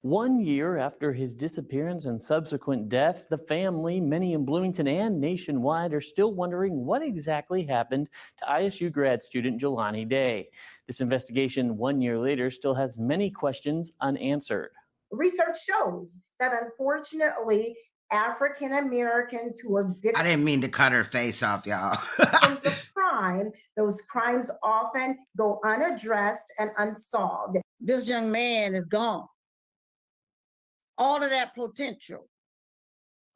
1 year after his disappearance and subsequent death, the family, many in Bloomington and nationwide, are still wondering what exactly happened to ISU grad student Jelani Day. This investigation 1 year later still has many questions unanswered. Research shows that unfortunately, African Americans who are I didn't mean to cut her face off, y'all. victims of crime, those crimes often go unaddressed and unsolved. This young man is gone. All of that potential,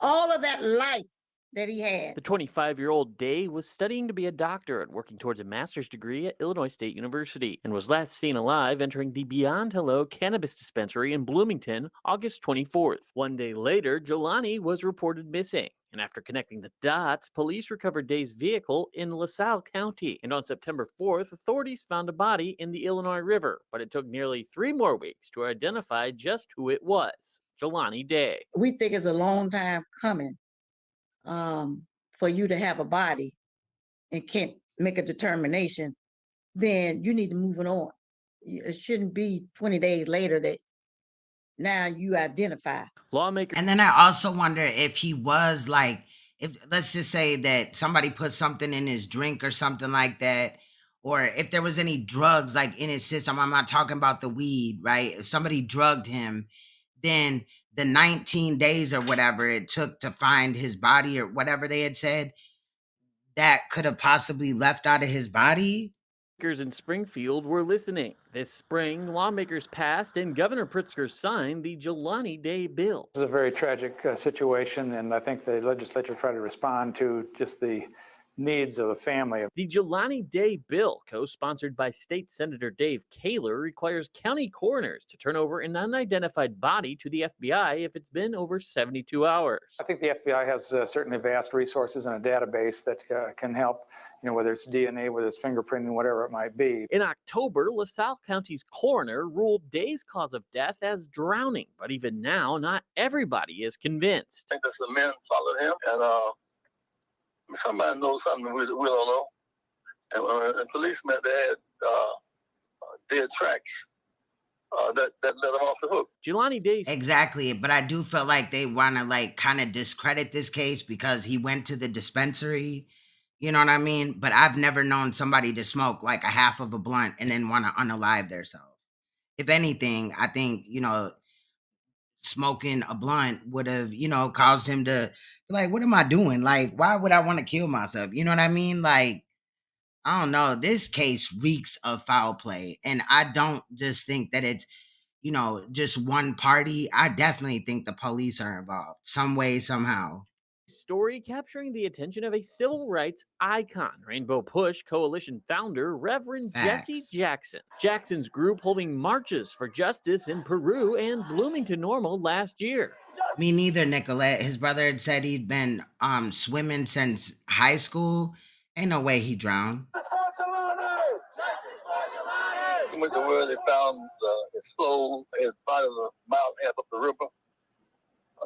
all of that life that he had. The 25-year-old Day was studying to be a doctor and working towards a master's degree at Illinois State University and was last seen alive entering the Beyond Hello cannabis dispensary in Bloomington August 24th. 1 day later, Jelani was reported missing. And after connecting the dots, police recovered Day's vehicle in LaSalle County. And on September 4th, authorities found a body in the Illinois River. But it took nearly 3 more weeks to identify just who it was. Jelani Day. We think it's a long time coming for you to have a body and can't make a determination. Then you need to move it on. It shouldn't be 20 days later that now you identify. Lawmakers. And then I also wonder if he was like, if let's just say that somebody put something in his drink or something like that, or if there was any drugs like in his system. I'm not talking about the weed, right? If somebody drugged him, then the 19 days or whatever it took to find his body or whatever they had said, that could have possibly left out of his body. Lawmakers in Springfield were listening. This spring, lawmakers passed and Governor Pritzker signed the Jelani Day bill. This is a very tragic situation, and I think the legislature tried to respond to just the needs of the family. The Jelani Day bill, co-sponsored by State Senator Dave Kaler, requires county coroners to turn over an unidentified body to the FBI if it's been over 72 hours. I think the FBI has certainly vast resources and a database that can help, whether it's DNA, whether it's fingerprinting, whatever it might be. In October, LaSalle County's coroner ruled Day's cause of death as drowning, but even now, not everybody is convinced. I think that the men followed him, and somebody knows something we don't know. And policemen, they had dead tracks that let them off the hook. Jelani Day. Exactly, but I do feel like they want to kind of discredit this case because he went to the dispensary. You know what I mean? But I've never known somebody to smoke like a half of a blunt and then want to unalive themselves. If anything, I think, smoking a blunt would have, caused him to be like, what am I doing? Like, why would I want to kill myself? You know what I mean? Like, I don't know. This case reeks of foul play. And I don't just think that it's, just one party. I definitely think the police are involved some way, somehow. story capturing the attention of a civil rights icon, Rainbow Push Coalition founder, Reverend Jesse Facts. Jackson. Jackson's group holding marches for justice in Peru and Bloomington Normal last year. Me neither, Nicolette. His brother had said he'd been swimming since high school. Ain't no way he drowned. He went to where they found his clothes, his body of the mountain, half up the river.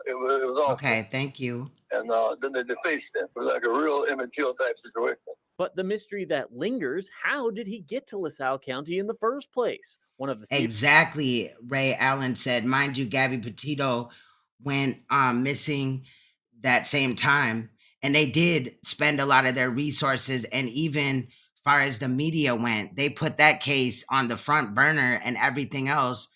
It was awful. Okay, thank you. And then they defaced him. It was like a real Emmett Till type situation. But the mystery that lingers, how did he get to LaSalle County in the first place? One of the Exactly, Ray Allen said. Mind you, Gabby Petito went missing that same time, and they did spend a lot of their resources, and even far as the media went, they put that case on the front burner, and everything else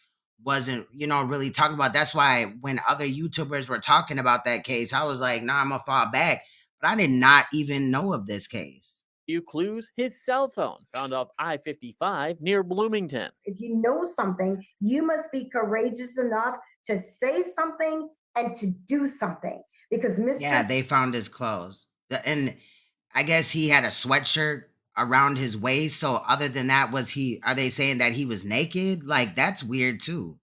wasn't, really talked about. That's why when other YouTubers were talking about that case, I was like, nah, I'm gonna fall back. But I did not even know of this case. few clues, his cell phone found off I-55 near Bloomington. If you know something, you must be courageous enough to say something and to do something. Because Mr. Yeah, they found his clothes. And I guess he had a sweatshirt around his waist. So other than that, are they saying that he was naked? Like, that's weird too.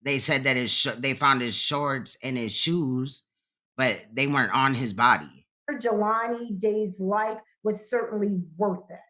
They said that they found his shorts and his shoes, but they weren't on his body. Jelani Day's life was certainly worth it.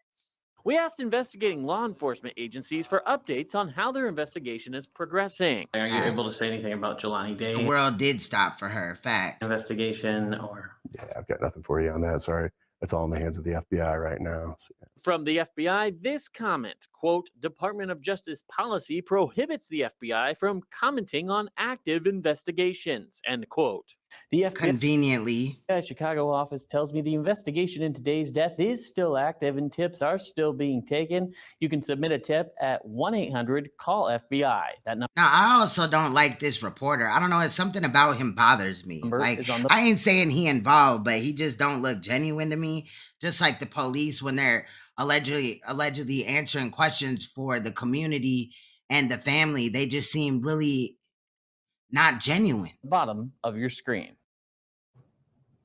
We asked investigating law enforcement agencies for updates on how their investigation is progressing. Are you able to say anything about Jelani Day? The world did stop for her. Fact. Investigation or? Yeah, I've got nothing for you on that. Sorry. That's all in the hands of the FBI right now. So. From the FBI, this comment, quote, Department of Justice policy prohibits the FBI from commenting on active investigations, end quote. The FBI conveniently Chicago office tells me the investigation into Day's death is still active and tips are still being taken. You can submit a tip at 1-800-CALL-FBI. That number. Now, I also don't like this reporter. I don't know. It's something about him bothers me. Like, I ain't saying he involved, but he just don't look genuine to me. Just like the police when they're allegedly answering questions for the community and the family, they just seem really not genuine. Bottom of your screen.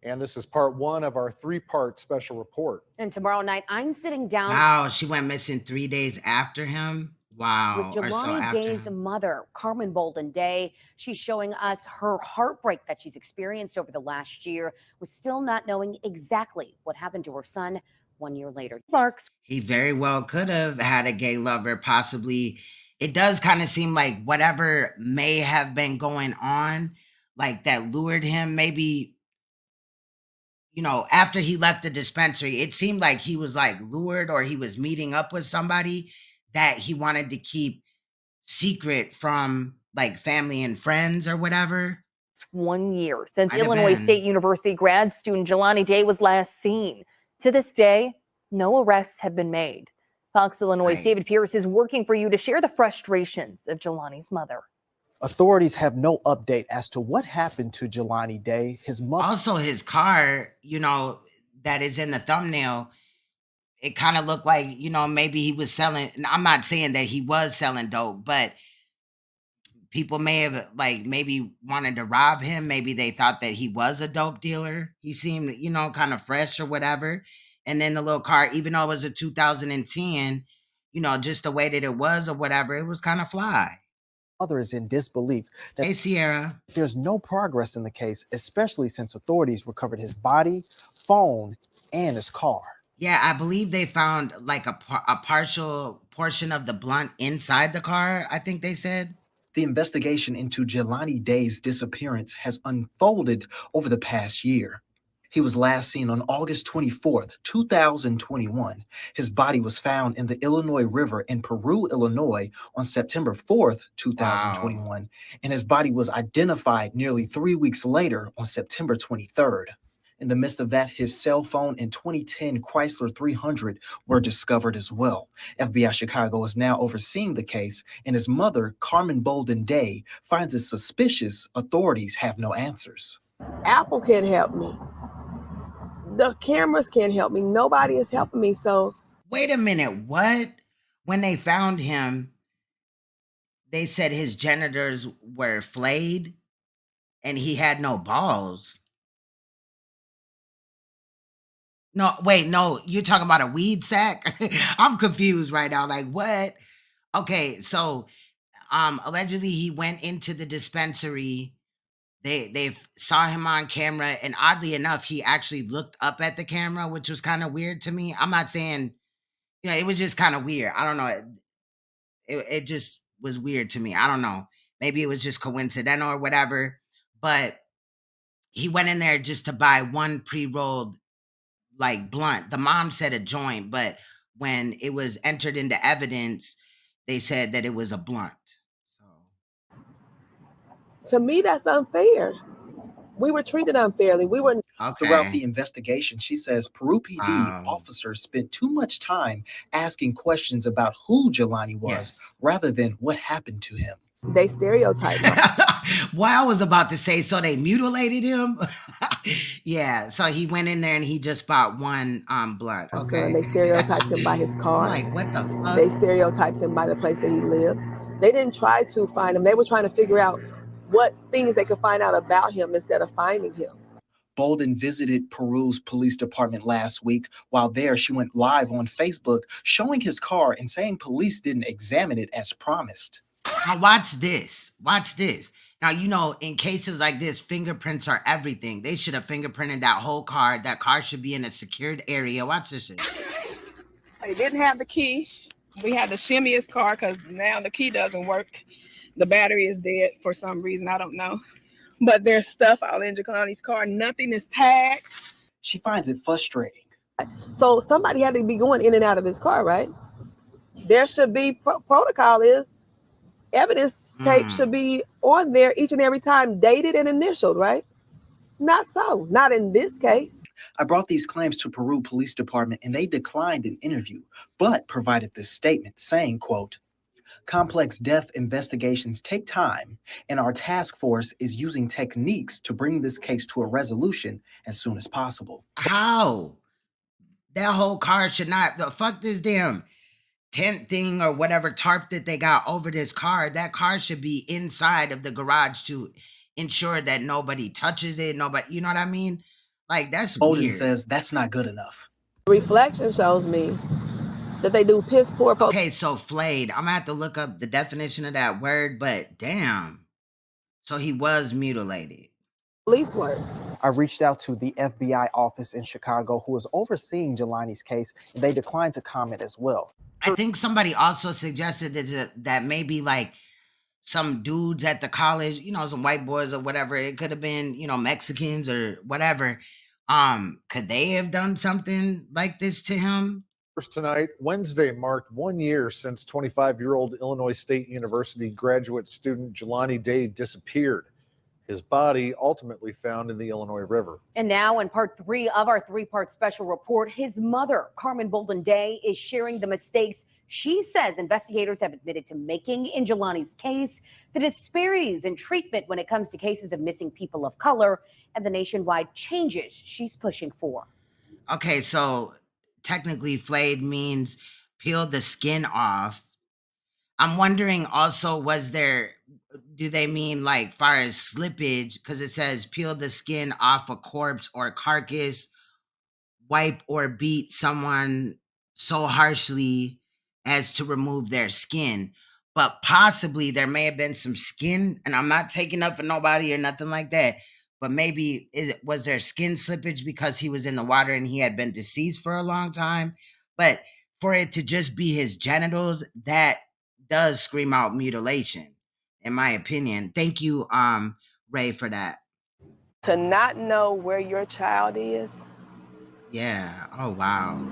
And this is part one of our 3-part special report. And tomorrow night, I'm sitting down. Wow, she went missing 3 days after him. Wow. With Jelani Day's mother, Carmen Bolden Day. She's showing us her heartbreak that she's experienced over the last year, with still not knowing exactly what happened to her son 1 year later. Marks. He very well could have had a gay lover, possibly. It does kind of seem like whatever may have been going on, like that lured him, maybe, after he left the dispensary, it seemed like he was like lured, or he was meeting up with somebody that he wanted to keep secret from like family and friends or whatever. 1 year since Illinois State University grad student Jelani Day was last seen. To this day, no arrests have been made. Fox Illinois' David Pierce is working for you to share the frustrations of Jelani's mother. Authorities have no update as to what happened to Jelani Day. His mother. Also, his car, that is in the thumbnail, it kind of looked like, maybe he was selling. I'm not saying that he was selling dope, but people may have maybe wanted to rob him. Maybe they thought that he was a dope dealer. He seemed, kind of fresh or whatever. And then the little car, even though it was a 2010, just the way that it was or whatever, it was kind of fly. Mother is in disbelief that hey, Sierra. There's no progress in the case, especially since authorities recovered his body, phone, and his car. Yeah, I believe they found like a partial portion of the blunt inside the car, I think they said. The investigation into Jelani Day's disappearance has unfolded over the past year. He was last seen on August 24th, 2021. His body was found in the Illinois River in Peru, Illinois on September 4th, 2021. Wow. And his body was identified nearly 3 weeks later on September 23rd. In the midst of that, his cell phone and 2010 Chrysler 300 were discovered as well. FBI Chicago is now overseeing the case, and his mother, Carmen Bolden Day, finds it suspicious authorities have no answers. Apple can't help me. The cameras can't help me. Nobody is helping me. So wait a minute. What? When they found him, they said his genitals were flayed and he had no balls. No, wait, no, you're talking about a weed sack? I'm confused right now. Like, what? Okay, so allegedly he went into the dispensary. They saw him on camera, and oddly enough, he actually looked up at the camera, which was kind of weird to me. I'm not saying, it was just kind of weird. I don't know. It just was weird to me. I don't know. Maybe it was just coincidental or whatever. But he went in there just to buy one pre-rolled like blunt. The mom said a joint, but when it was entered into evidence, they said that it was a blunt. To me, that's unfair. We were treated unfairly. We were. Throughout the investigation, she says Peru PD officers spent too much time asking questions about who Jelani was rather than what happened to him. They stereotype him. Well, I was about to say, so they mutilated him? Yeah, so he went in there and he just bought one blunt. Okay. So they stereotyped him by his car. I'm like, what the fuck? They stereotyped him by the place that he lived. They didn't try to find him. They were trying to figure out what things they could find out about him instead of finding him. Bolden visited Peru's police department last week. While there, she went live on Facebook showing his car and saying police didn't examine it as promised. Now watch this. Watch this. Now, in cases like this, fingerprints are everything. They should have fingerprinted that whole car. That car should be in a secured area. Watch this shit. They didn't have the key. We had to shimmy his car because now the key doesn't work. The battery is dead for some reason. I don't know. But there's stuff all in Jelani's car. Nothing is tagged. She finds it frustrating. So somebody had to be going in and out of his car, right? There should be protocol is evidence tape should be on there each and every time, dated and initialed, right? Not so. Not in this case. I brought these claims to Peru Police Department and they declined an interview, but provided this statement saying, quote, complex death investigations take time, and our task force is using techniques to bring this case to a resolution as soon as possible. How? That whole car should not, fuck this damn tent thing or whatever tarp that they got over this car. That car should be inside of the garage to ensure that nobody touches it. Nobody, you know what I mean? Like, that's Bolden weird. says that's not good enough. Reflection shows me that they do piss poor. Okay, so flayed. I'm gonna have to look up the definition of that word, but damn. So he was mutilated. Police work. I reached out to the FBI office in Chicago who is overseeing Jelani's case, and they declined to comment as well. I think somebody also suggested that maybe like some dudes at the college, some white boys or whatever, it could have been, Mexicans or whatever. Could they have done something like this to him? First tonight, Wednesday marked 1 year since 25-year-old Illinois State University graduate student Jelani Day disappeared. His body ultimately found in the Illinois River. And now in part 3 of our 3-part special report, his mother, Carmen Bolden Day, is sharing the mistakes she says investigators have admitted to making in Jelani's case, the disparities in treatment when it comes to cases of missing people of color, and the nationwide changes she's pushing for. Okay, so technically flayed means peel the skin off. I'm wondering also, do they mean like far as slippage? Because it says peel the skin off a corpse or carcass, wipe or beat someone so harshly as to remove their skin. But possibly there may have been some skin, and I'm not taking up for nobody or nothing like that, but maybe was there skin slippage because he was in the water and he had been deceased for a long time? But for it to just be his genitals, that does scream out mutilation, in my opinion. Thank you, Ray, for that. To not know where your child is. Yeah. Oh, wow.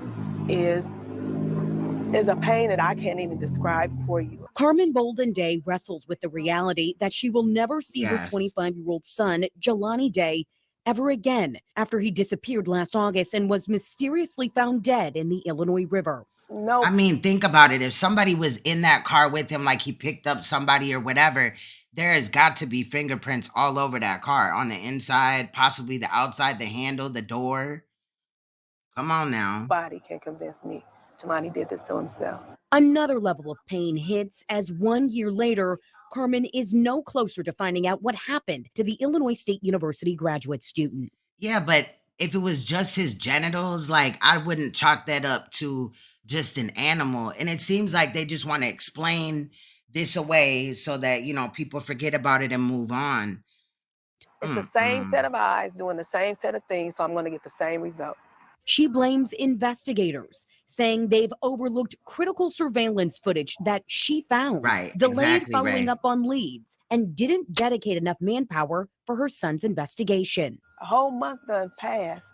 Is a pain that I can't even describe for you. Carmen Bolden Day wrestles with the reality that she will never see her 25-year-old son, Jelani Day, ever again after he disappeared last August and was mysteriously found dead in the Illinois River. No. I mean, think about it. If somebody was in that car with him, like he picked up somebody or whatever, there has got to be fingerprints all over that car, on the inside, possibly the outside, the handle, the door. Come on now. Nobody can convince me Jelani did this to himself. Another level of pain hits as 1 year later, Carmen is no closer to finding out what happened to the Illinois State University graduate student. Yeah, but if it was just his genitals, like I wouldn't chalk that up to just an animal. And it seems like they just want to explain this away so that, people forget about it and move on. It's the same set of eyes doing the same set of things, so I'm going to get the same results. She blames investigators, saying they've overlooked critical surveillance footage that she found, Right, delayed exactly, following Ray. up on leads, and didn't dedicate enough manpower for her son's investigation. A whole month done passed.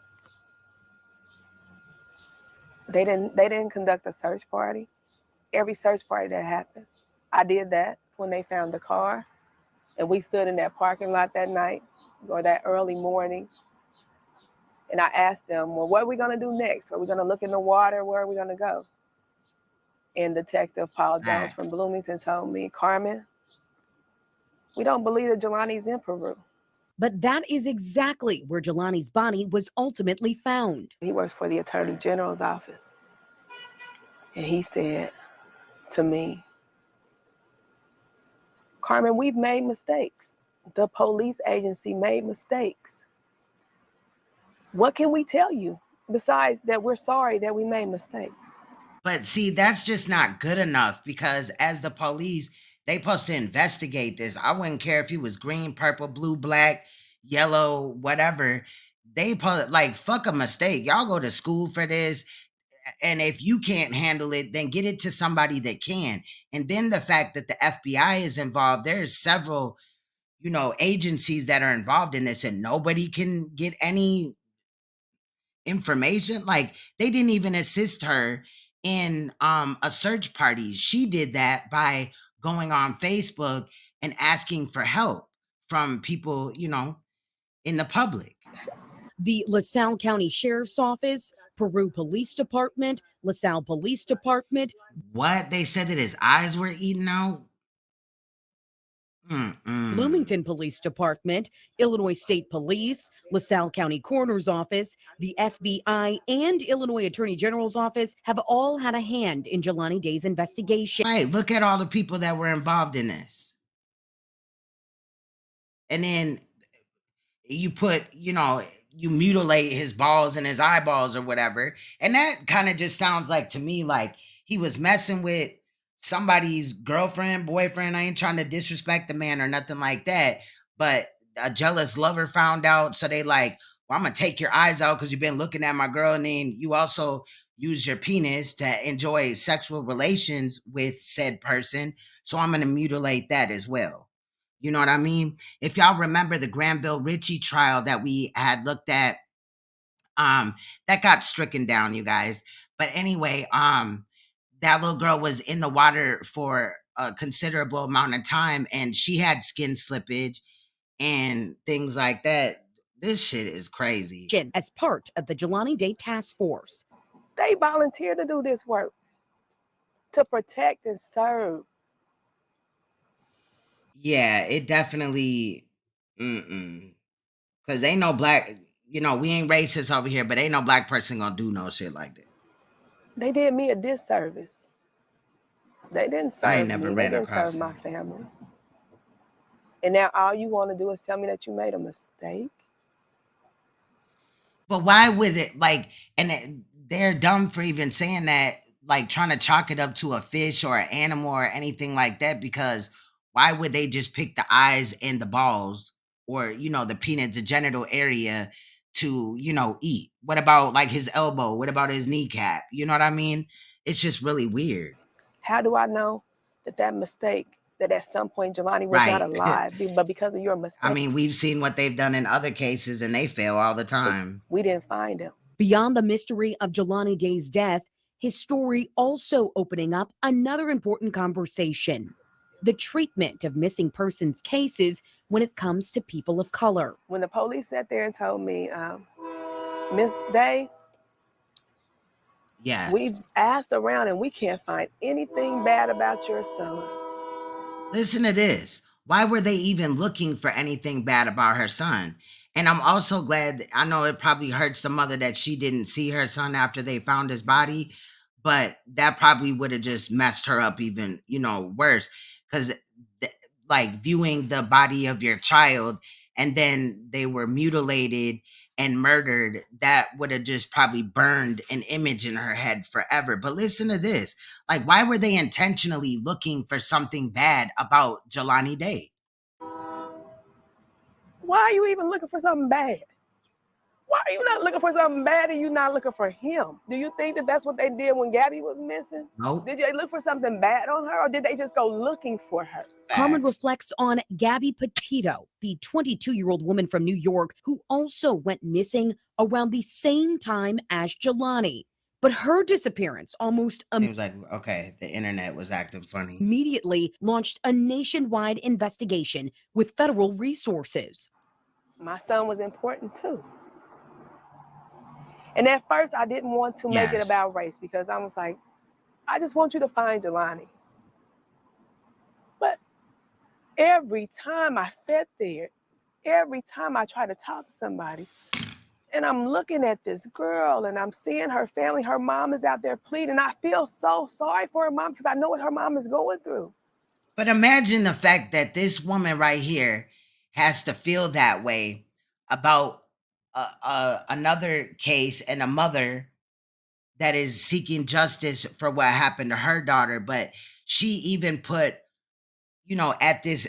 They didn't conduct a search party. Every search party that happened, I did that when they found the car, and we stood in that parking lot that night or that early morning. And I asked them, well, what are we going to do next? Are we going to look in the water? Where are we going to go? And Detective Paul Jones from Bloomington told me, Carmen, we don't believe that Jelani's in Peru. But that is exactly where Jelani's body was ultimately found. He works for the Attorney General's office. And he said to me, Carmen, we've made mistakes. The police agency made mistakes. What can we tell you besides that we're sorry that we made mistakes? But see, that's just not good enough, because as the police, they supposed to investigate this. I wouldn't care if he was green, purple, blue, black, yellow, whatever. They fuck a mistake. Y'all go to school for this. And if you can't handle it, then get it to somebody that can. And then the fact that the FBI is involved, there's several, agencies that are involved in this, and nobody can get any information. Like, they didn't even assist her in a search party. She did that by going on Facebook and asking for help from people, in the public. The LaSalle County Sheriff's Office, Peru Police Department, LaSalle Police Department. What? They said that his eyes were eaten out? Bloomington Police Department, Illinois State Police, LaSalle County Coroner's Office, the FBI, and Illinois Attorney General's Office have all had a hand in Jelani Day's investigation. Right, look at all the people that were involved in this. And then you put, you mutilate his balls and his eyeballs or whatever. And that kind of just sounds like, to me, like he was messing with somebody's girlfriend, boyfriend. I ain't trying to disrespect the man or nothing like that. But a jealous lover found out. So they like, well, I'm going to take your eyes out because you've been looking at my girl. And then you also use your penis to enjoy sexual relations with said person. So I'm going to mutilate that as well. You know what I mean? If y'all remember the Granville Ritchie trial that we had looked at, that got stricken down, you guys. But anyway, that little girl was in the water for a considerable amount of time, and she had skin slippage and things like that. This shit is crazy. As part of the Jelani Day Task Force. They volunteered to do this work, to protect and serve. Yeah, it definitely, because ain't no black, we ain't racist over here, but ain't no black person gonna do no shit like that. They did me a disservice. They didn't serve I ain't never me. ran They didn't across serve my family. And now all you want to do is tell me that you made a mistake? But why would it, they're dumb for even saying that, trying to chalk it up to a fish or an animal or anything like that, because why would they just pick the eyes and the balls or, the penis, the genital area to, eat? What about his elbow? What about his kneecap? You know what I mean? It's just really weird. How do I know that mistake, that at some point Jelani was not alive, but because of your mistake? I mean, we've seen what they've done in other cases and they fail all the time. We didn't find him. Beyond the mystery of Jelani Day's death, his story also opening up another important conversation: the treatment of missing persons cases when it comes to people of color. When the police sat there and told me, Miss Day, yeah, we've asked around and we can't find anything bad about your son. Listen to this. Why were they even looking for anything bad about her son? And I'm also glad, I know it probably hurts the mother that she didn't see her son after they found his body, but that probably would have just messed her up even, worse. Because viewing the body of your child and then they were mutilated and murdered, that would have just probably burned an image in her head forever. But listen to this. Like, why were they intentionally looking for something bad about Jelani Day? Why are you even looking for something bad? Why are you not looking for something bad and you not looking for him? Do you think that that's what they did when Gabby was missing? Nope. Did they look for something bad on her, or did they just go looking for her? Carmen reflects on Gabby Petito, the 22-year-old woman from New York who also went missing around the same time as Jelani. But her disappearance almost Seems like, okay, the internet was acting funny. immediately launched a nationwide investigation with federal resources. My son was important too. And at first, I didn't want to make it about race because I was like, I just want you to find Jelani. But every time I sat there, every time I try to talk to somebody, and I'm looking at this girl and I'm seeing her family, her mom is out there pleading. I feel so sorry for her mom because I know what her mom is going through. But imagine the fact that this woman right here has to feel that way about another case and a mother that is seeking justice for what happened to her daughter. But she even put, you know, at this,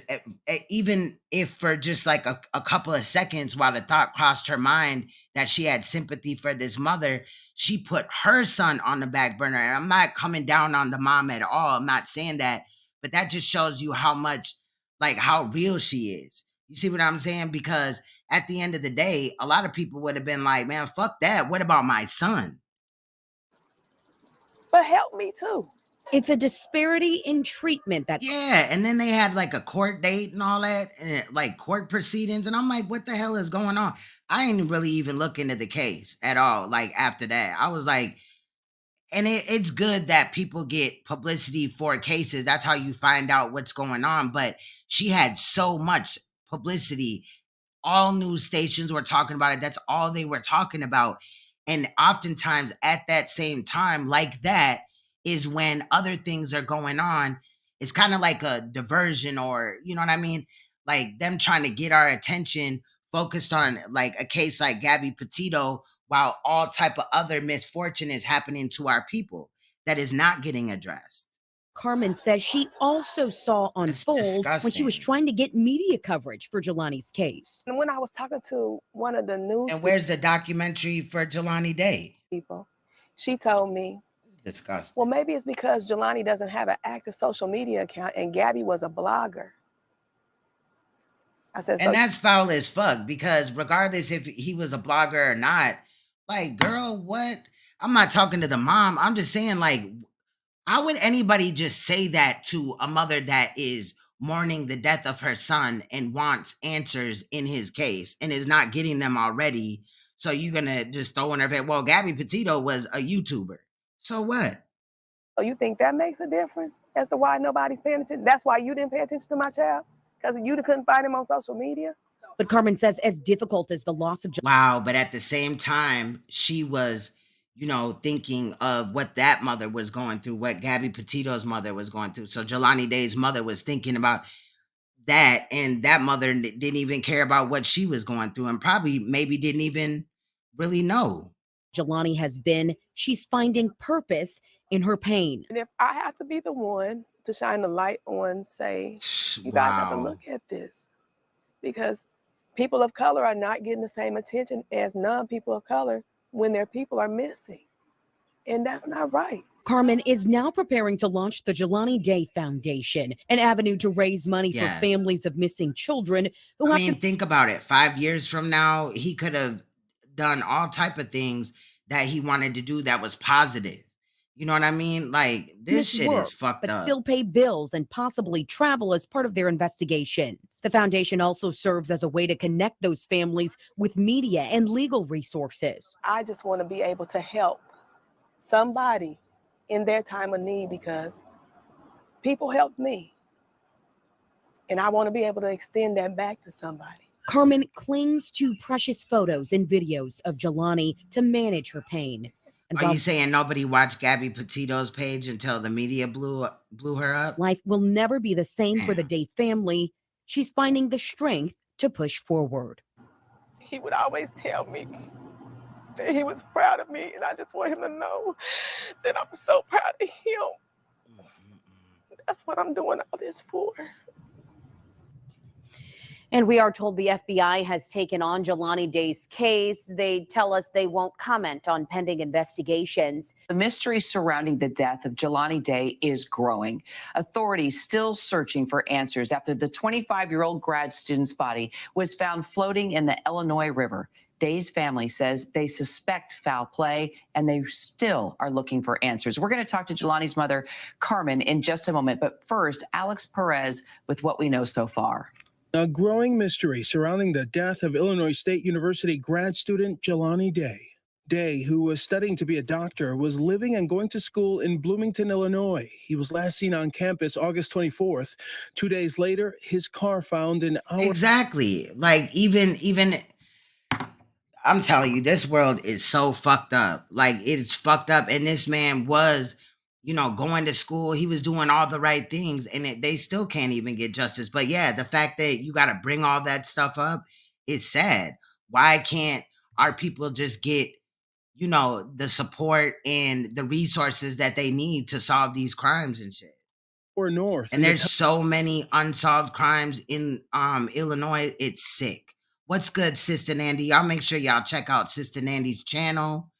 even if for just like a couple of seconds while the thought crossed her mind that she had sympathy for this mother, she put her son on the back burner. And I'm not coming down on the mom at all. I'm not saying that, but that just shows you how much, like, how real she is. You see what I'm saying? Because at the end of the day, a lot of people would have been like, man, fuck that. What about my son? But help me too. It's a disparity in treatment that and then they had like a court date and all that, and like court proceedings, and I'm like, what the hell is going on? I didn't really even look into the case at all. Like after that, I was like, and it's good that people get publicity for cases. That's how you find out what's going on. But she had so much publicity. All news stations were talking about it. That's all they were talking about. And oftentimes at that same time, like that, is when other things are going on. It's kind of like a diversion, or, you know what I mean? Like them trying to get our attention focused on like a case like Gabby Petito, while all type of other misfortune is happening to our people that is not getting addressed. Carmen says she also saw unfold when she was trying to get media coverage for Jelani's case. And when I was talking to one of the news And where's the documentary for Jelani Day? people, she told me, it's disgusting. Well, maybe it's because Jelani doesn't have an active social media account and Gabby was a blogger. I said, and that's foul as fuck, because regardless if he was a blogger or not, like, girl, what? I'm not talking to the mom. I'm just saying, like, how would anybody just say that to a mother that is mourning the death of her son and wants answers in his case and is not getting them already? So you're gonna just throw in her head, well, Gabby Petito was a YouTuber. So what? Oh, you think that makes a difference as to why nobody's paying attention? That's why you didn't pay attention to my child? Because you couldn't find him on social media? But Carmen says as difficult as the loss of Wow, but at the same time, she was, you know, thinking of what that mother was going through, what Gabby Petito's mother was going through. So Jelani Day's mother was thinking about that, and that mother didn't even care about what she was going through, and probably maybe didn't even really know. Jelani has been, she's finding purpose in her pain. And if I have to be the one to shine the light on, say, you guys have to look at this, because people of color are not getting the same attention as non-people of color when their people are missing. And that's not right. Carmen is now preparing to launch the Jelani Day Foundation, an avenue to raise money for families of missing children who think about it. 5 years from now, he could have done all type of things that he wanted to do that was positive. You know what I mean? Like, this shit is fucked but up. still pay bills and possibly travel as part of their investigations. The foundation also serves as a way to connect those families with media and legal resources. I just want to be able to help somebody in their time of need, because people helped me. And I want to be able to extend that back to somebody. Carmen clings to precious photos and videos of Jelani to manage her pain. And Are you saying nobody watched Gabby Petito's page until the media blew her up? Life will never be the same for the Day family. She's finding the strength to push forward. he would always tell me that he was proud of me, and I just want him to know that I'm so proud of him. That's what I'm doing all this for. And we are told the FBI has taken on Jelani Day's case. They tell us they won't comment on pending investigations. The mystery surrounding the death of Jelani Day is growing. Authorities still searching for answers after the 25-year-old grad student's body was found floating in the Illinois River. Day's family says they suspect foul play, and they still are looking for answers. We're going to talk to Jelani's mother, Carmen, in just a moment. But first, Alex Perez with what we know so far. A growing mystery surrounding the death of Illinois State University grad student Jelani Day. Day, who was studying to be a doctor, was living and going to school in Bloomington, Illinois. He was last seen on campus August 24th. 2 days later, his car found in our... Exactly. Like, even I'm telling you, this world is so fucked up. Like, it's fucked up. And this man was, going to school. He was doing all the right things, and they still can't even get justice. But yeah, the fact that you got to bring all that stuff up is sad. Why can't our people just get, the support and the resources that they need to solve these crimes and shit? Or north. And there's so many unsolved crimes in Illinois. It's sick. What's good, Sister Nandy? Y'all make sure y'all check out Sister Nandy's channel.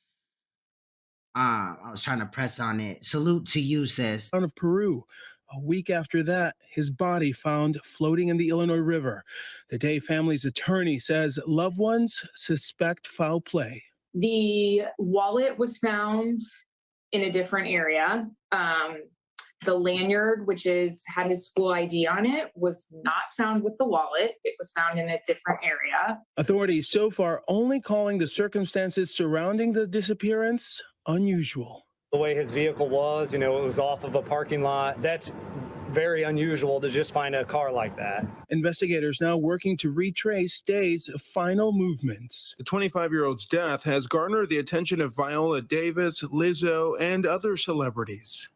I was trying to press on it. Salute to you, sis. Out of Peru. A week after that, his body found floating in the Illinois River. The Day family's attorney says loved ones suspect foul play. The wallet was found in a different area. The lanyard, which had his school ID on it, was not found with the wallet. It was found in a different area. Authorities so far only calling the circumstances surrounding the disappearance unusual. The way his vehicle was, it was off of a parking lot. That's very unusual to just find a car like that. Investigators now working to retrace Day's final movements. The 25-year-old's death has garnered the attention of Viola Davis, Lizzo, and other celebrities.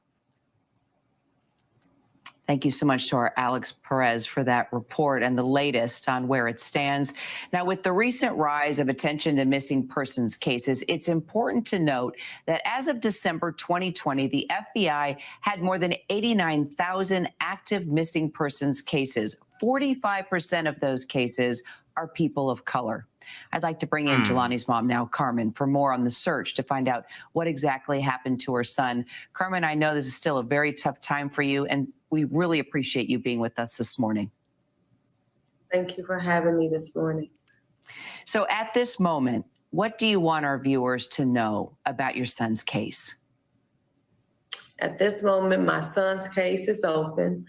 Thank you so much to our Alex Perez for that report and the latest on where it stands. Now, with the recent rise of attention to missing persons cases, it's important to note that as of December 2020, the FBI had more than 89,000 active missing persons cases. 45% of those cases are people of color. I'd like to bring in Jelani's mom now, Carmen, for more on the search to find out what exactly happened to her son. Carmen, I know this is still a very tough time for you, and we really appreciate you being with us this morning. Thank you for having me this morning. So at this moment, what do you want our viewers to know about your son's case? At this moment, my son's case is open.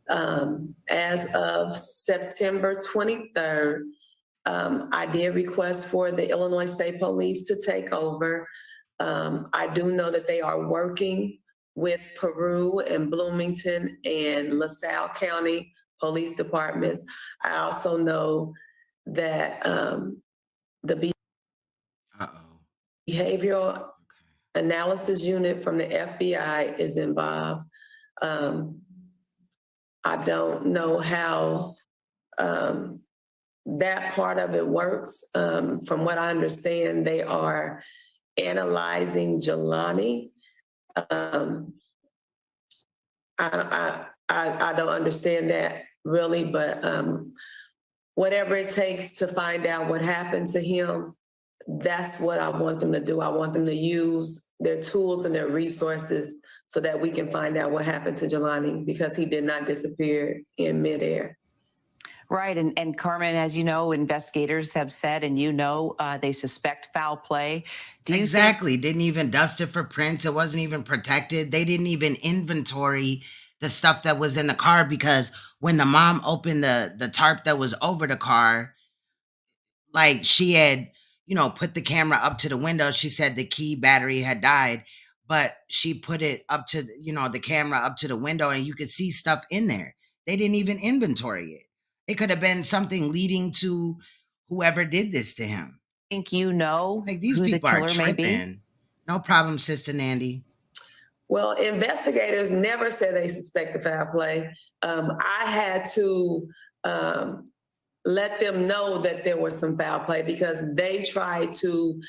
As of September 23rd, I did request for the Illinois State Police to take over. I do know that they are working with Peru and Bloomington and LaSalle County police departments. I also know that the behavioral analysis unit from the FBI is involved. I don't know how that part of it works. From what I understand, they are analyzing Jelani. I don't understand that really, but whatever it takes to find out what happened to him, that's what I want them to do. I want them to use their tools and their resources so that we can find out what happened to Jelani, because he did not disappear in midair. Right. And Carmen, as you know, investigators have said, and they suspect foul play. Exactly. Didn't even dust it for prints. It wasn't even protected. They didn't even inventory the stuff that was in the car, because when the mom opened the tarp that was over the car, like she had, put the camera up to the window. She said the key battery had died, but she put it up to, the camera up to the window, and you could see stuff in there. They didn't even inventory it. It could have been something leading to whoever did this to him. Think like these who people the are killer may be? tripping. No problem, Sister Nandy. Well, investigators never said they suspect the foul play. I had to let them know that there was some foul play, because they tried to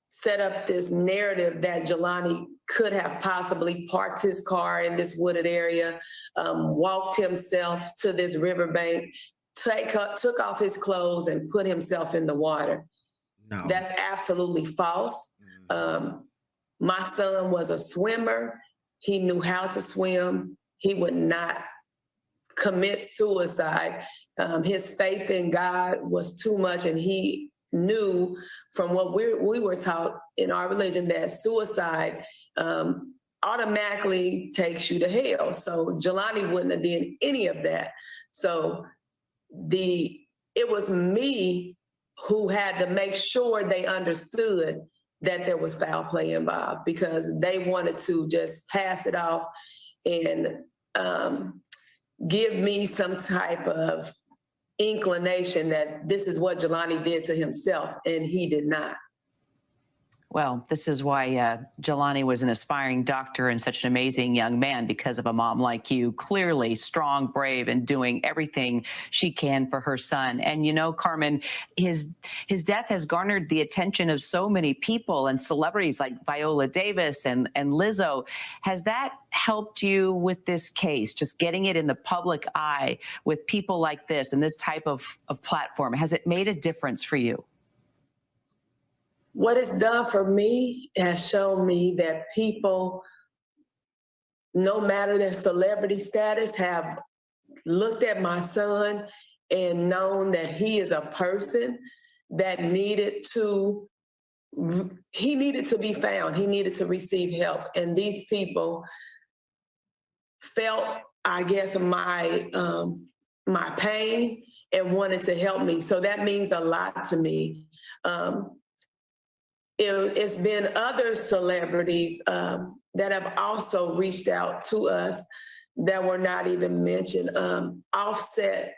set up this narrative that Jelani could have possibly parked his car in this wooded area, walked himself to this riverbank, took off his clothes and put himself in the water. No. That's absolutely false. My son was a swimmer. He knew how to swim. He would not commit suicide. His faith in God was too much, and he knew from what we were taught in our religion that suicide automatically takes you to hell. So Jelani wouldn't have done any of that. So it was me who had to make sure they understood that there was foul play involved, because they wanted to just pass it off and give me some type of inclination that this is what Jelani did to himself, and he did not. Well, this is why Jelani was an aspiring doctor and such an amazing young man, because of a mom like you, clearly strong, brave, and doing everything she can for her son. And you know, Carmen, his death has garnered the attention of so many people and celebrities like Viola Davis and Lizzo. Has that helped you with this case, just getting it in the public eye with people like this and this type of platform? Has it made a difference for you? What it's done for me has shown me that people, no matter their celebrity status, have looked at my son and known that he is a person that needed to be found. He needed to receive help. And these people felt, I guess, my pain and wanted to help me. So that means a lot to me. It's been other celebrities that have also reached out to us that were not even mentioned. Offset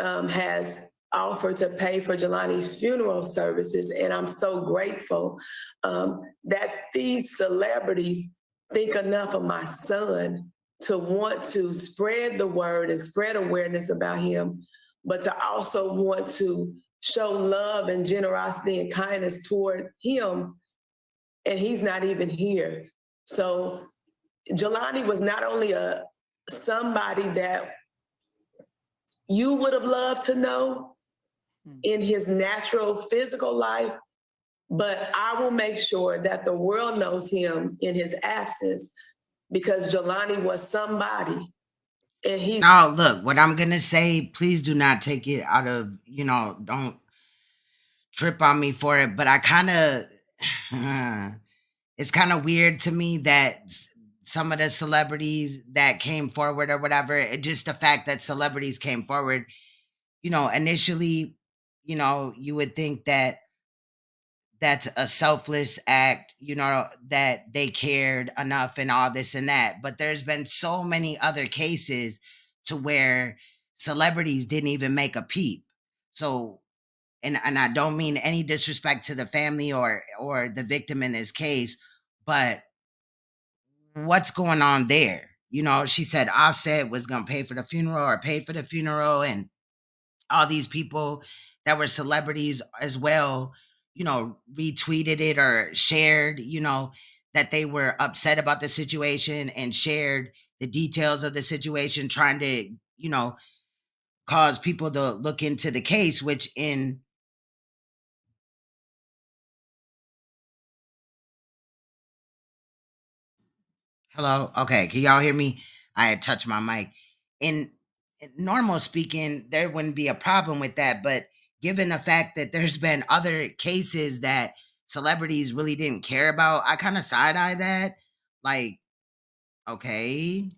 has offered to pay for Jelani's funeral services, and I'm so grateful that these celebrities think enough of my son to want to spread the word and spread awareness about him, but to also want to show love and generosity and kindness toward him, and he's not even here. So Jelani was not only somebody that you would have loved to know in his natural physical life, but I will make sure that the world knows him in his absence, because Jelani was somebody. And he. Now, look, what I'm going to say, please do not take it out of, don't trip on me for it. But I kind of, it's kind of weird to me that some of the celebrities that came forward or whatever, just the fact that celebrities came forward, initially, you would think that that's a selfless act, that they cared enough and all this and that. But there's been so many other cases to where celebrities didn't even make a peep. So, and I don't mean any disrespect to the family or the victim in this case, but what's going on there? She said Offset was going to pay for the funeral or paid for the funeral, and all these people that were celebrities as well, retweeted it or shared, that they were upset about the situation and shared the details of the situation, trying to, cause people to look into the case, which Hello? Okay, can y'all hear me? I had touched my mic. In normal speaking, there wouldn't be a problem with that, but given the fact that there's been other cases that celebrities really didn't care about, I kind of side-eye that. Like, okay.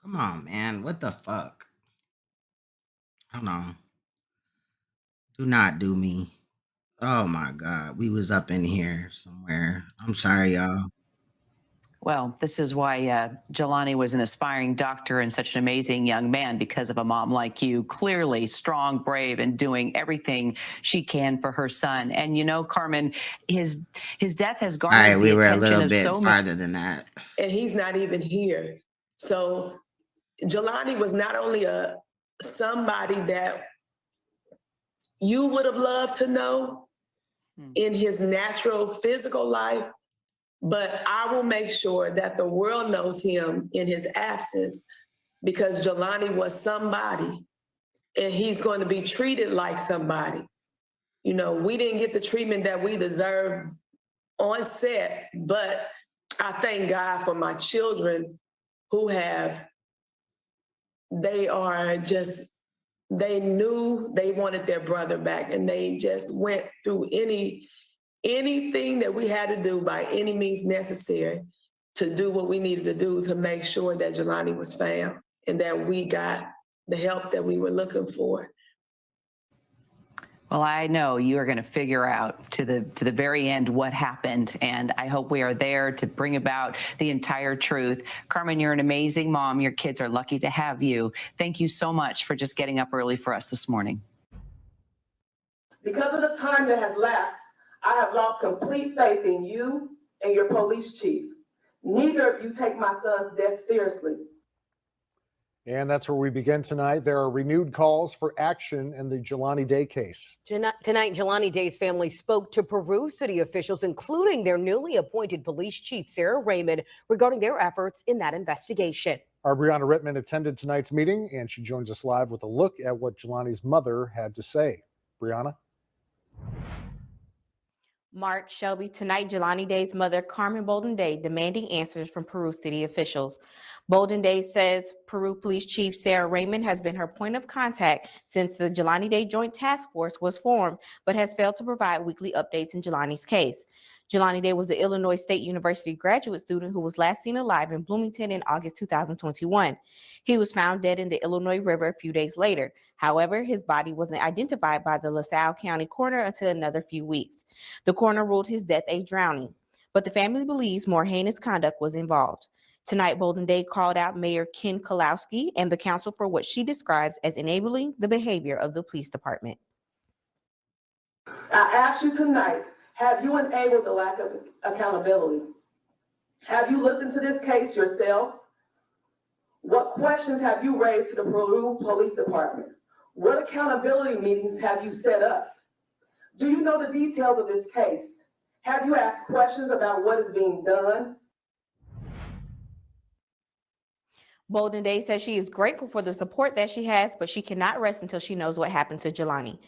Come on, man. What the fuck? Hold on. Do not do me. Oh my God. We was up in here somewhere. I'm sorry, y'all. Well, this is why Jelani was an aspiring doctor and such an amazing young man, because of a mom like you, clearly strong, brave, and doing everything she can for her son. And you know, Carmen, his death has garnered we the were a attention little of bit so farther than that. And he's not even here. So Jelani was not only somebody that you would have loved to know in his natural physical life, but I will make sure that the world knows him in his absence, because Jelani was somebody and he's going to be treated like somebody. You know, we didn't get the treatment that we deserved on set, but I thank God for my children who they knew they wanted their brother back, and they just went through anything that we had to do by any means necessary to do what we needed to do to make sure that Jelani was found and that we got the help that we were looking for. Well, I know you are going to figure out to the very end what happened, and I hope we are there to bring about the entire truth. Carmen, you're an amazing mom. Your kids are lucky to have you. Thank you so much for just getting up early for us this morning. Because of the time that has lapsed, I have lost complete faith in you and your police chief. Neither of you take my son's death seriously. And that's where we begin tonight. There are renewed calls for action in the Jelani Day case. Tonight, Jelani Day's family spoke to Peru city officials, including their newly appointed police chief, Sarah Raymond, regarding their efforts in that investigation. Our Brianna Rittman attended tonight's meeting, and she joins us live with a look at what Jelani's mother had to say. Brianna? Mark, Shelby, tonight Jelani Day's mother, Carmen Bolden Day, demanding answers from Peru city officials. Bolden Day says Peru Police Chief Sarah Raymond has been her point of contact since the Jelani Day Joint Task Force was formed, but has failed to provide weekly updates in Jelani's case. Jelani Day was the Illinois State University graduate student who was last seen alive in Bloomington in August 2021. He was found dead in the Illinois River a few days later. However, his body wasn't identified by the LaSalle County coroner until another few weeks. The coroner ruled his death a drowning, but the family believes more heinous conduct was involved. Tonight, Bolden Day called out Mayor Ken Kalowski and the council for what she describes as enabling the behavior of the police department. I ask you tonight, have you enabled the lack of accountability? Have you looked into this case yourselves? What questions have you raised to the Peru Police Department? What accountability meetings have you set up? Do you know the details of this case? Have you asked questions about what is being done? Bolden Day says she is grateful for the support that she has, but she cannot rest until she knows what happened to Jelani.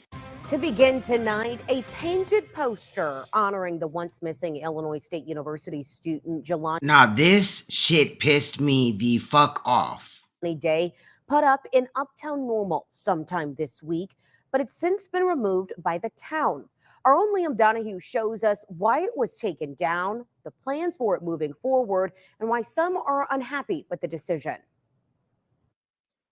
To begin tonight, a painted poster honoring the once missing Illinois State University student Jelani. Now, this shit pissed me the fuck off. Day put up in Uptown Normal sometime this week, but it's since been removed by the town. Our own Liam Donahue shows us why it was taken down, the plans for it moving forward, and why some are unhappy with the decision.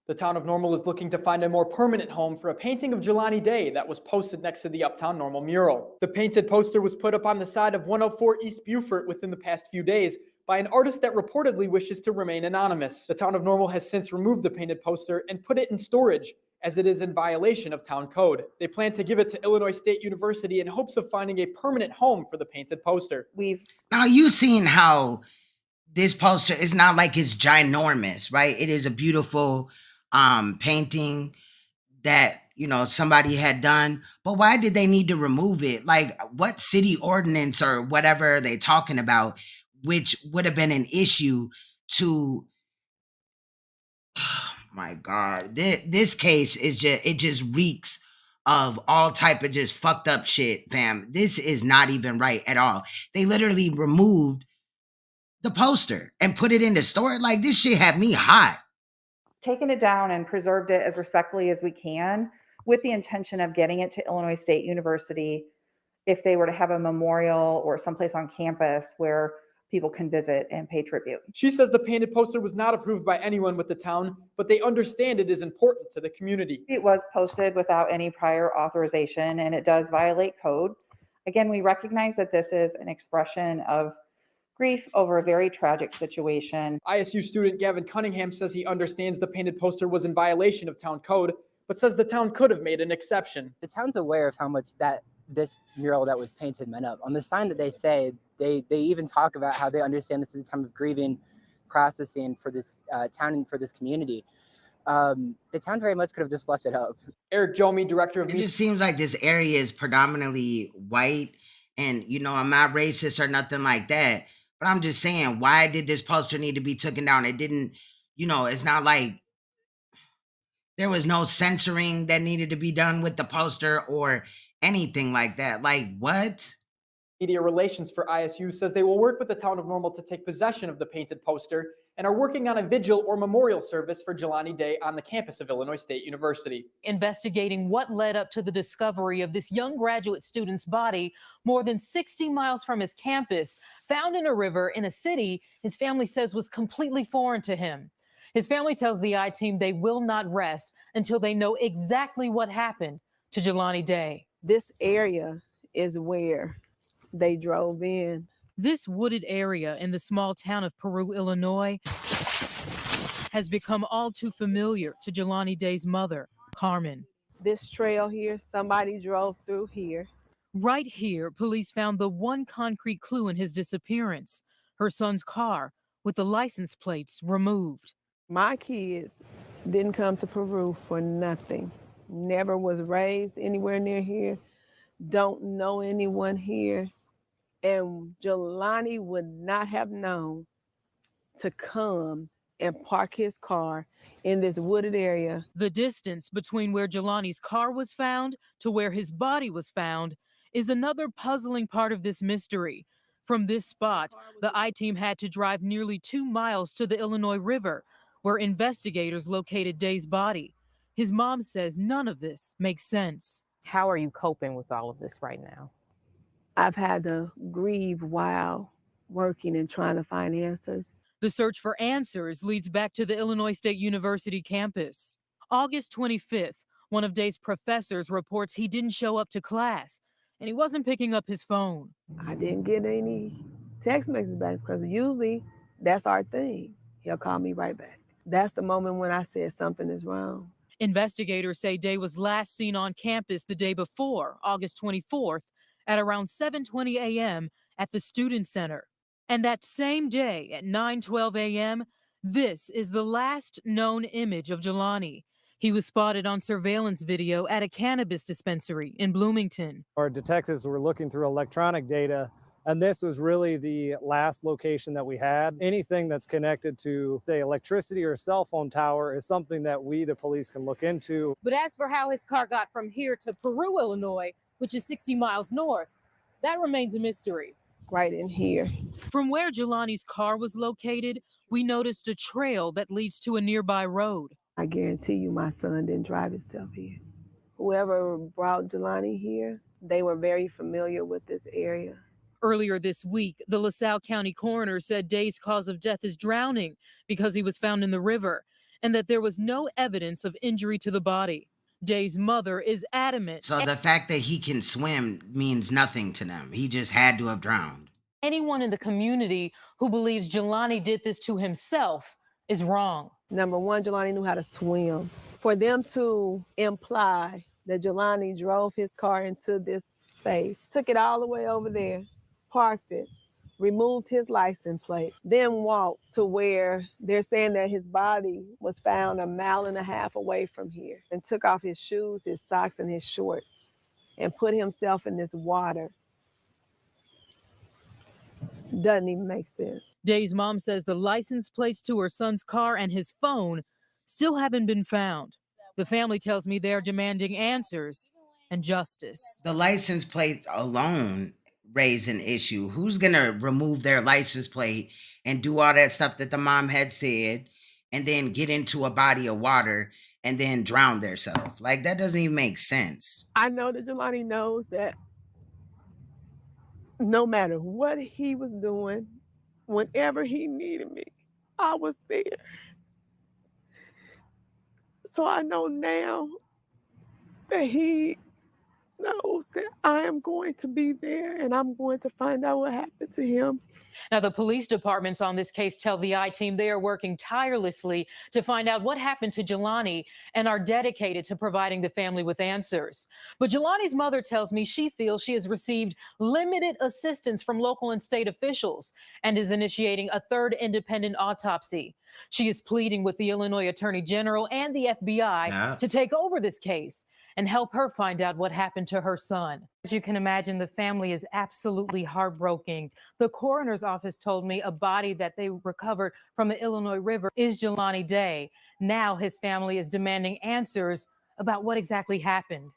The town of Normal is looking to find a more permanent home for a painting of Jelani Day that was posted next to the Uptown Normal mural. The painted poster was put up on the side of 104 East Beaufort within the past few days by an artist that reportedly wishes to remain anonymous. The town of Normal has since removed the painted poster and put it in storage, as it is in violation of town code. They plan to give it to Illinois State University in hopes of finding a permanent home for the painted poster. Now, you seen how this poster is not like it's ginormous, right? It is a beautiful painting that, you know, somebody had done, but why did they need to remove it? Like, what city ordinance or whatever are they talking about, which would have been an issue to, oh my God, this case is just reeks of all type of just fucked up shit, fam. This is not even right at all. They literally removed the poster and put it in the store. Like, this shit had me hot. Taken it down and preserved it as respectfully as we can, with the intention of getting it to Illinois State University if they were to have a memorial or someplace on campus where people can visit and pay tribute. She says the painted poster was not approved by anyone with the town, but they understand it is important to the community. It was posted without any prior authorization, and it does violate code. Again, we recognize that this is an expression of grief over a very tragic situation. ISU student Gavin Cunningham says he understands the painted poster was in violation of town code, but says the town could have made an exception. The town's aware of how much this mural that was painted meant up. On the sign that they say, they even talk about how they understand this is a time of grieving processing for this town and for this community. The town very much could have just left it up. Eric Jomey, director of It just seems like this area is predominantly white, and I'm not racist or nothing like that, but I'm just saying, why did this poster need to be taken down? It didn't, it's not like there was no censoring that needed to be done with the poster or anything like that. Like, what? Media Relations for ISU says they will work with the town of Normal to take possession of the painted poster and are working on a vigil or memorial service for Jelani Day on the campus of Illinois State University. Investigating what led up to the discovery of this young graduate student's body more than 60 miles from his campus, found in a river in a city his family says was completely foreign to him. His family tells the I-Team they will not rest until they know exactly what happened to Jelani Day. This area is where they drove in. This wooded area in the small town of Peru, Illinois, has become all too familiar to Jelani Day's mother, Carmen. This trail here, somebody drove through here. Right here, police found the one concrete clue in his disappearance, her son's car with the license plates removed. My kids didn't come to Peru for nothing. Never was raised anywhere near here. Don't know anyone here. And Jelani would not have known to come and park his car in this wooded area. The distance between where Jelani's car was found to where his body was found is another puzzling part of this mystery. From this spot, the I-Team had to drive nearly 2 miles to the Illinois River, where investigators located Day's body. His mom says none of this makes sense. How are you coping with all of this right now? I've had to grieve while working and trying to find answers. The search for answers leads back to the Illinois State University campus. August 25th, one of Day's professors reports he didn't show up to class and he wasn't picking up his phone. I didn't get any text messages back because usually that's our thing. He'll call me right back. That's the moment when I said something is wrong. Investigators say Day was last seen on campus the day before, August 24th, at around 7:20 a.m. at the Student Center. And that same day at 9:12 a.m., this is the last known image of Jelani. He was spotted on surveillance video at a cannabis dispensary in Bloomington. Our detectives were looking through electronic data, and this was really the last location that we had. Anything that's connected to, say, electricity or cell phone tower is something that we, the police, can look into. But as for how his car got from here to Peru, Illinois, which is 60 miles north, that remains a mystery. Right in here. From where Jelani's car was located, we noticed a trail that leads to a nearby road. I guarantee you my son didn't drive himself here. Whoever brought Jelani here, they were very familiar with this area. Earlier this week, the LaSalle County coroner said Day's cause of death is drowning because he was found in the river and that there was no evidence of injury to the body. Day's mother is adamant. So the fact that he can swim means nothing to them. He just had to have drowned. Anyone in the community who believes Jelani did this to himself is wrong. Number one, Jelani knew how to swim. For them to imply that Jelani drove his car into this space, took it all the way over there, parked it, removed his license plate, then walked to where they're saying that his body was found 1.5 miles away from here, and took off his shoes, his socks, and his shorts, and put himself in this water. Doesn't even make sense. Day's mom says the license plates to her son's car and his phone still haven't been found. The family tells me they're demanding answers and justice. The license plate alone raise an issue. Who's gonna remove their license plate and do all that stuff that the mom had said and then get into a body of water and then drown themselves? Like, that doesn't even make sense. I know that Jelani knows that no matter what he was doing, whenever he needed me, I was there. So I know now that he knows that I am going to be there and I'm going to find out what happened to him. Now, the police departments on this case tell the I-Team they are working tirelessly to find out what happened to Jelani and are dedicated to providing the family with answers. But Jelani's mother tells me she feels she has received limited assistance from local and state officials and is initiating a third independent autopsy. She is pleading with the Illinois Attorney General and the FBI to take over this case and help her find out what happened to her son. As you can imagine, the family is absolutely heartbroken. The coroner's office told me a body that they recovered from the Illinois River is Jelani Day. Now his family is demanding answers about what exactly happened.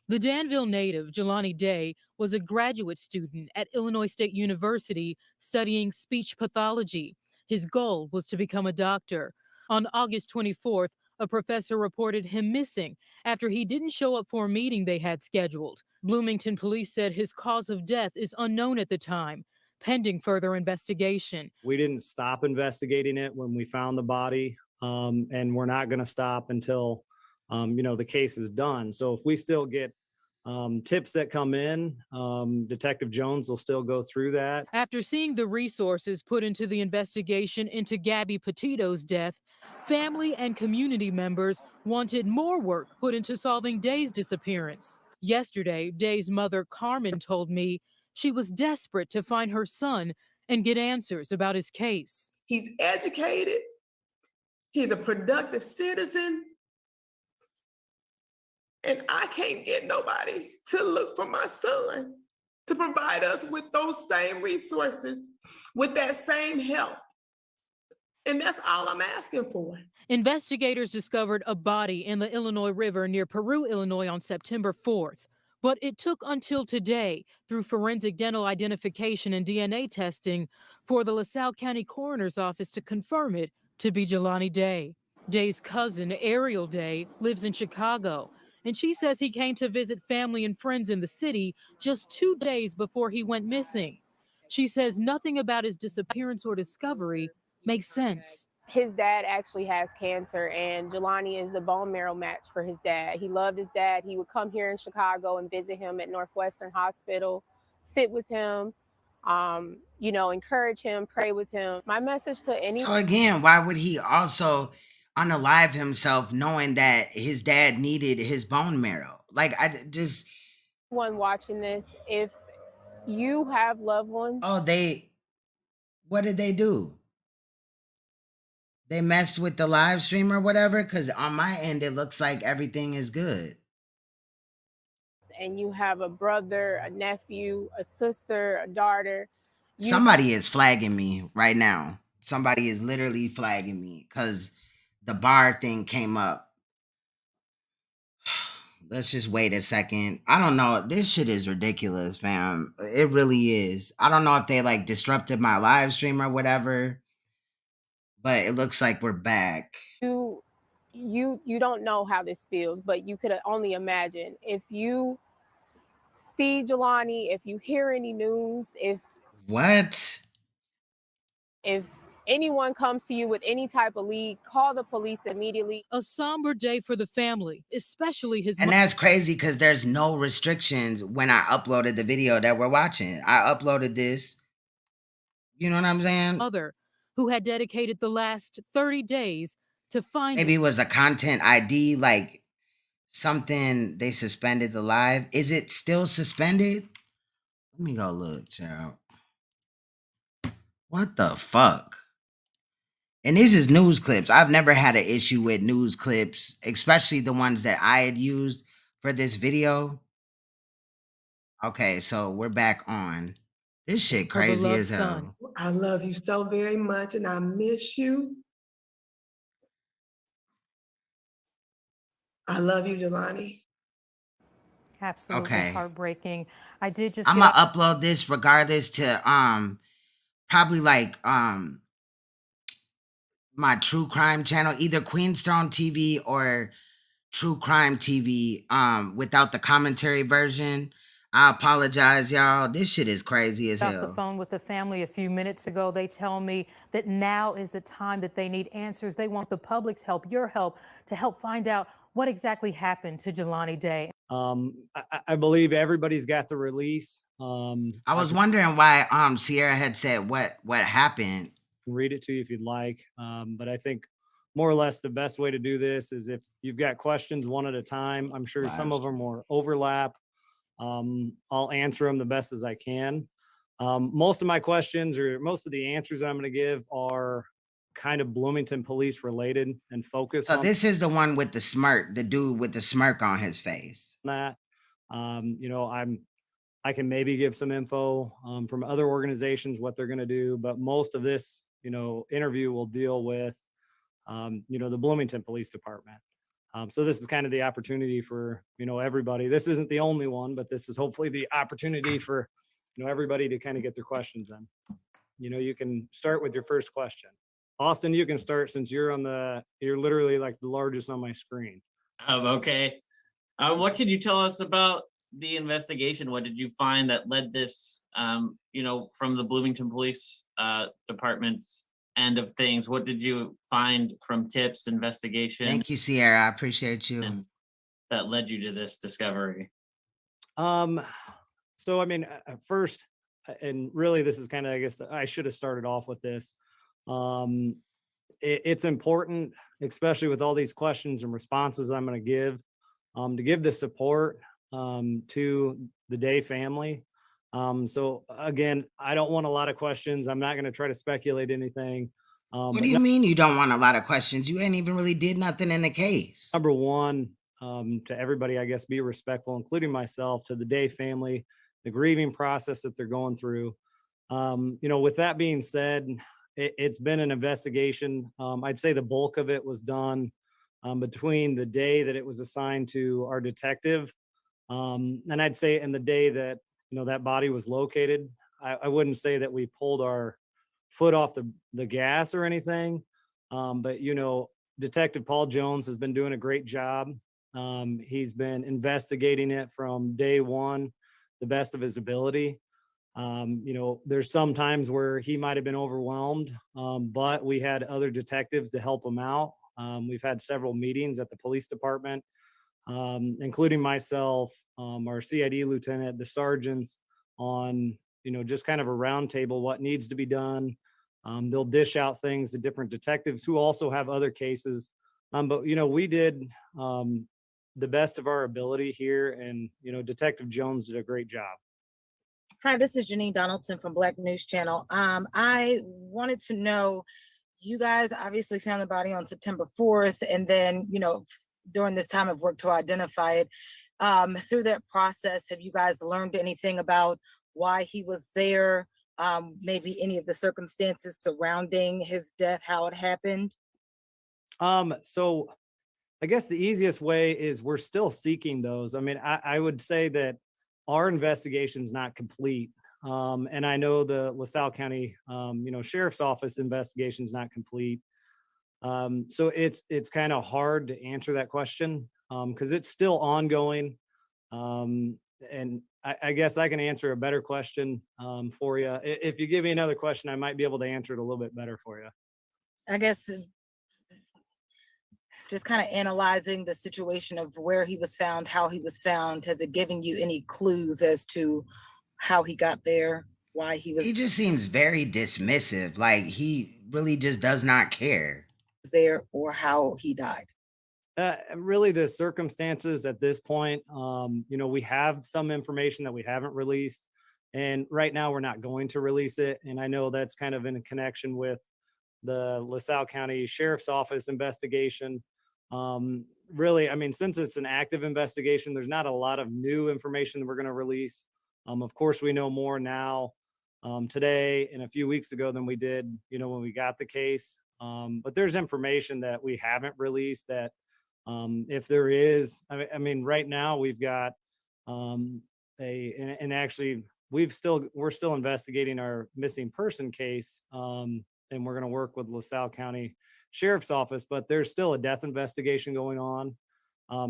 The Danville native, Jelani Day, was a graduate student at Illinois State University studying speech pathology. His goal was to become a doctor. On August 24th, a professor reported him missing after he didn't show up for a meeting they had scheduled. Bloomington police said his cause of death is unknown at the time, pending further investigation. We didn't stop investigating it when we found the body, and we're not going to stop until, the case is done. So if we still get tips that come in, Detective Jones will still go through that. After seeing the resources put into the investigation into Gabby Petito's death, family and community members wanted more work put into solving Day's disappearance. Yesterday, Day's mother, Carmen, told me she was desperate to find her son and get answers about his case. He's educated. He's a productive citizen. And I can't get nobody to look for my son to provide us with those same resources, with that same help. And that's all I'm asking for. Investigators discovered a body in the Illinois River near Peru, Illinois on September 4th. But it took until today, through forensic dental identification and DNA testing, for the LaSalle County Coroner's Office to confirm it to be Jelani Day. Day's cousin, Ariel Day, lives in Chicago, and she says he came to visit family and friends in the city just 2 days before he went missing. She says nothing about his disappearance or discovery makes sense. His dad actually has cancer, and Jelani is the bone marrow match for his dad. He loved his dad. He would come here in Chicago and visit him at Northwestern Hospital, sit with him, encourage him, pray with him. My message to anyone. So again, why would he also unalive himself knowing that his dad needed his bone marrow? Like, I just. Anyone watching this, if you have loved ones. Oh, what did they do? They messed with the live stream or whatever? Because on my end, it looks like everything is good. And you have a brother, a nephew, a sister, a daughter. Somebody is flagging me right now. Somebody is literally flagging me because the bar thing came up. Let's just wait a second. I don't know. This shit is ridiculous, fam. It really is. I don't know if they like disrupted my live stream or whatever, but it looks like we're back. You don't know how this feels, but you could only imagine if you see Jelani, if you hear any news, if anyone comes to you with any type of lead, call the police immediately. A somber day for the family, especially his And that's crazy because there's no restrictions when I uploaded the video that we're watching. I uploaded this. You know what I'm saying? Mother, who had dedicated the last 30 days to find. Maybe it was a content ID, like something they suspended the live. Is it still suspended? Let me go look, child. What the fuck? And this is news clips. I've never had an issue with news clips, especially the ones that I had used for this video. Okay, so we're back on. This shit crazy as hell. I love you so very much and I miss you. I love you, Jelani. Absolutely heartbreaking. I did just. I'm gonna upload this regardless to probably like my true crime channel, either Queen's Throne TV or True Crime TV without the commentary version. I apologize, y'all. This shit is crazy as hell. Off the phone with the family a few minutes ago. They tell me that now is the time that they need answers. They want the public's help, your help, to help find out What exactly happened to Jelani Day? I believe everybody's got the release. I was wondering why Sierra had said what happened. Read it to you if you'd like. But I think more or less the best way to do this is if you've got questions one at a time. I'm sure some of them will overlap. I'll answer them the best as I can. Most of my questions or most of the answers I'm going to give are kind of Bloomington police related and focused So on this is the one with the smirk, the dude with the smirk on his face. that. You know, I can maybe give some info from other organizations, what they're going to do, but most of this, you know, interview will deal with, you know, the Bloomington Police Department. So this is kind of the opportunity for, you know, everybody. This isn't the only one, but this is hopefully the opportunity for, you know, everybody to kind of get their questions in. You know, you can start with your first question. Austin, you can start since you're literally like the largest on my screen. Okay. What can you tell us about the investigation? What did you find that led this, you know, from the Bloomington Police Department's end of things? What did you find from tips, investigation? Thank you, Sierra. I appreciate you. And that led you to this discovery? So, I mean, first, and really this is kind of, I guess I should have started off with this. It's important, especially with all these questions and responses I'm going to give the support to the Day family. So again, I don't want a lot of questions. I'm not going to try to speculate anything. What do you mean you don't want a lot of questions? You ain't even really did nothing in the case. Number one, to everybody, I guess, be respectful, including myself, to the Day family, the grieving process that they're going through. You know, with that being said, it's been an investigation. I'd say the bulk of it was done between the day that it was assigned to our detective. And I'd say in the day that, you know, that body was located, I wouldn't say that we pulled our foot off the gas or anything. But, you know, Detective Paul Jones has been doing a great job. He's been investigating it from day one, the best of his ability. You know, there's some times where he might have been overwhelmed, but we had other detectives to help him out. We've had several meetings at the police department, including myself, our CID lieutenant, the sergeants, on, you know, just kind of a roundtable, what needs to be done. They'll dish out things to different detectives who also have other cases. But, you know, we did the best of our ability here, and, you know, Detective Jones did a great job. Hi, this is Janine Donaldson from Black News Channel. I wanted to know, you guys obviously found the body on September 4th, and then, you know, during this time of work to identify it. Through that process, have you guys learned anything about why he was there? Maybe any of the circumstances surrounding his death, how it happened? So I guess the easiest way is we're still seeking those. I mean, I would say that our investigation is not complete. And I know the LaSalle County, you know, Sheriff's Office investigation is not complete. So it's kind of hard to answer that question because it's still ongoing. And I guess I can answer a better question for you. If you give me another question, I might be able to answer it a little bit better for you. I guess just kind of analyzing the situation of where he was found, how he was found, has it given you any clues as to how he got there, why he was He just seems very dismissive. Like he really just does not care there, or how he died? Really the circumstances at this point, you know, we have some information that we haven't released, and right now we're not going to release it. And I know that's kind of in connection with the LaSalle County Sheriff's Office investigation. Really, I mean, since it's an active investigation, there's not a lot of new information that we're going to release. Of course, we know more now today and a few weeks ago than we did, you know, when we got the case. But there's information that we haven't released that if there is, I mean, right now we've got and actually we're still investigating our missing person case. And we're going to work with LaSalle County Sheriff's Office, but there's still a death investigation going on.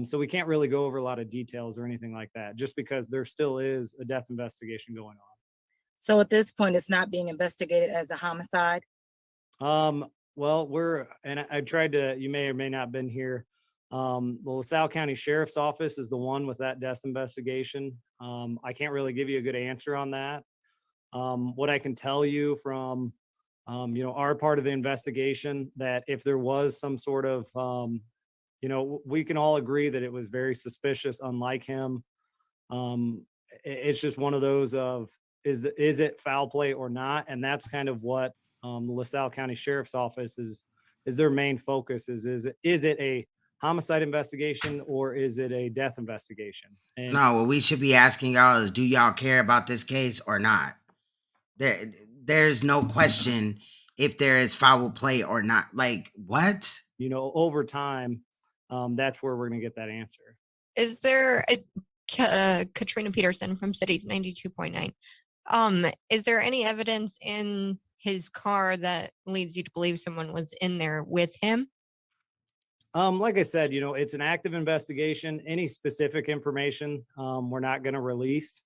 So we can't really go over a lot of details or anything like that, just because there still is a death investigation going on. So at this point, it's not being investigated as a homicide? Well, and I tried to, you may or may not have been here. The LaSalle County Sheriff's Office is the one with that death investigation. I can't really give you a good answer on that. What I can tell you from, our part of the investigation, that if there was some sort of, we can all agree that it was very suspicious, unlike him. It's just one of those of, is it foul play or not? And that's kind of what the LaSalle County Sheriff's Office is their main focus is it a homicide investigation or is it a death investigation? And no, what we should be asking y'all is, do y'all care about this case or not? There's no question if there is foul play or not. Like, what? Over time, that's where we're going to get that answer. Is there Katrina Peterson from Cities 92.9? Is there any evidence in his car that leads you to believe someone was in there with him? Like I said, it's an active investigation. Any specific information, we're not going to release.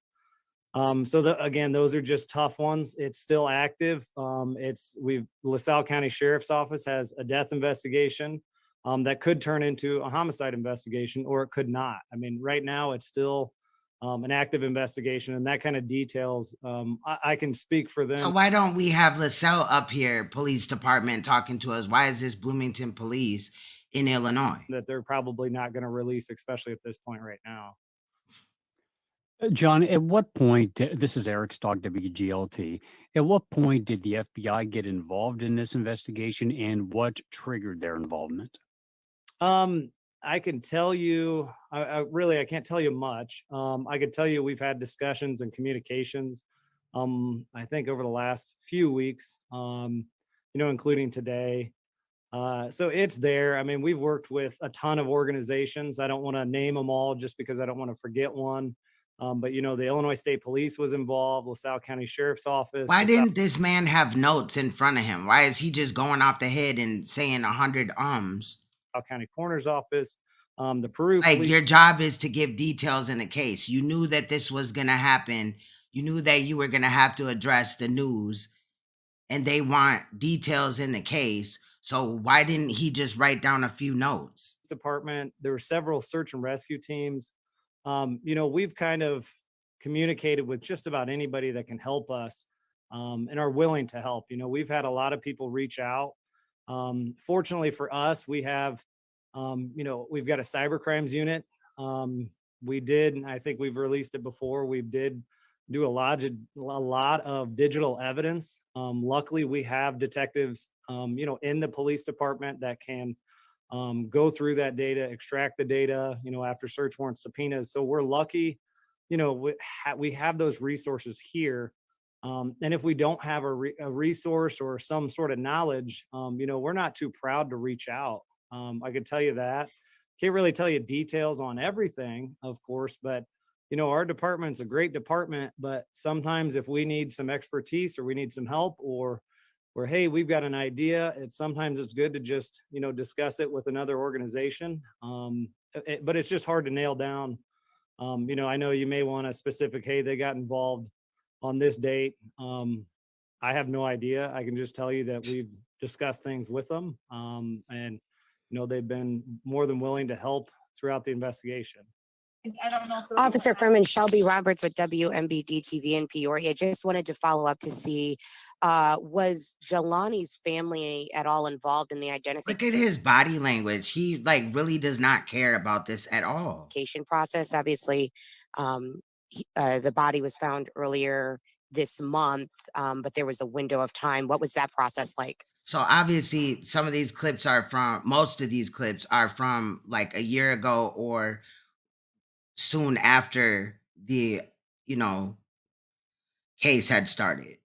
Again, those are just tough ones. It's still active. LaSalle County Sheriff's Office has a death investigation that could turn into a homicide investigation, or it could not. I mean, right now it's still an active investigation, and that kind of details, I can speak for them. So why don't we have LaSalle up here, police department, talking to us? Why is this Bloomington police in Illinois? That they're probably not going to release, especially at this point right now. John, at what point, this is Eric Stock, WGLT, at what point did the FBI get involved in this investigation, and what triggered their involvement? I can tell you, I can't tell you much. I can tell you we've had discussions and communications, I think over the last few weeks, including today. So it's there. I mean, we've worked with a ton of organizations. I don't want to name them all just because I don't want to forget one. But the Illinois State Police was involved, LaSalle County Sheriff's Office. Why didn't this man have notes in front of him? Why is he just going off the head and saying 100 ums? County Coroner's Office, the Peru. Like, your job is to give details in the case. You knew that this was going to happen. You knew that you were going to have to address the news, and they want details in the case. So why didn't he just write down a few notes? Department, there were several search and rescue teams. We've kind of communicated with just about anybody that can help us, and are willing to help. We've had a lot of people reach out. Fortunately for us, we have, we've got a cyber crimes unit. I think we've released it before. We did do a lot of digital evidence. Luckily, we have detectives, in the police department that can go through that data, extract the data, after search warrant subpoenas. So we're lucky, we have those resources here. And if we don't have a resource or some sort of knowledge, we're not too proud to reach out. I could tell you that. Can't really tell you details on everything, of course, but our department's a great department, but sometimes if we need some expertise or we need some help, or hey, we've got an idea, sometimes it's good to just, discuss it with another organization. But it's just hard to nail down. I know you may want a specific, hey, they got involved on this date. I have no idea. I can just tell you that we've discussed things with them. And they've been more than willing to help throughout the investigation. I don't know. Officer Furman, Shelby Roberts with WMBD TV in Peoria. Just wanted to follow up to see, was Jelani's family at all involved in the identification? Look at his body language. He really does not care about this at all. Process. Obviously, the body was found earlier this month, but there was a window of time. What was that process like? So obviously, most of these clips are from like a year ago or soon after the, case had started.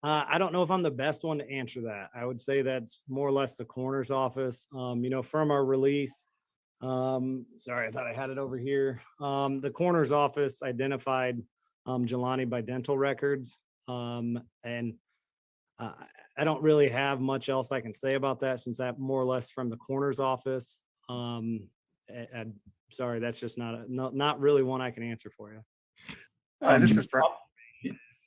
I don't know if I'm the best one to answer that. I would say that's more or less the coroner's office. From our release, sorry, I thought I had it over here. The coroner's office identified Jelani by dental records. And I don't really have much else I can say about that, since that more or less from the coroner's office. Sorry, that's just not really one I can answer for you. This is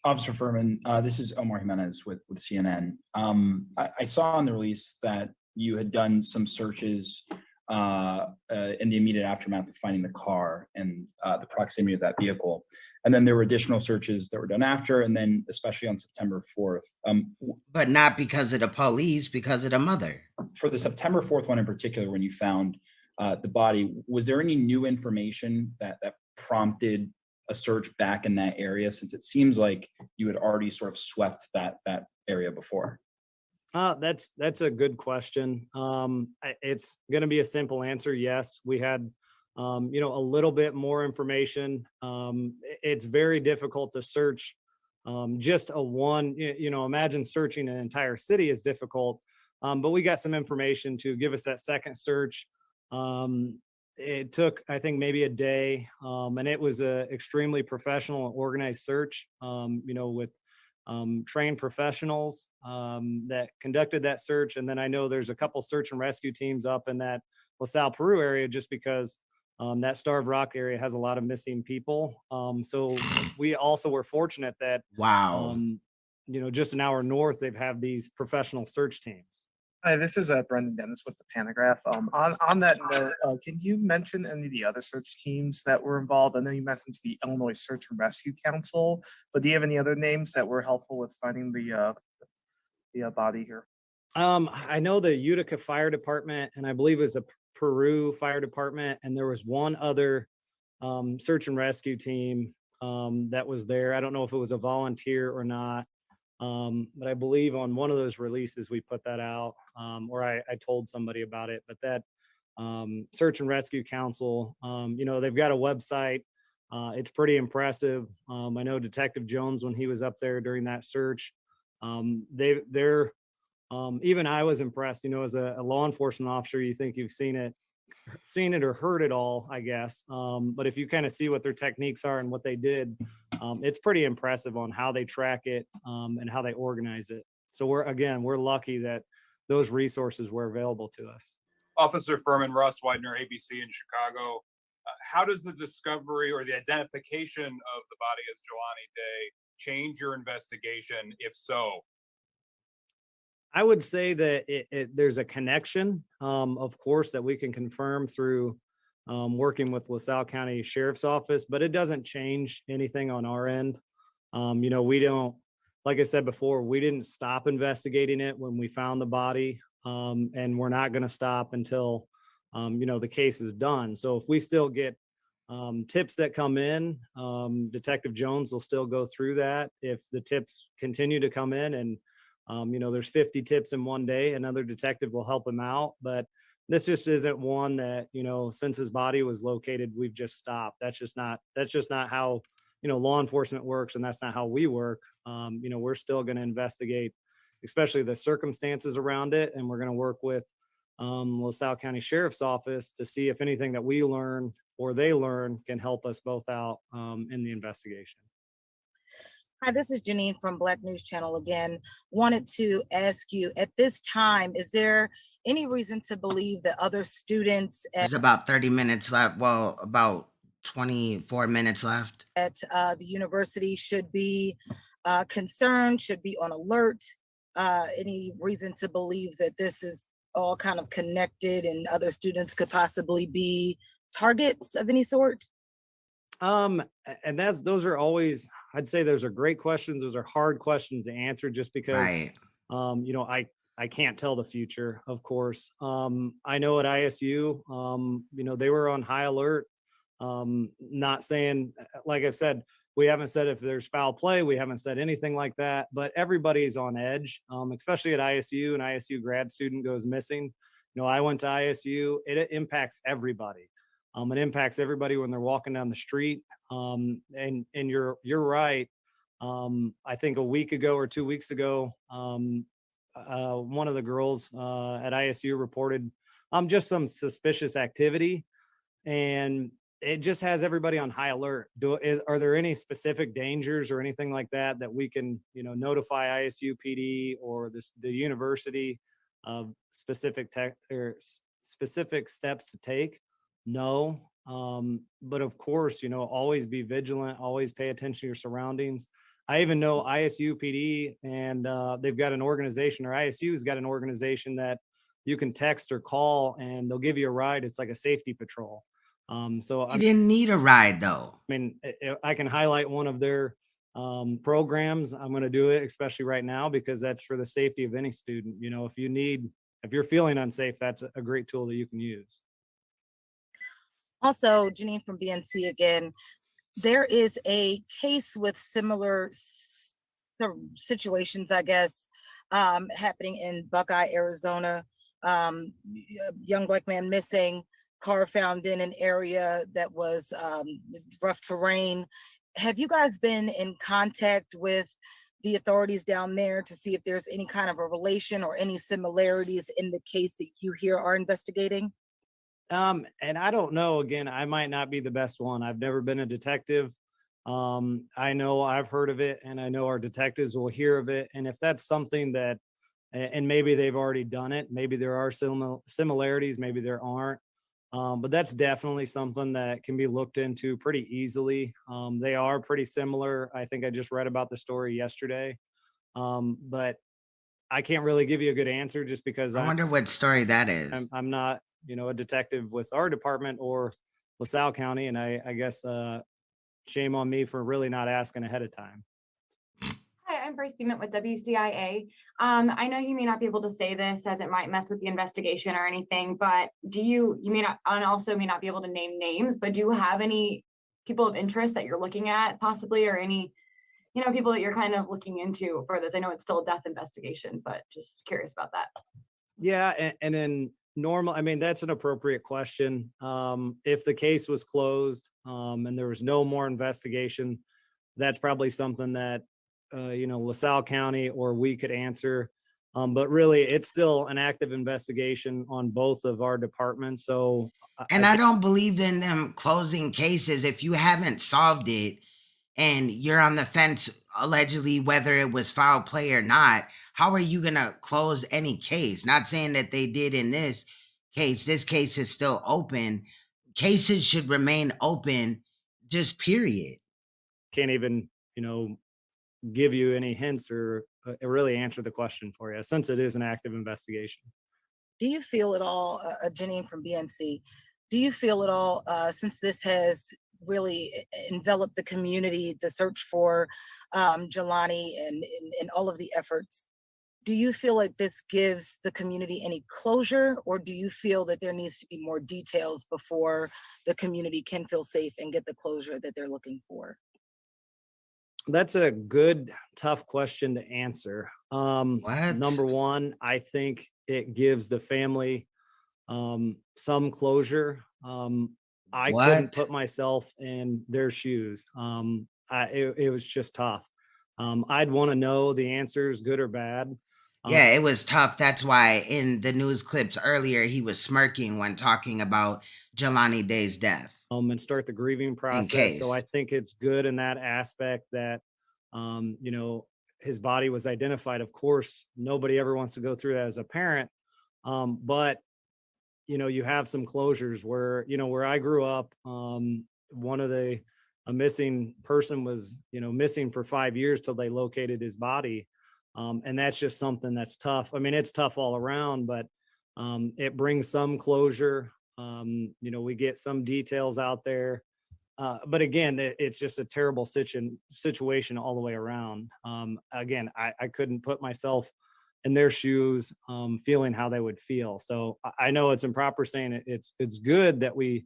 Officer Furman. This is Omar Jimenez with CNN. I saw on the release that you had done some searches in the immediate aftermath of finding the car and the proximity of that vehicle. And then there were additional searches that were done after, and then especially on September 4th. But not because of the police, because of the mother. For the September 4th one in particular, when you found the body, was there any new information that prompted a search back in that area, since it seems like you had already sort of swept that area before? That's a good question. It's going to be a simple answer. Yes, we had, a little bit more information. It's very difficult to search just a one, imagine searching an entire city is difficult. But we got some information to give us that second search. It took, I think, maybe a day, and it was a extremely professional and organized search, with trained professionals that conducted that search. And then I know there's a couple search and rescue teams up in that LaSalle, Peru area, just because that Starved Rock area has a lot of missing people. So we also were fortunate that, just an hour north, they've have these professional search teams. Hi, this is Brendan Dennis with the Panagraph. On that note, can you mention any of the other search teams that were involved? I know you mentioned the Illinois Search and Rescue Council, but do you have any other names that were helpful with finding the body here? I know the Utica Fire Department, and I believe it was a Peru Fire Department, and there was one other search and rescue team that was there. I don't know if it was a volunteer or not. But I believe on one of those releases we put that out, or I told somebody about it. But that Search and Rescue Council, they've got a website. It's pretty impressive. I know Detective Jones, when he was up there during that search, they're even I was impressed. As a law enforcement officer, you think you've seen it or heard it all, I guess. But if you kind of see what their techniques are and what they did, it's pretty impressive on how they track it and how they organize it. So we're lucky that those resources were available to us. Officer Furman, Russ Widener, ABC in Chicago. How does the discovery or the identification of the body as Jelani Day change your investigation, if so? I would say that there's a connection, of course, that we can confirm through working with LaSalle County Sheriff's Office, but it doesn't change anything on our end. We don't, like I said before, we didn't stop investigating it when we found the body, and we're not going to stop until, the case is done. So if we still get tips that come in, Detective Jones will still go through that. If the tips continue to come in and there's 50 tips in one day, another detective will help him out. But this just isn't one that, since his body was located, we've just stopped. That's just not how, law enforcement works. And that's not how we work. We're still going to investigate, especially the circumstances around it. And we're going to work with LaSalle County Sheriff's Office to see if anything that we learn or they learn can help us both out in the investigation. Hi, this is Janine from Black News Channel again. Wanted to ask you, at this time, is there any reason to believe that other students There's about 30 minutes left. Well, about 24 minutes left. At the university should be concerned, should be on alert? Any reason to believe that this is all kind of connected and other students could possibly be targets of any sort? And those are always, I'd say those are great questions. Those are hard questions to answer just because, I can't tell the future, of course. I know at ISU, they were on high alert. Not saying, like I've said, we haven't said if there's foul play, we haven't said anything like that, but everybody's on edge, especially at ISU. An ISU grad student goes missing. I went to ISU, it impacts everybody. It impacts everybody when they're walking down the street. And you're right. I think a week ago or 2 weeks ago, one of the girls at ISU reported just some suspicious activity, and it just has everybody on high alert. Are there any specific dangers or anything like that we can, notify ISU PD or the university of specific steps to take? No. But of course, always be vigilant, always pay attention to your surroundings. I even know ISU PD, and they've got an organization, or ISU's got an organization that you can text or call and they'll give you a ride. It's like a safety patrol. So You didn't need a ride though. I mean, I can highlight one of their programs. I'm going to do it, especially right now, because that's for the safety of any student. You know, if you're feeling unsafe, that's a great tool that you can use. Also, Janine from BNC again, there is a case with similar situations, I guess, happening in Buckeye, Arizona. Young Black man missing, car found in an area that was rough terrain. Have you guys been in contact with the authorities down there to see if there's any kind of a relation or any similarities in the case that you here are investigating? And I don't know, again, I might not be the best one. I've never been a detective. I know I've heard of it, and I know our detectives will hear of it. And if that's something that, and maybe they've already done it, maybe there are similarities, maybe there aren't. But that's definitely something that can be looked into pretty easily. They are pretty similar. I think I just read about the story yesterday. But I can't really give you a good answer just because I wonder what story that is. I'm not, a detective with our department or LaSalle County. And I guess shame on me for really not asking ahead of time. Hi, I'm Bryce Beeman with WCIA. I know you may not be able to say this as it might mess with the investigation or anything, but you may not, and also may not be able to name names, but do you have any people of interest that you're looking at possibly, or any, people that you're kind of looking into for this? I know it's still a death investigation, but just curious about that. Yeah. And in normal, I mean, that's an appropriate question. If the case was closed and there was no more investigation, that's probably something that LaSalle County or we could answer. But really, it's still an active investigation on both of our departments. So, and I don't believe in them closing cases if you haven't solved it and you're on the fence, allegedly, whether it was foul play or not. How are you going to close any case? Not saying that they did in this case. This case is still open. Cases should remain open, just period. Can't even, give you any hints or really answer the question for you, since it is an active investigation. Do you feel at all, Janine from BNC, do you feel at all, since this has really enveloped the community, the search for Jelani and all of the efforts, do you feel like this gives the community any closure, or do you feel that there needs to be more details before the community can feel safe and get the closure that they're looking for? That's a good, tough question to answer. Number one, I think it gives the family some closure. I couldn't put myself in their shoes. It was just tough. I'd want to know the answers, good or bad. Yeah, it was tough. That's why in the news clips earlier, he was smirking when talking about Jelani Day's death. And start the grieving process. So I think it's good in that aspect that, his body was identified. Of course, nobody ever wants to go through that as a parent. But, you have some closures where, where I grew up, a missing person was, missing for 5 years till they located his body. And that's just something that's tough. I mean, it's tough all around, but it brings some closure. We get some details out there. But again, it's just a terrible situation all the way around. Again, I couldn't put myself in their shoes, feeling how they would feel. So I know it's improper saying it's good that we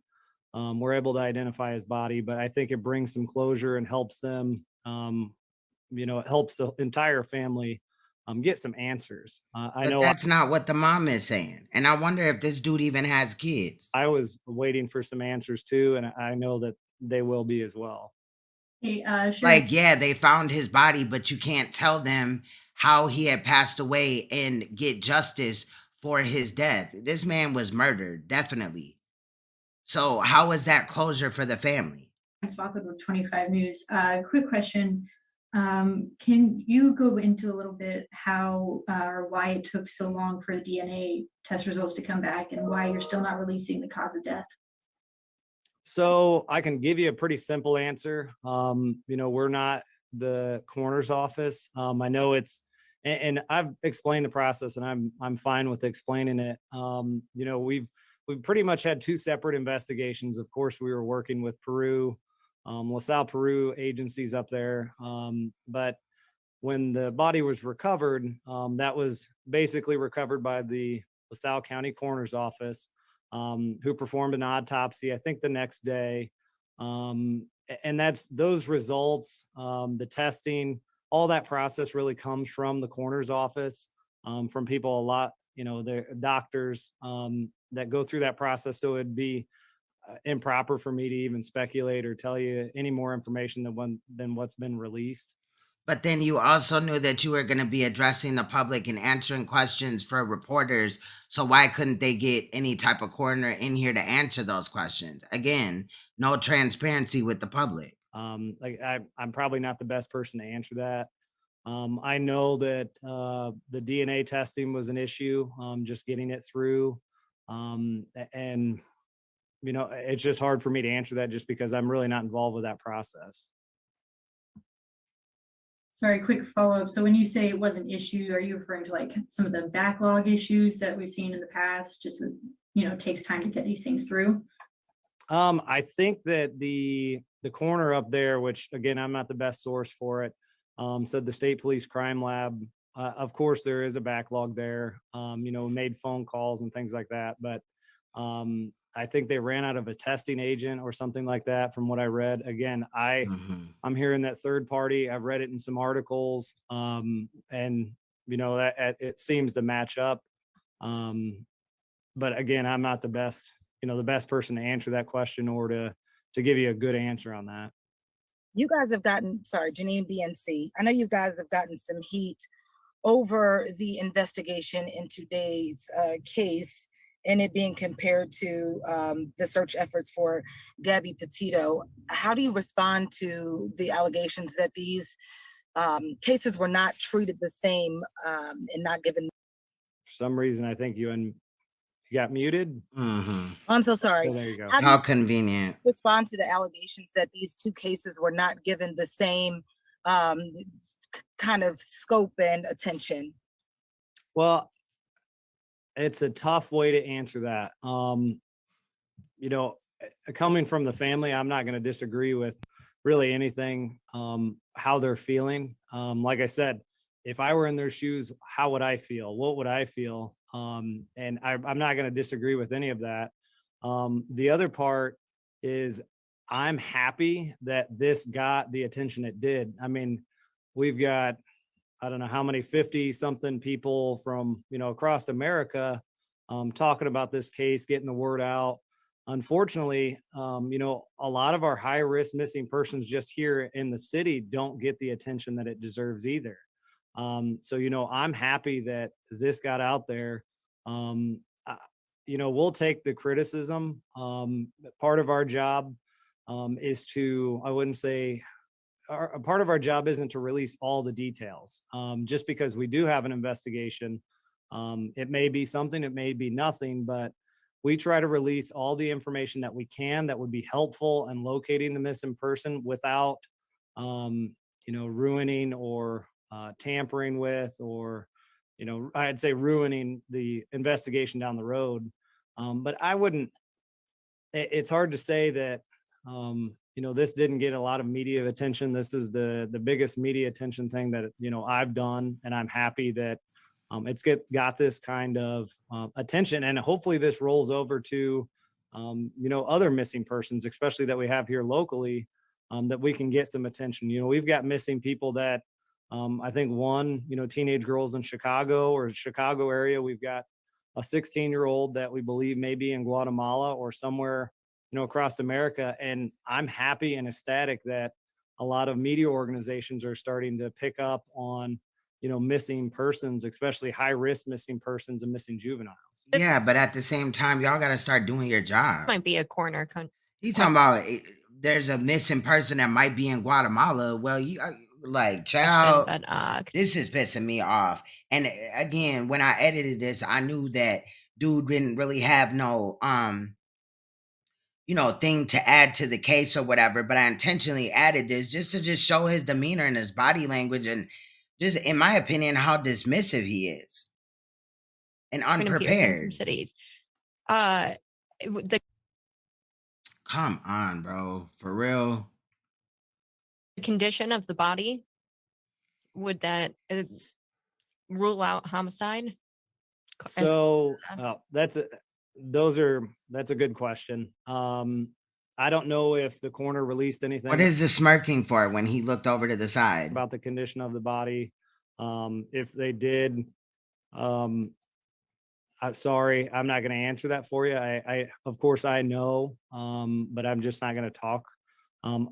were able to identify his body, but I think it brings some closure and helps them, it helps the entire family get some answers. I know that's not what the mom is saying. And I wonder if this dude even has kids. I was waiting for some answers too, and I know that they will be as well. Hey, like, yeah, they found his body, but you can't tell them how he had passed away and get justice for his death. This man was murdered, definitely. So how is that closure for the family? Responsible 25 News. Quick question. Can you go into a little bit how or why it took so long for the DNA test results to come back and why you're still not releasing the cause of death? So I can give you a pretty simple answer. We're not the coroner's office. I know it's and I've explained the process, and I'm fine with explaining it. You know, we've pretty much had two separate investigations. Of course, we were working with Peru, LaSalle, Peru agencies up there. But when the body was recovered, that was basically recovered by the LaSalle County Coroner's Office, who performed an autopsy, I think the next day. And that's those results, the testing, all that process really comes from the coroner's office, from people a lot, you know, they're doctors that go through that process. So it'd be improper for me to even speculate or tell you any more information than what's been released. But then you also knew that you were going to be addressing the public and answering questions for reporters. So why couldn't they get any type of coroner in here to answer those questions? Again, no transparency with the public. Like I'm probably not the best person to answer that. I know that the DNA testing was an issue, just getting it through. And, you know, it's just hard for me to answer that just because I'm really not involved with that process. Sorry, quick follow-up. So when you say it was an issue, are you referring to like some of the backlog issues that we've seen in the past? Just, you know, it takes time to get these things through? I think that the coroner up there, which again, I'm not the best source for it, said the state police crime lab, of course there is a backlog there, you know, made phone calls and things like that. But I think they ran out of a testing agent or something like that from what I read. Again, I'm hearing that third party. I've read it in some articles, and you know, that it seems to match up. But again, I'm not the best, you know, the best person to answer that question or to give you a good answer on that. You guys have gotten, sorry, Janine BNC. I know you guys have gotten some heat over the investigation in today's case and it being compared to the search efforts for Gabby Petito. How do you respond to the allegations that these cases were not treated the same and not given? For some reason, I think you got muted. I'm so sorry. Oh, there you go. How do How you convenient. respond to the allegations that these two cases were not given the same kind of scope and attention? Well, it's a tough way to answer that. You know, coming from the family, I'm not going to disagree with really anything, how they're feeling. Like I said, if I were in their shoes, how would I feel? What would I feel? And I'm not going to disagree with any of that. The other part is I'm happy that this got the attention it did. I mean, we've got, I don't know how many, 50 something people from, you know, across America, talking about this case, getting the word out. Unfortunately, you know, a lot of our high risk missing persons just here in the city don't get the attention that it deserves either. So, you know, I'm happy that this got out there. You know, we'll take the criticism. Part of our job is to, I wouldn't say, a part of our job isn't to release all the details. Just because we do have an investigation, it may be something, it may be nothing, but we try to release all the information that we can that would be helpful in locating the missing person without, you know, ruining or tampering with, or, you know, I'd say ruining the investigation down the road. But I wouldn't, it's hard to say that, you know, this didn't get a lot of media attention. This is the biggest media attention thing that, you know, I've done. And I'm happy that it's got this kind of attention, and hopefully this rolls over to, you know, other missing persons, especially that we have here locally, that we can get some attention. You know, we've got missing people that I think one, you know, teenage girls in Chicago or Chicago area. We've got a 16-year-old that we believe may be in Guatemala or somewhere, you know, across America. And I'm happy and ecstatic that a lot of media organizations are starting to pick up on, you know, missing persons, especially high risk missing persons and missing juveniles. Yeah, but at the same time, y'all got to start doing your job. Might be a corner. You talking about there's a missing person that might be in Guatemala. Well, you like, child, this is pissing me off. And again, when I edited this, I knew that dude didn't really have no, you know, thing to add to the case or whatever, but I intentionally added this just to show his demeanor and his body language and just in my opinion, how dismissive he is and Peterson from unprepared. Cities. The Come on, bro. For real. condition of the body, would that rule out homicide? So that's a good question. I don't know if the coroner released anything. What is the smirking for when he looked over to the side? About the condition of the body. If they did, I'm sorry, I'm not going to answer that for you. I of course I know, but I'm just not going to talk.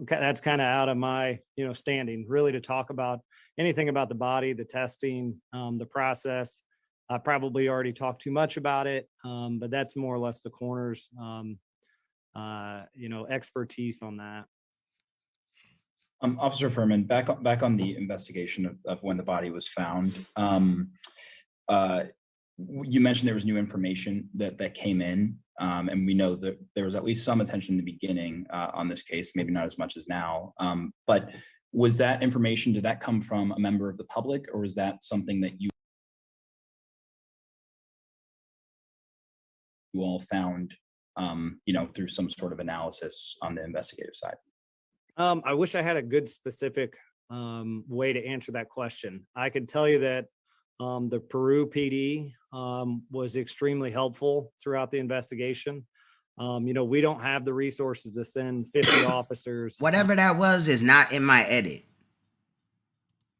That's kind of out of my, standing really to talk about anything about the body, the testing, the process. I probably already talked too much about it, but that's more or less the coroner's, expertise on that. Officer Furman, back on the investigation of when the body was found. You mentioned there was new information that came in, and we know that there was at least some attention in the beginning on this case, maybe not as much as now. But was that information, did that come from a member of the public, or was that something that you all found, through some sort of analysis on the investigative side? I wish I had a good specific way to answer that question. I could tell you that the Peru PD was extremely helpful throughout the investigation. We don't have the resources to send 50 officers. Whatever that was is not in my edit.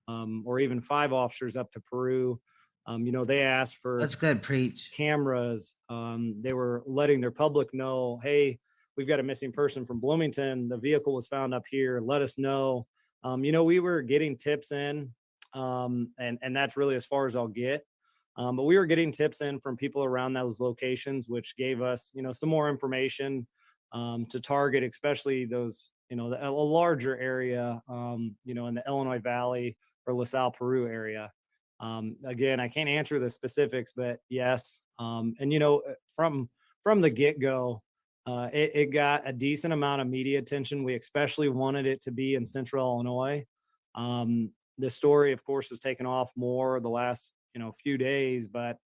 Or even 5 officers up to Peru. They asked for That's good, preach. Cameras. They were letting their public know, hey, we've got a missing person from Bloomington. The vehicle was found up here. Let us know. We were getting tips in, and that's really as far as I'll get. But we were getting tips in from people around those locations, which gave us, some more information to target, especially those, a larger area, in the Illinois Valley or LaSalle, Peru area. Again, I can't answer the specifics, but yes. And from the get-go, it got a decent amount of media attention. We especially wanted it to be in Central Illinois. The story, of course, has taken off more the last few days, but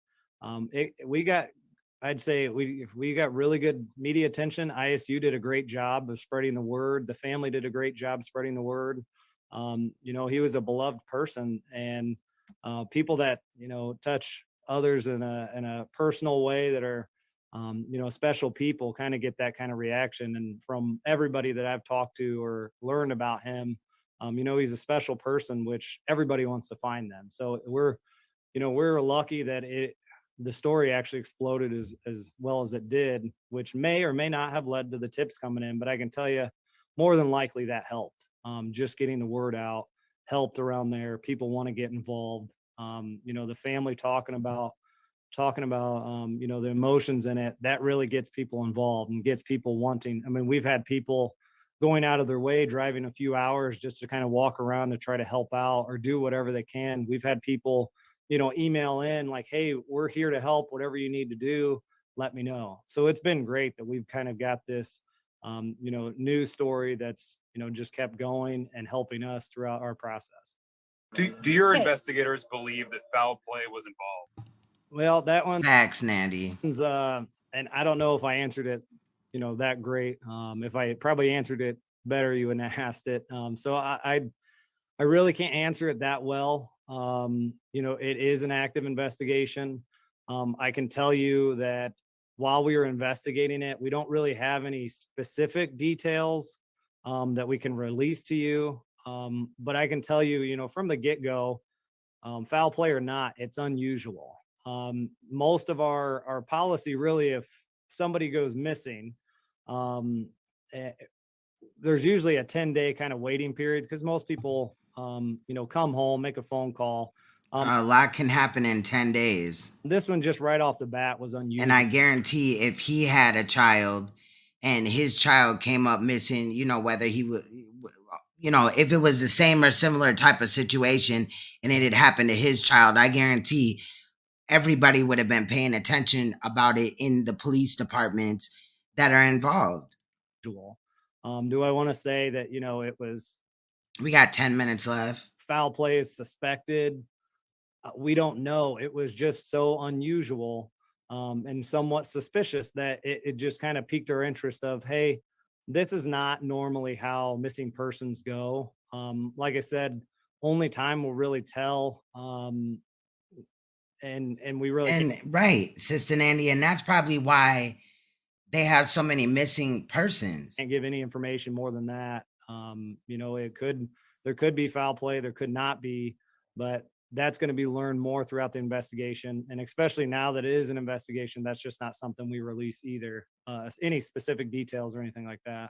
I'd say we got really good media attention. ISU did a great job of spreading the word. The family did a great job spreading the word. He was a beloved person, and people that touch others in a personal way that are special people kind of get that kind of reaction. And from everybody that I've talked to or learned about him, he's a special person, which everybody wants to find them. So we're lucky that the story actually exploded as well as it did, which may or may not have led to the tips coming in. But I can tell you, more than likely that helped. Just getting the word out helped around there. People want to get involved. The family talking about the emotions in it, that really gets people involved and gets people wanting. I mean, we've had people going out of their way, driving a few hours just to kind of walk around to try to help out or do whatever they can. We've had people, email in like, hey, we're here to help, whatever you need to do, let me know. So it's been great that we've kind of got this, news story that's, just kept going and helping us throughout our process. Do your investigators believe that foul play was involved? Well, that one. Facts, Nandy. And I don't know if I answered it, that great. If I probably answered it better, you wouldn't have asked it. So I really can't answer it that well. It is an active investigation. I can tell you that while we were investigating it, we don't really have any specific details that we can release to you. But I can tell you, from the get-go, foul play or not, it's unusual. Most of our policy, really, if somebody goes missing, there's usually a 10-day kind of waiting period because most people, come home, make a phone call. A lot can happen in 10 days. This one just right off the bat was unusual. And I guarantee if he had a child and his child came up missing, whether he would, if it was the same or similar type of situation and it had happened to his child, I guarantee everybody would have been paying attention about it in the police departments that are involved. Do I want to say that, it was... We got 10 minutes left. foul play is suspected. We don't know. It was just so unusual and somewhat suspicious that it just kind of piqued our interest of, hey, this is not normally how missing persons go. Like I said, only time will really tell. And we really And right, Sister Nandy, and that's probably why they have so many missing persons. can't give any information more than that. You know, there could be foul play, there could not be, but that's going to be learned more throughout the investigation. And especially now that it is an investigation, that's just not something we release either, any specific details or anything like that.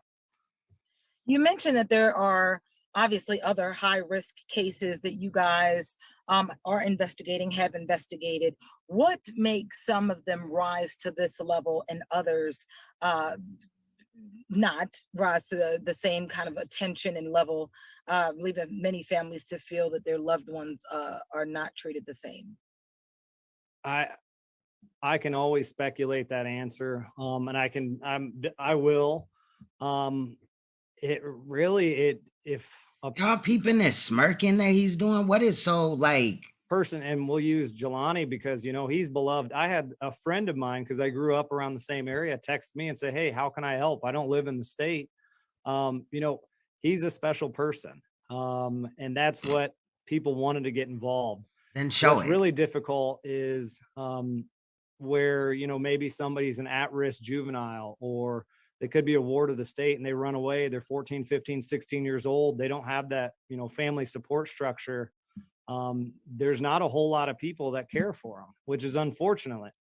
You mentioned that there are obviously other high risk cases that you guys are investigating, have investigated. What makes some of them rise to this level and others not rise to the same kind of attention and level, leaving many families to feel that their loved ones are not treated the same? I can always speculate that answer, and I will. It really, if y'all peeping this smirking that he's doing, what is so like person, and we'll use Jelani because, you know, he's beloved. I had a friend of mine, because I grew up around the same area, text me and say, hey, how can I help? I don't live in the state. You know, he's a special person. And that's what people wanted to get involved. Then show What's it. really difficult is where, you know, maybe somebody's an at-risk juvenile, or they could be a ward of the state and they run away. They're 14, 15, 16 years old. They don't have that, you know, family support structure. There's not a whole lot of people that care for them, which is unfortunate.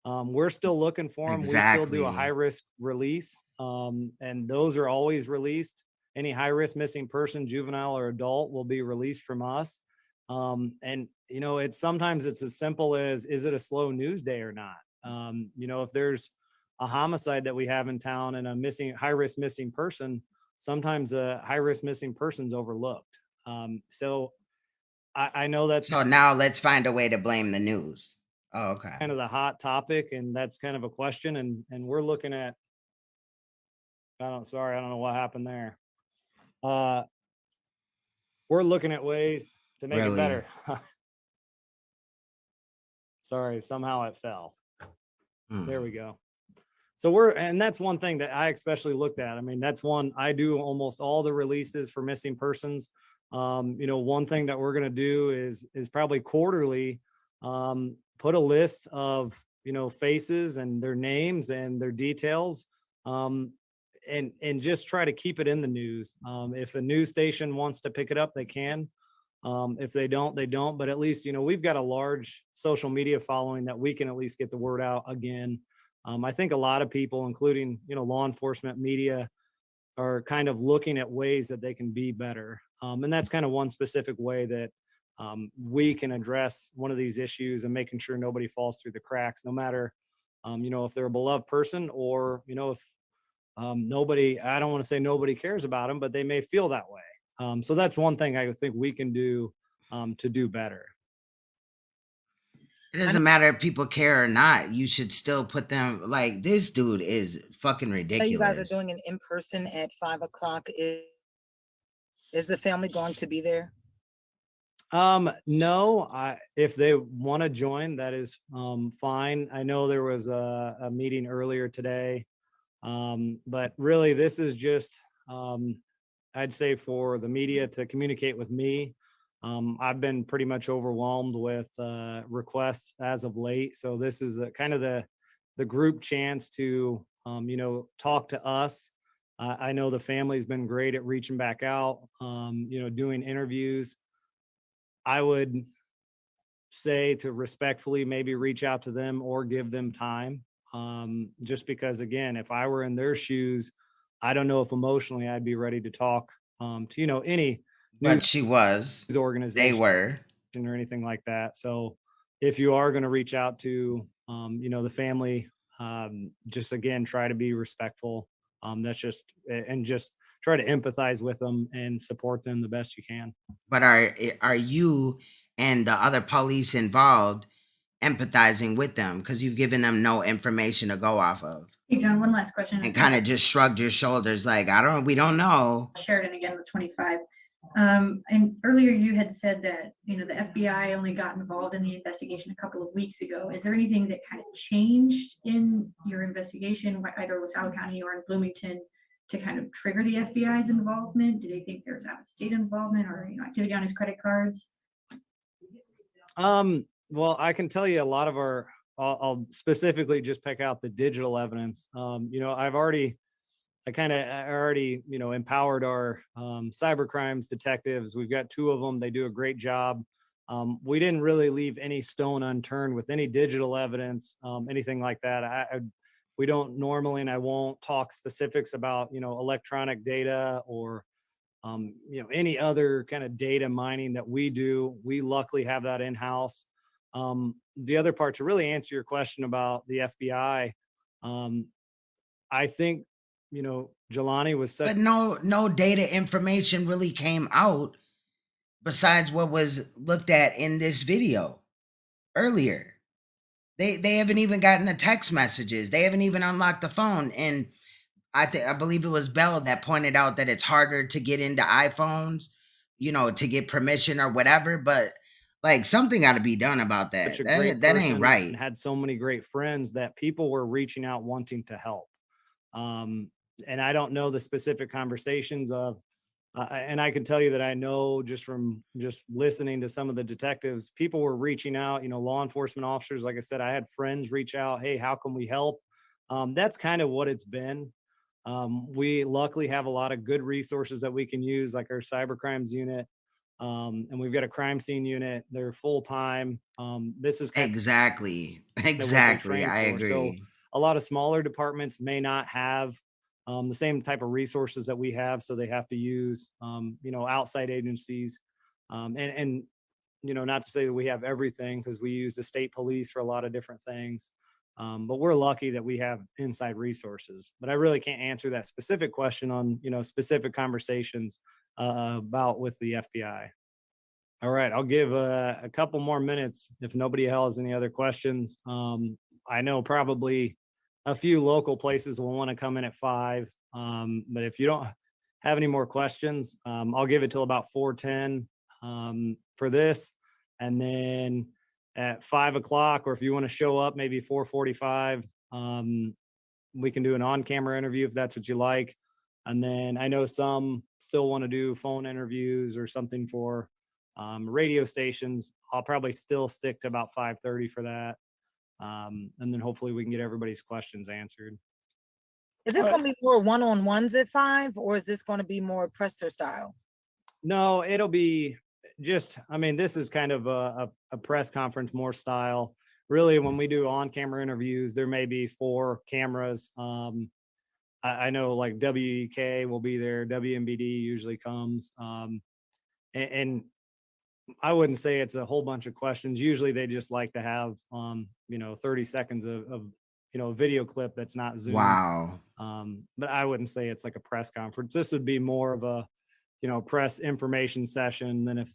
We're still looking for them. Exactly. We still do a high risk release. And those are always released. Any high risk missing person, juvenile or adult, will be released from us. And, you know, sometimes it's as simple as, is it a slow news day or not? You know, if there's a homicide that we have in town and a high risk missing person, sometimes a high risk missing person's overlooked. So I know that's so now let's find a way to blame the news. Oh, okay. kind of the hot topic, and that's kind of a question. And we're looking at, I don't know what happened there. We're looking at ways to make it better. Sorry, somehow it fell. There we go. So and that's one thing that I especially looked at. I mean, that's one, I do almost all the releases for missing persons. You know, one thing that we're going to do is probably quarterly, put a list of, you know, faces and their names and their details, and just try to keep it in the news. If a news station wants to pick it up, they can. If they don't, they don't. But at least, you know, we've got a large social media following that we can at least get the word out again. I think a lot of people, including, you know, law enforcement, media, are kind of looking at ways that they can be better. And that's kind of one specific way that we can address one of these issues and making sure nobody falls through the cracks, no matter, you know, if they're a beloved person, or, you know, if nobody, I don't want to say nobody cares about them, but they may feel that way. So that's one thing I think we can do to do better. It doesn't matter if people care or not. You should still put them, like, this dude is fucking ridiculous. You guys are doing an in-person at 5 o'clock. Is the family going to be there? No, if they want to join, that is fine. I know there was a meeting earlier today, but really this is just, I'd say, for the media to communicate with me. I've been pretty much overwhelmed with requests as of late. So this is kind of the group chance to, you know, talk to us. I know the family's been great at reaching back out, you know, doing interviews. I would say to respectfully maybe reach out to them or give them time. Just because, again, if I were in their shoes, I don't know if emotionally I'd be ready to talk to, you know, any. But she was. Organization. They were. Or anything like that. So if you are going to reach out to, you know, the family, just again, try to be respectful. That's just, and just try to empathize with them and support them the best you can. But are you and the other police involved empathizing with them, because you've given them no information to go off of? Hey, John, one last question. And kind of just shrugged your shoulders like, we don't know. Sheridan again with 25. And earlier you had said that, the FBI only got involved in the investigation a couple of weeks ago. Is there anything that kind of changed in your investigation, either LaSalle County or in Bloomington, to kind of trigger the FBI's involvement? Do they think there's out-of-state involvement or, activity on his credit cards? Well, I can tell you a lot of I'll specifically just pick out the digital evidence. I already, empowered our cyber crimes detectives. We've got 2 of them. They do a great job. We didn't really leave any stone unturned with any digital evidence, anything like that. We don't normally, and I won't talk specifics about, electronic data or, any other kind of data mining that we do. We luckily have that in-house. The other part, to really answer your question about the FBI, I think, Jelani was such. But no data information really came out besides what was looked at in this video earlier. They haven't even gotten the text messages. They haven't even unlocked the phone. And I believe it was Bell that pointed out that it's harder to get into iPhones, to get permission or whatever. But like something got to be done about that. Such a great That person ain't right. and had so many great friends that people were reaching out wanting to help. And I don't know the specific conversations of, and I can tell you that I know just from just listening to some of the detectives, people were reaching out, law enforcement officers. Like I said, I had friends reach out. Hey, how can we help? That's kind of what it's been. We luckily have a lot of good resources that we can use, like our cyber crimes unit. And we've got a crime scene unit. They're full time. This is exactly. I agree. So a lot of smaller departments may not have the same type of resources that we have, so they have to use outside agencies. And not to say that we have everything, because we use the state police for a lot of different things. But we're lucky that we have inside resources. But I really can't answer that specific question on specific conversations about with the FBI. All right, I'll give a couple more minutes if nobody has any other questions. I know probably a few local places will want to come in at 5, but if you don't have any more questions, I'll give it till about 4:10 for this, and then at 5 o'clock, or if you want to show up, maybe 4:45, we can do an on-camera interview if that's what you like. And then I know some still want to do phone interviews or something for radio stations. I'll probably still stick to about 5:30 for that. And then hopefully we can get everybody's questions answered. Is this going to be more one-on-ones at 5, or is this going to be more presser style? No, it'll be just, this is kind of a press conference more style. Really, when we do on-camera interviews, there may be 4 cameras. I know like WEK will be there. WMBD usually comes. And I wouldn't say it's a whole bunch of questions. Usually they just like to have, 30 seconds of a video clip that's not Zoom. Wow. But I wouldn't say it's like a press conference. This would be more of a, press information session than if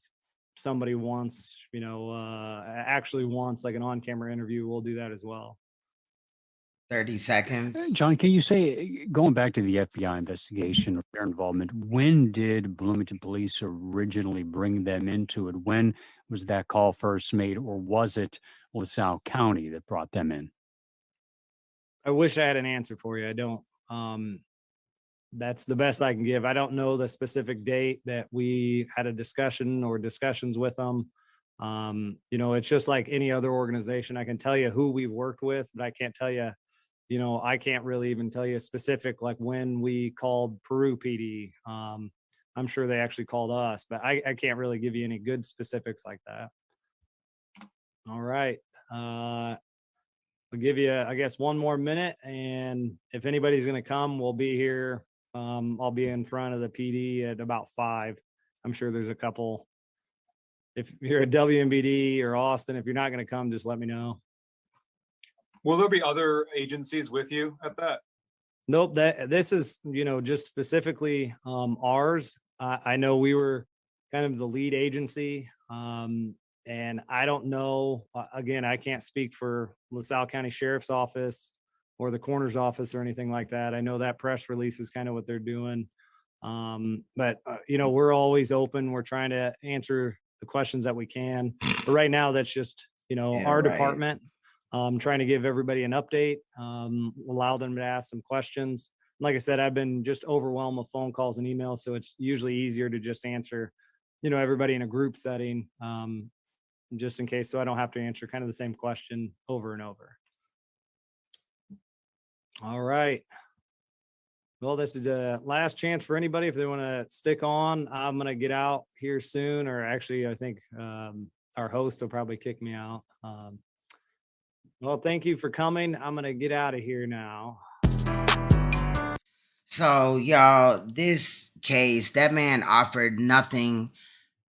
somebody wants, actually wants like an on-camera interview, we'll do that as well. 30 seconds. John, can you say, going back to the FBI investigation or their involvement, when did Bloomington Police originally bring them into it? When was that call first made, or was it LaSalle County that brought them in? I wish I had an answer for you. I don't. That's the best I can give. I don't know the specific date that we had a discussion or discussions with them. It's just like any other organization. I can tell you who we've worked with, but I can't tell you, I can't really even tell you specific, like when we called Peru PD. I'm sure they actually called us, but I can't really give you any good specifics like that. All right. I'll give you, I guess, one more minute. And if anybody's going to come, we'll be here. I'll be in front of the PD at about 5. I'm sure there's a couple. If you're at WMBD or Austin, if you're not going to come, just let me know. Will there be other agencies with you at that? Nope. This is, just specifically ours. I know we were kind of the lead agency. And I don't know, again, I can't speak for LaSalle County Sheriff's Office or the coroner's office or anything like that. I know that press release is kind of what they're doing. But we're always open. We're trying to answer the questions that we can. But right now, that's just, our department. Trying to give everybody an update, allow them to ask some questions. Like I said, I've been just overwhelmed with phone calls and emails, so it's usually easier to just answer, everybody in a group setting, just in case, so I don't have to answer kind of the same question over and over. All right. Well, this is a last chance for anybody if they want to stick on. I'm going to get out here soon, or actually, I think our host will probably kick me out. Well, thank you for coming. I'm going to get out of here now. So, y'all, this case, that man offered nothing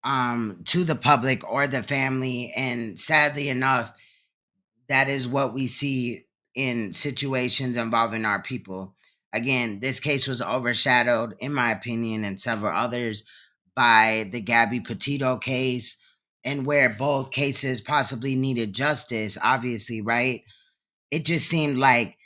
to the public or the family. And sadly enough, that is what we see in situations involving our people. Again, this case was overshadowed, in my opinion, and several others, by the Gabby Petito case, and where both cases possibly needed justice, obviously, right? It just seemed like,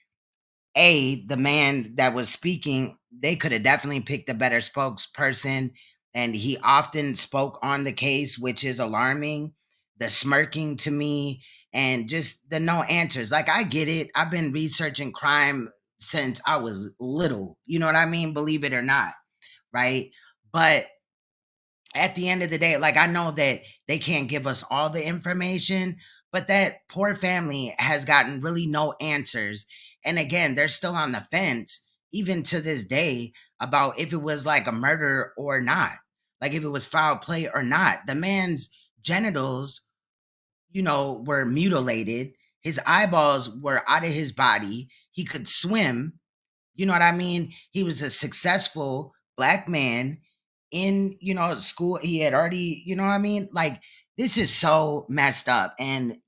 the man that was speaking, they could have definitely picked a better spokesperson, and he often spoke on the case, which is alarming. The smirking to me, and just the no answers. Like, I get it. I've been researching crime since I was little. You know what I mean? Believe it or not, right? But at the end of the day, like, I know that they can't give us all the information, but that poor family has gotten really no answers. And again, they're still on the fence, even to this day, about if it was like a murder or not, like if it was foul play or not. The man's genitals, were mutilated. His eyeballs were out of his body. He could swim. You know what I mean? He was a successful Black man in, school. He had already, you know what I mean? Like, this is so messed up. And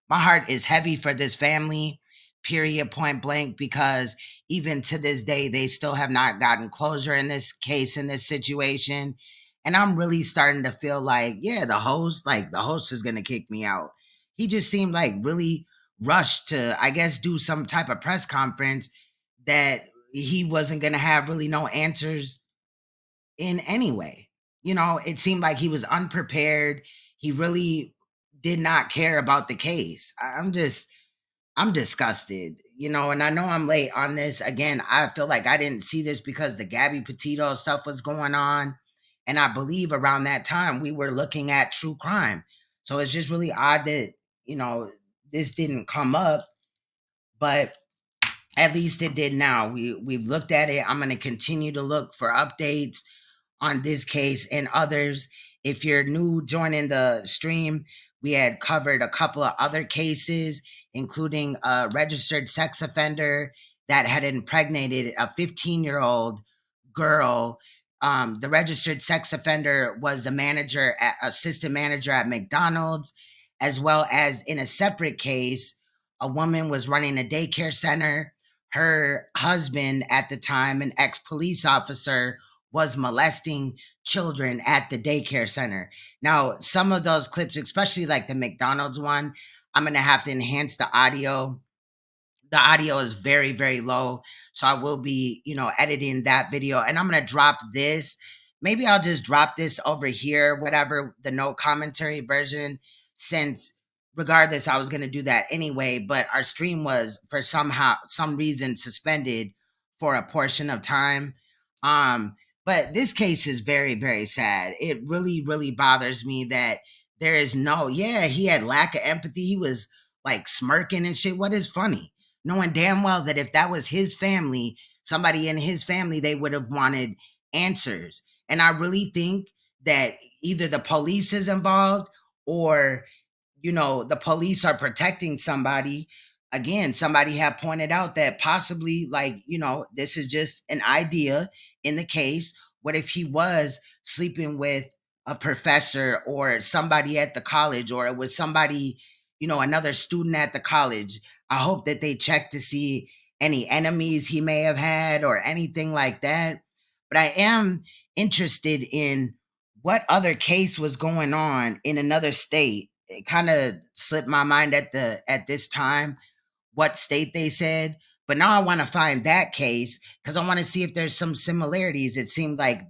my heart is heavy for this family, period, point blank, because even to this day, they still have not gotten closure in this case, in this situation. And I'm really starting to feel like, the host is going to kick me out. He just seemed like really rushed to, I guess, do some type of press conference that he wasn't going to have really no answers in any way. It seemed like he was unprepared. He really did not care about the case. I'm disgusted, and I know I'm late on this. Again, I feel like I didn't see this because the Gabby Petito stuff was going on. And I believe around that time we were looking at true crime. So it's just really odd that, this didn't come up, but at least it did now. We've looked at it. I'm going to continue to look for updates on this case and others. If you're new joining the stream, we had covered a couple of other cases, including a registered sex offender that had impregnated a 15-year-old girl. The registered sex offender was assistant manager at McDonald's, as well as in a separate case, a woman was running a daycare center. Her husband at the time, an ex-police officer, was molesting children at the daycare center. Now, some of those clips, especially like the McDonald's one, I'm going to have to enhance the audio. The audio is very, very low. So I will be, editing that video, and I'm going to drop this. Maybe I'll just drop this over here, whatever, the no commentary version, since regardless, I was going to do that anyway, but our stream was for some reason suspended for a portion of time. But this case is very, very sad. It really, really bothers me that there is he had lack of empathy. He was like smirking and shit. What is funny? Knowing damn well that if that was his family, somebody in his family, they would have wanted answers. And I really think that either the police is involved or, the police are protecting somebody. Again, somebody had pointed out that possibly, this is just an idea in the case. What if he was sleeping with a professor or somebody at the college, or it was somebody, another student at the college? I hope that they check to see any enemies he may have had or anything like that. But I am interested in what other case was going on in another state. It kind of slipped my mind at this time what state they said, But now I want to find that case because I want to see if there's some similarities. It seemed like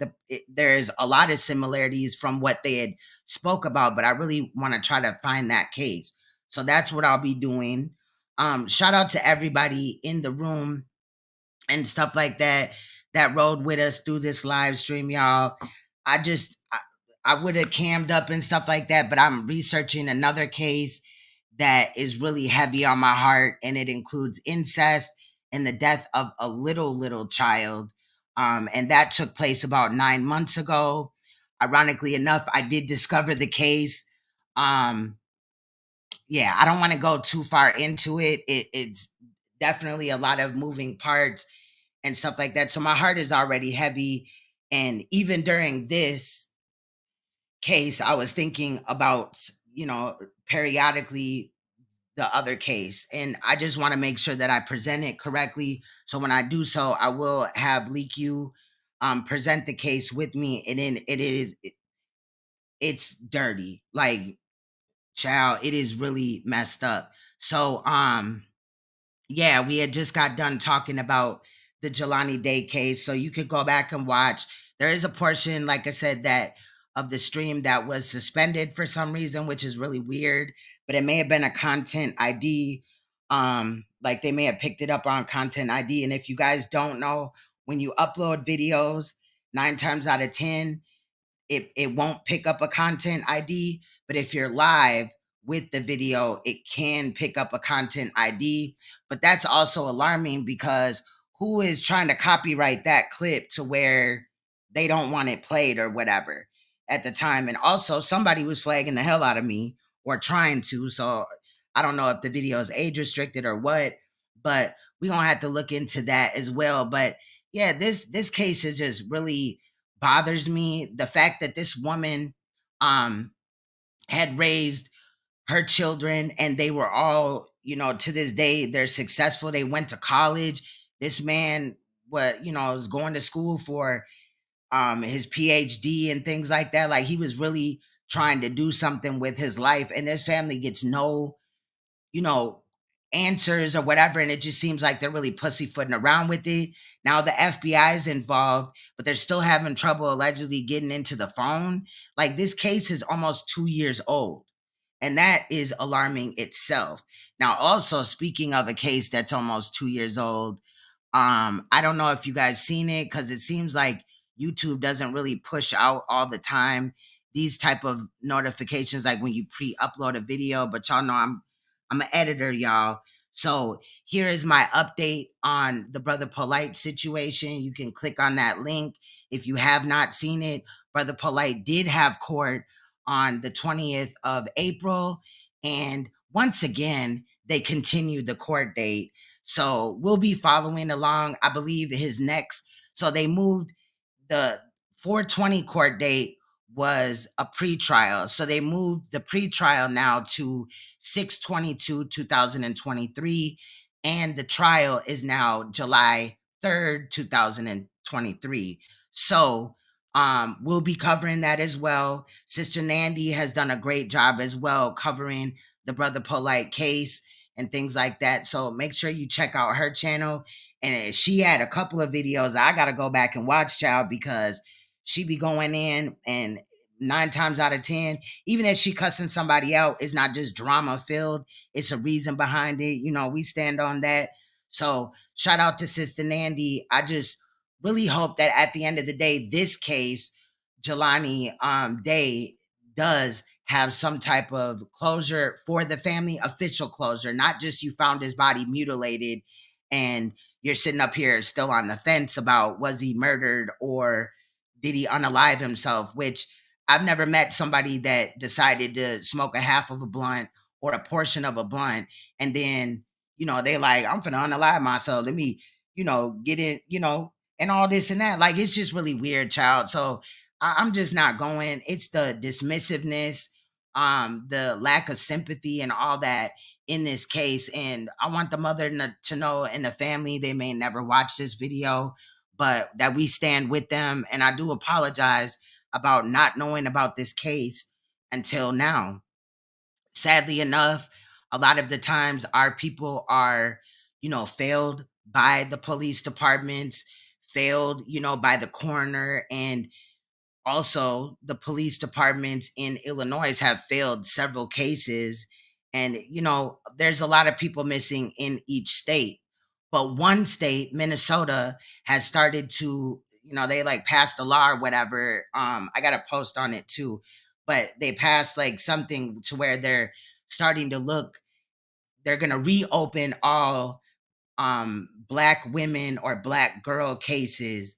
there's a lot of similarities from what they had spoke about, but I really want to try to find that case. So that's what I'll be doing. Shout out to everybody in the room and stuff like that that rode with us through this live stream, y'all. I would have cammed up and stuff like that, but I'm researching another case that is really heavy on my heart, and it includes incest and the death of a little child. And that took place about 9 months ago. Ironically enough, I did discover the case. Yeah, I don't want to go too far into it. It's definitely a lot of moving parts and stuff like that. So my heart is already heavy. And even during this case, I was thinking about, periodically the other case. And I just want to make sure that I present it correctly. So when I do so, I will have LeakU present the case with me. And then it's dirty. Like, child, it is really messed up. So, yeah, we had just got done talking about the Jelani Day case. So you could go back and watch. There is a portion, like I said, that of the stream that was suspended for some reason, which is really weird, but it may have been a content ID. Like they may have picked it up on content ID. And if you guys don't know, when you upload videos, 9 times out of 10, it won't pick up a content ID, but if you're live with the video, it can pick up a content ID. But that's also alarming because who is trying to copyright that clip to where they don't want it played or whatever at the time? And also somebody was flagging the hell out of me or trying to. So I don't know if the video is age restricted or what, but we're going to have to look into that as well. But yeah, this case is just really bothers me. The fact that this woman had raised her children and they were all, to this day, they're successful. They went to college. This man was going to school for his PhD and things like that. Like he was really trying to do something with his life, and this family gets no answers or whatever. And it just seems like they're really pussyfooting around with it. Now the FBI is involved, but they're still having trouble allegedly getting into the phone. Like this case is almost 2 years old. And that is alarming itself. Now, also speaking of a case that's almost 2 years old, I don't know if you guys seen it because it seems like YouTube doesn't really push out all the time these type of notifications, like when you pre-upload a video. But y'all know I'm an editor, y'all. So here is my update on the Brother Polite situation. You can click on that link if you have not seen it. Brother Polite did have court on the 20th of April. And once again, they continued the court date. So we'll be following along. I believe his next, so they moved the 420 court date was a pretrial. So they moved the pretrial now to 6/22/2023. And the trial is now July 3rd, 2023. So we'll be covering that as well. Sister Nandy has done a great job as well covering the Brother Polite case and things like that. So make sure you check out her channel. And she had a couple of videos I got to go back and watch, child, because she be going in, and 9 times out of 10, even if she cussing somebody out, it's not just drama filled. It's a reason behind it. We stand on that. So shout out to Sister Nandy. I just really hope that at the end of the day, this case, Jelani Day, does have some type of closure for the family, official closure, not just you found his body mutilated and you're sitting up here still on the fence about was he murdered or did he unalive himself, which I've never met somebody that decided to smoke a half of a blunt or a portion of a blunt and then, they like, I'm finna unalive myself. Let me, get it, and all this and that. Like, it's just really weird, child. So I'm just not going. It's the dismissiveness, the lack of sympathy and all that in this case. And I want the mother to know, and the family, they may never watch this video, but that we stand with them. And I do apologize about not knowing about this case until now. Sadly enough, a lot of the times our people are, failed by the police departments, failed, by the coroner, and also the police departments in Illinois have failed several cases. And, there's a lot of people missing in each state. But one state, Minnesota, has started to, they like passed a law or whatever. I got a post on it too, but they passed like something to where they're starting to look, they're going to reopen all Black women or Black girl cases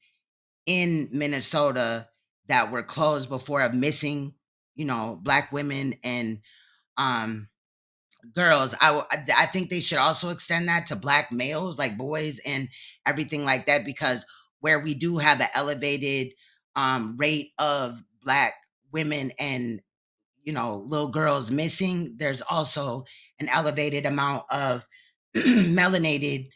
in Minnesota that were closed before of missing, Black women and girls. I think they should also extend that to Black males, like boys and everything like that, because where we do have an elevated rate of Black women and little girls missing, there's also an elevated amount of melanated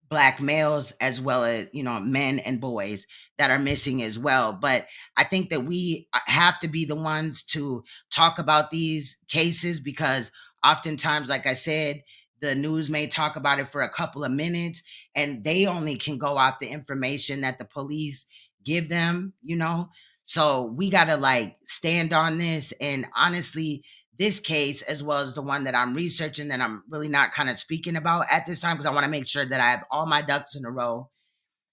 Black males as well as men and boys that are missing as well. But I think that we have to be the ones to talk about these cases, because oftentimes, like I said, the news may talk about it for a couple of minutes and they only can go off the information that the police give them. So we got to like stand on this. And honestly, this case, as well as the one that I'm researching that I'm really not kind of speaking about at this time, because I want to make sure that I have all my ducks in a row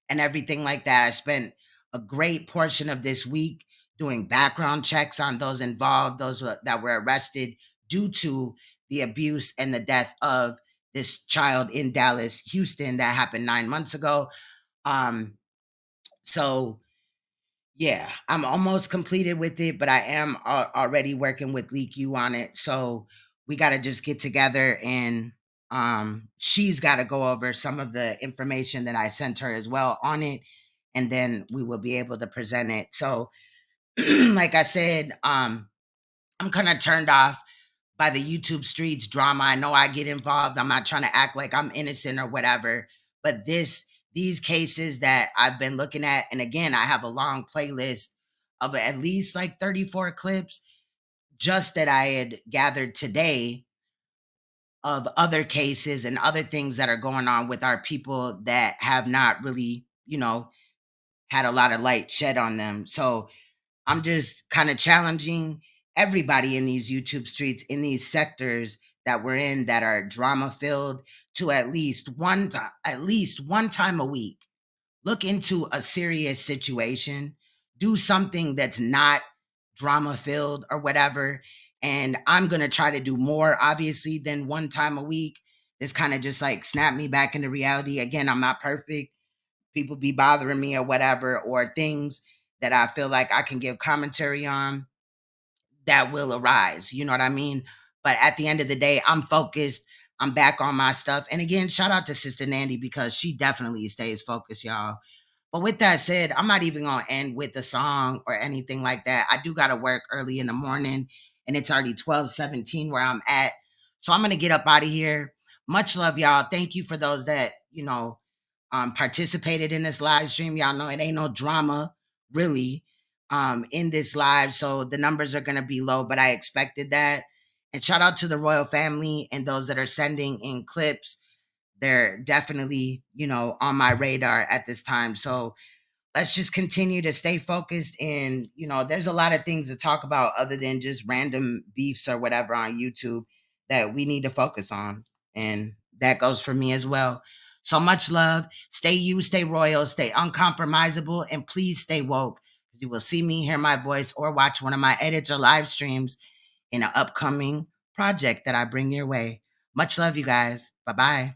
and everything like that. I spent a great portion of this week doing background checks on those involved, those that were arrested due to the abuse and the death of this child in Dallas, Houston, that happened 9 months ago. So yeah, I'm almost completed with it, but I am already working with Leak U on it. So we got to just get together and she's got to go over some of the information that I sent her as well on it. And then we will be able to present it. So like I said, I'm kind of turned off by the YouTube streets drama. I know I get involved. I'm not trying to act like I'm innocent or whatever, but these cases that I've been looking at, and again, I have a long playlist of at least like 34 clips just that I had gathered today of other cases and other things that are going on with our people that have not really, had a lot of light shed on them. So I'm just kind of challenging everybody in these YouTube streets, in these sectors that we're in that are drama filled, to at least one time a week, look into a serious situation, do something that's not drama filled or whatever. And I'm going to try to do more, obviously, than one time a week. This kind of just like snap me back into reality. Again, I'm not perfect. People be bothering me or whatever, or things that I feel like I can give commentary on that will arise. You know what I mean? But at the end of the day, I'm focused. I'm back on my stuff. And again, shout out to Sister Nandy, because she definitely stays focused, y'all. But with that said, I'm not even going to end with a song or anything like that. I do got to work early in the morning, and it's already 12:17 where I'm at. So I'm going to get up out of here. Much love, y'all. Thank you for those that, participated in this live stream. Y'all know it ain't no drama really in this live. So the numbers are going to be low, but I expected that. And shout out to the royal family and those that are sending in clips. They're definitely, on my radar at this time. So let's just continue to stay focused. And, there's a lot of things to talk about other than just random beefs or whatever on YouTube that we need to focus on. And that goes for me as well. So much love. Stay you, stay royal, stay uncompromisable, and please stay woke. You will see me, hear my voice, or watch one of my edits or live streams in an upcoming project that I bring your way. Much love, you guys. Bye-bye.